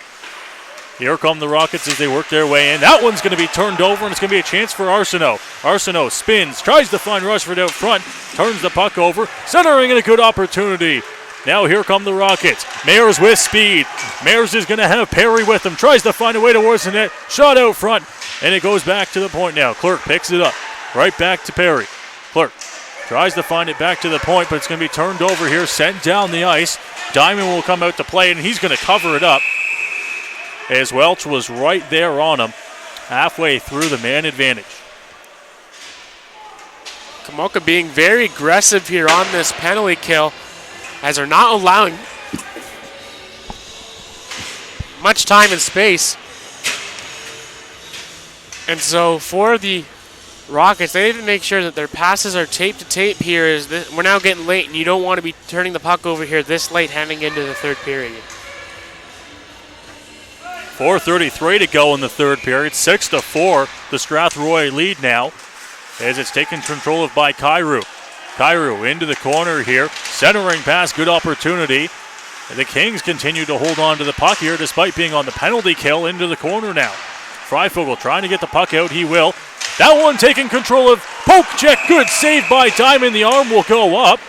[SPEAKER 1] Here come the Rockets as they work their way in. That one's going to be turned over, and it's going to be a chance for Arsenault. Arsenault spins, tries to find Rossford out front, turns the puck over, centering in a good opportunity. Now here come the Rockets. Mayers with speed. Mayers is going to have Perry with him, tries to find a way towards the net, shot out front, and it goes back to the point now. Clerk picks it up, right back to Perry. Clerk tries to find it back to the point, but it's going to be turned over here, sent down the ice. Diamond will come out to play, and he's going to cover it up as Welch was right there on him halfway through the man advantage.
[SPEAKER 2] Komoka being very aggressive here on this penalty kill as they're not allowing much time and space. And so for the Rockets, they need to make sure that their passes are tape to tape here. We're now getting late, and you don't want to be turning the puck over here this late heading into the third period.
[SPEAKER 1] 4:33 to go in the third period. 6-4, the Strathroy lead now as it's taken control of by Kairu. Kairu into the corner here, centering pass, good opportunity. The Kings continue to hold on to the puck here despite being on the penalty kill into the corner now. Freifogel trying to get the puck out, he will. That one taking control of poke check, good save by Diamond, the arm will go up.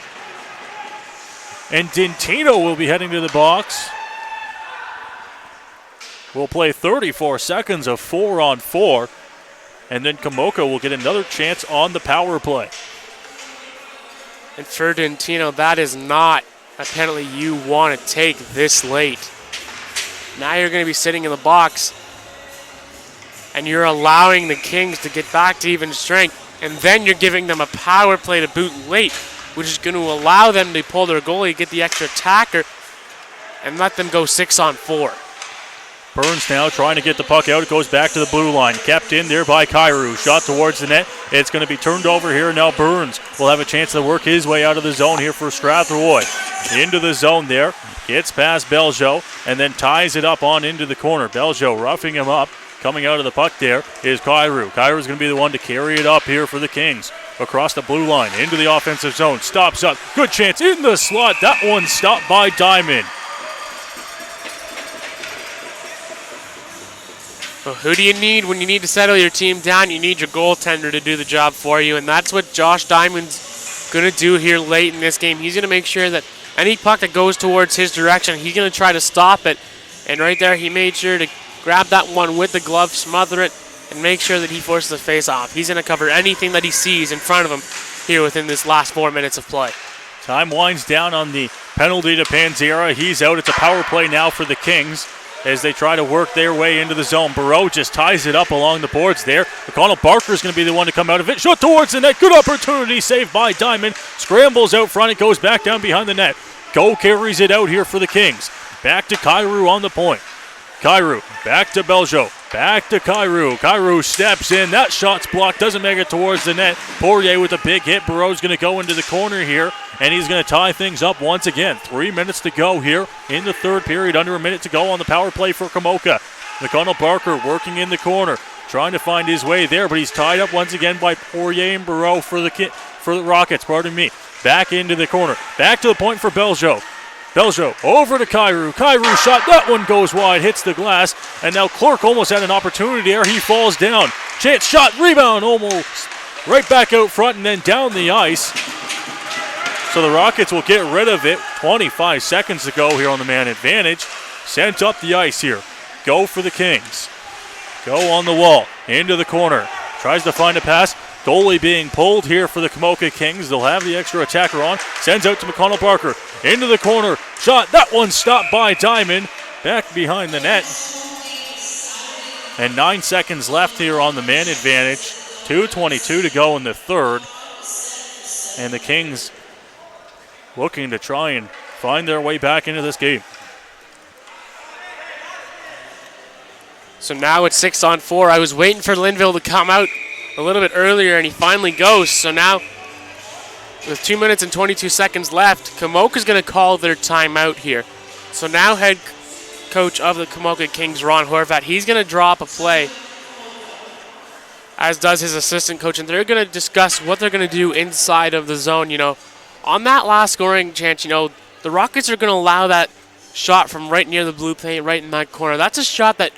[SPEAKER 1] And Dintino will be heading to the box. We'll play 34 seconds of 4-on-4, and then Komoka will get another chance on the power play.
[SPEAKER 2] And for Dintino, that is not a penalty you want to take this late. Now you're going to be sitting in the box, and you're allowing the Kings to get back to even strength, and then you're giving them a power play to boot late, which is going to allow them to pull their goalie, get the extra attacker, and let them go 6-on-4.
[SPEAKER 1] Burns now trying to get the puck out. It goes back to the blue line. Kept in there by Kairu. Shot towards the net. It's going to be turned over here. Now Burns will have a chance to work his way out of the zone here for Strathroy. Into the zone there. Gets past Beljo and then ties it up on into the corner. Beljo roughing him up. Coming out of the puck there is Kairu. Kairu's going to be the one to carry it up here for the Kings. Across the blue line. Into the offensive zone. Stops up. Good chance in the slot. That one stopped by Diamond.
[SPEAKER 2] Well, who do you need when you need to settle your team down? You need your goaltender to do the job for you, and that's what Josh Diamond's going to do here late in this game. He's going to make sure that any puck that goes towards his direction, he's going to try to stop it. And right there, he made sure to grab that one with the glove, smother it, and make sure that he forces the face off. He's going to cover anything that he sees in front of him here within this last 4 minutes of play.
[SPEAKER 1] Time winds down on the penalty to Panzera. He's out. It's a power play now for the Kings as they try to work their way into the zone. Barreau just ties it up along the boards there. McConnell Barker is going to be the one to come out of it. Shot towards the net. Good opportunity. Saved by Diamond. Scrambles out front. It goes back down behind the net. Go carries it out here for the Kings. Back to Kairu on the point. Kairu back to Beljo. Back to Kairu. Kairu steps in. That shot's blocked. Doesn't make it towards the net. Poirier with a big hit. Barreau's going to go into the corner here, and he's going to tie things up once again. 3 minutes to go here in the third period. Under a minute to go on the power play for Komoka. McConnell Barker working in the corner, trying to find his way there, but he's tied up once again by Poirier and Barreau for the Rockets. Pardon me. Back into the corner. Back to the point for Beljo. Beljo over to Kairu. Kairu shot. That one goes wide, hits the glass. And now Clark almost had an opportunity there. He falls down. Chance shot, rebound almost right back out front and then down the ice. So the Rockets will get rid of it. 25 seconds to go here on the man advantage. Sent up the ice here. Go for the Kings. Go on the wall. Into the corner. Tries to find a pass. Goalie being pulled here for the Komoka Kings. They'll have the extra attacker on. Sends out to McConnell Barker. Into the corner. Shot. That one stopped by Diamond. Back behind the net. And 9 seconds left here on the man advantage. 2:22 to go in the third. And the Kings looking to try and find their way back into this game.
[SPEAKER 2] So now it's 6-on-4. I was waiting for Linville to come out a little bit earlier, and he finally goes. So now with 2 minutes and 22 seconds left, Komoka's going to call their timeout here. So now head coach of the Komoka Kings, Ron Horvat, he's going to drop a play, as does his assistant coach, and they're going to discuss what they're going to do inside of the zone. You know, on that last scoring chance, you know, the Rockets are going to allow that shot from right near the blue paint, right in that corner. That's a shot that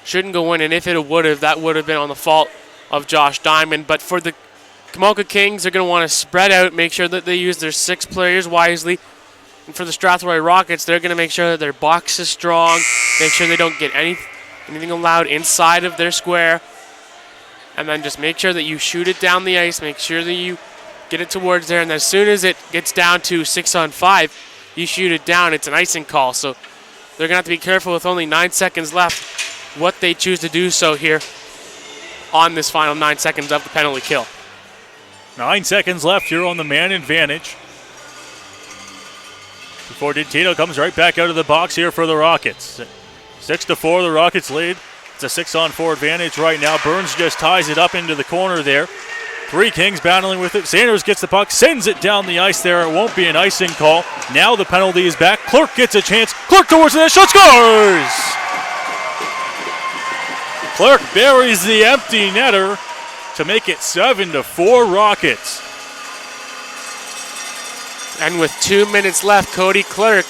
[SPEAKER 2] shouldn't go in, and if it would have, that would have been on the fault of Josh Diamond. But for the Komoka Kings, they're going to want to spread out, make sure that they use their 6 players wisely. And for the Strathroy Rockets, they're going to make sure that their box is strong, make sure they don't get anything allowed inside of their square, and then just make sure that you shoot it down the ice, make sure that you get it towards there, and as soon as it gets down to 6-on-5, you shoot it down. It's an icing call, so they're going to have to be careful with only 9 seconds left what they choose to do so here on this final 9 seconds of the penalty kill.
[SPEAKER 1] 9 seconds left here on the man advantage. Before Dentino comes right back out of the box here for the Rockets. 6-4, the Rockets lead. It's a 6-on-4 advantage right now. Burns just ties it up into the corner there. 3 Kings battling with it. Sanders gets the puck, sends it down the ice there. It won't be an icing call. Now the penalty is back. Clerk gets a chance. Clerk towards the net, shot, scores! Clerk buries the empty netter to make it 7-4 Rockets.
[SPEAKER 2] And with 2 minutes left, Cody Clerk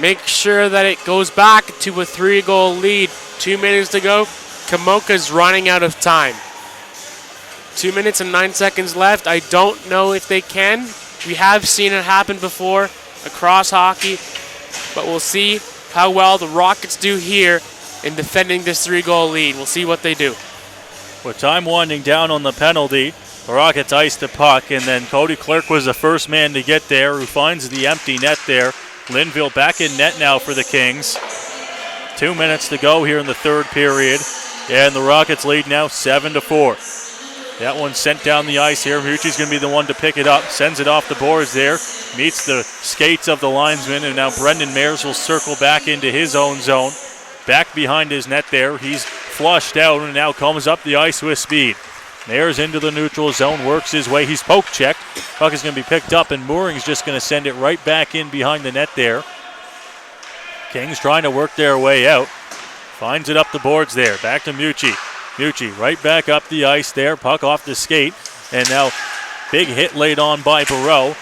[SPEAKER 2] makes sure that it goes back to a 3-goal lead. 2 minutes to go. Komoka's running out of time. 2 minutes and 9 seconds left. I don't know if they can. We have seen it happen before across hockey, but we'll see how well the Rockets do here in defending this 3-goal lead. We'll see what they do.
[SPEAKER 1] With time winding down on the penalty, the Rockets ice the puck, and then Cody Clerk was the first man to get there, who finds the empty net there. Linville back in net now for the Kings. 2 minutes to go here in the third period, and the Rockets lead now 7-4. That one sent down the ice here. Mucci's going to be the one to pick it up. Sends it off the boards there. Meets the skates of the linesman, and now Brendan Mayers will circle back into his own zone. Back behind his net there. He's flushed out and now comes up the ice with speed. Mayers into the neutral zone, works his way. He's poke checked. Puck is going to be picked up, and Mooring's just going to send it right back in behind the net there. Kings trying to work their way out. Finds it up the boards there. Back to Mucci. Mucci right back up the ice there. Puck off the skate. And now big hit laid on by Barreau.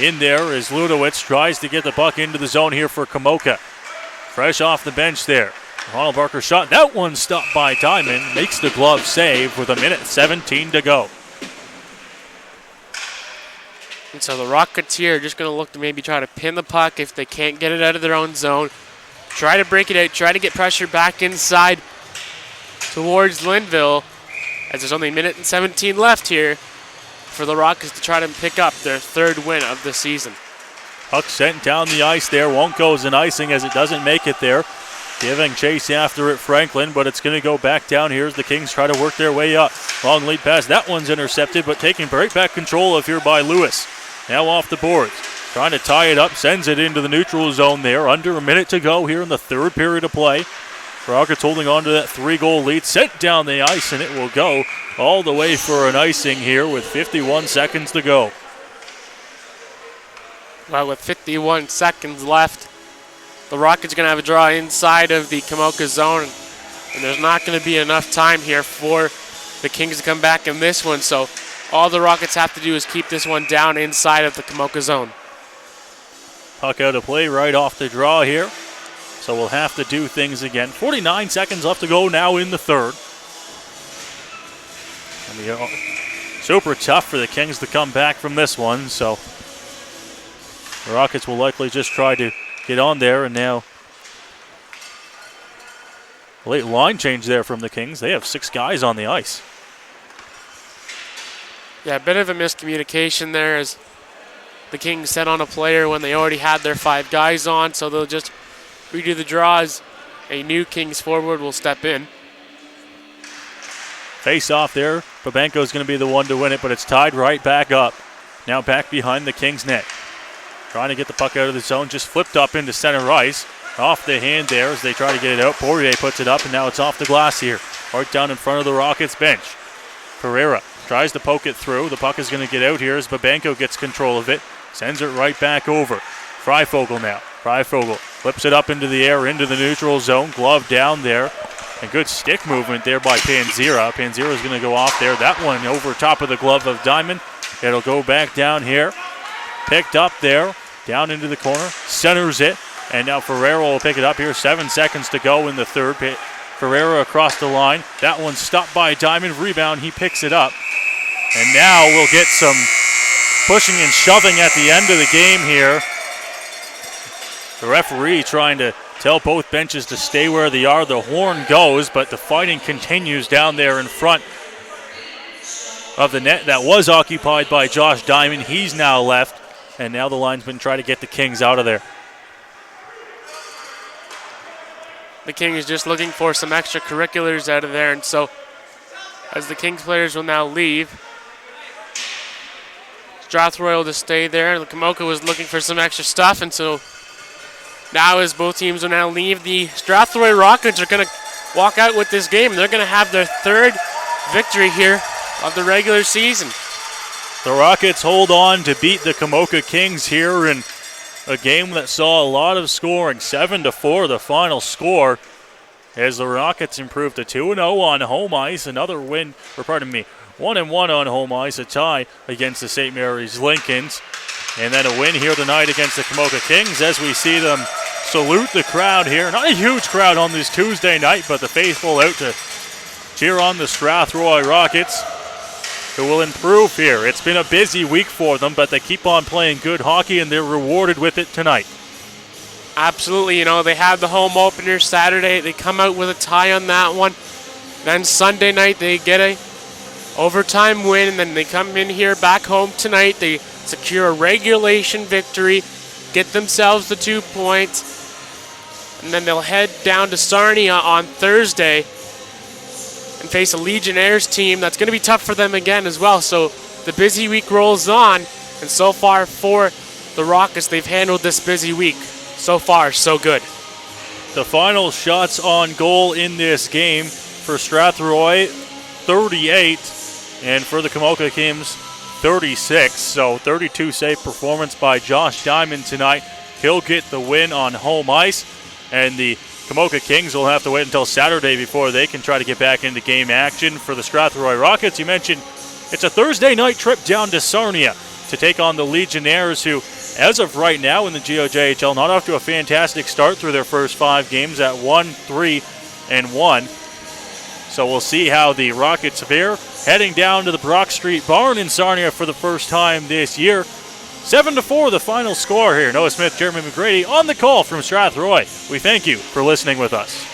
[SPEAKER 1] In there as Ludowitz tries to get the puck into the zone here for Komoka. Fresh off the bench there. Ronald Barker shot. That one stopped by Diamond. Makes the glove save with 1:17 to go.
[SPEAKER 2] And so the Rockets here are just going to look to maybe try to pin the puck if they can't get it out of their own zone. Try to break it out. Try to get pressure back inside towards Linville, as there's only 1:17 left here for the Rockets to try to pick up their 3rd win of the season.
[SPEAKER 1] Puck sent down the ice there. Won't go as an icing as it doesn't make it there. Giving chase after it, Franklin, but it's going to go back down here as the Kings try to work their way up. Long lead pass. That one's intercepted, but taking right back control of here by Lewis. Now off the boards. Trying to tie it up. Sends it into the neutral zone there. Under a minute to go here in the 3rd period of play. Rockets holding on to that 3-goal lead. Sent down the ice, and it will go all the way for an icing here with 51 seconds to go.
[SPEAKER 2] Well, with 51 seconds left, the Rockets are going to have a draw inside of the Komoka zone, and there's not going to be enough time here for the Kings to come back in this one, so all the Rockets have to do is keep this one down inside of the Komoka zone.
[SPEAKER 1] Puck out of play right off the draw here, so we'll have to do things again. 49 seconds left to go now in the 3rd. Super tough for the Kings to come back from this one, so the Rockets will likely just try to get on there, and now late line change there from the Kings. They have 6 guys on the ice.
[SPEAKER 2] Yeah, a bit of a miscommunication there as the Kings set on a player when they already had their 5 guys on, so they'll just redo the draws. A new Kings forward will step in.
[SPEAKER 1] Face off there. Babenko's going to be the one to win it, but it's tied right back up. Now back behind the Kings net. Trying to get the puck out of the zone, just flipped up into center ice. Off the hand there as they try to get it out. Poirier puts it up, and now it's off the glass here. Right down in front of the Rockets bench. Pereira tries to poke it through. The puck is going to get out here as Babenko gets control of it. Sends it right back over. Freifogel now. Freifogel flips it up into the air, into the neutral zone. Glove down there. And good stick movement there by Panzira. Panzira is going to go off there. That one over top of the glove of Diamond. It'll go back down here. Picked up there. Down into the corner. Centers it. And now Ferreira will pick it up here. 7 seconds to go in the third. Ferreira across the line. That one stopped by Diamond. Rebound. He picks it up. And now we'll get some pushing and shoving at the end of the game here. The referee trying to tell both benches to stay where they are. The horn goes, but the fighting continues down there in front of the net that was occupied by Josh Diamond. He's now left, and now the linesmen try to get the Kings out of there.
[SPEAKER 2] The Kings just looking for some extracurriculars out of there, and so as the Kings players will now leave, Strathroy will just stay there. The Komoka was looking for some extra stuff, and so now as both teams will now leave, the Strathroy Rockets are going to walk out with this game. They're going to have their third victory here of the regular season.
[SPEAKER 1] The Rockets hold on to beat the Komoka Kings here in a game that saw a lot of scoring. 7-4 the final score as the Rockets improved to 2-0 on home ice. Another win, 1-1 on home ice, a tie against the St. Mary's Lincolns. And then a win here tonight against the Komoka Kings as we see them salute the crowd here. Not a huge crowd on this Tuesday night, but the faithful out to cheer on the Strathroy Rockets, who will improve here. It's been a busy week for them, but they keep on playing good hockey, and they're rewarded with it tonight.
[SPEAKER 2] Absolutely. They had the home opener Saturday. They come out with a tie on that one. Then Sunday night, they get a overtime win, and then they come in here back home tonight. They secure a regulation victory, get themselves the 2 points, and then they'll head down to Sarnia on Thursday and face a Legionnaires team that's going to be tough for them again as well. So the busy week rolls on, and so far for the Rockets, they've handled this busy week. So far, so good.
[SPEAKER 1] The final shots on goal in this game for Strathroy, 38, and for the Komoka Kings, 36, so 32 save performance by Josh Diamond tonight. He'll get the win on home ice, and the Komoka Kings will have to wait until Saturday before they can try to get back into game action. For the Strathroy Rockets, you mentioned it's a Thursday night trip down to Sarnia to take on the Legionnaires, who, as of right now in the GOJHL, not off to a fantastic start through their first 5 games at 1-3-1. So we'll see how the Rockets fare. Heading down to the Brock Street Barn in Sarnia for the first time this year. 7-4 the final score here. Noah Smith, Jermey McGrady on the call from Strathroy. We thank you for listening with us.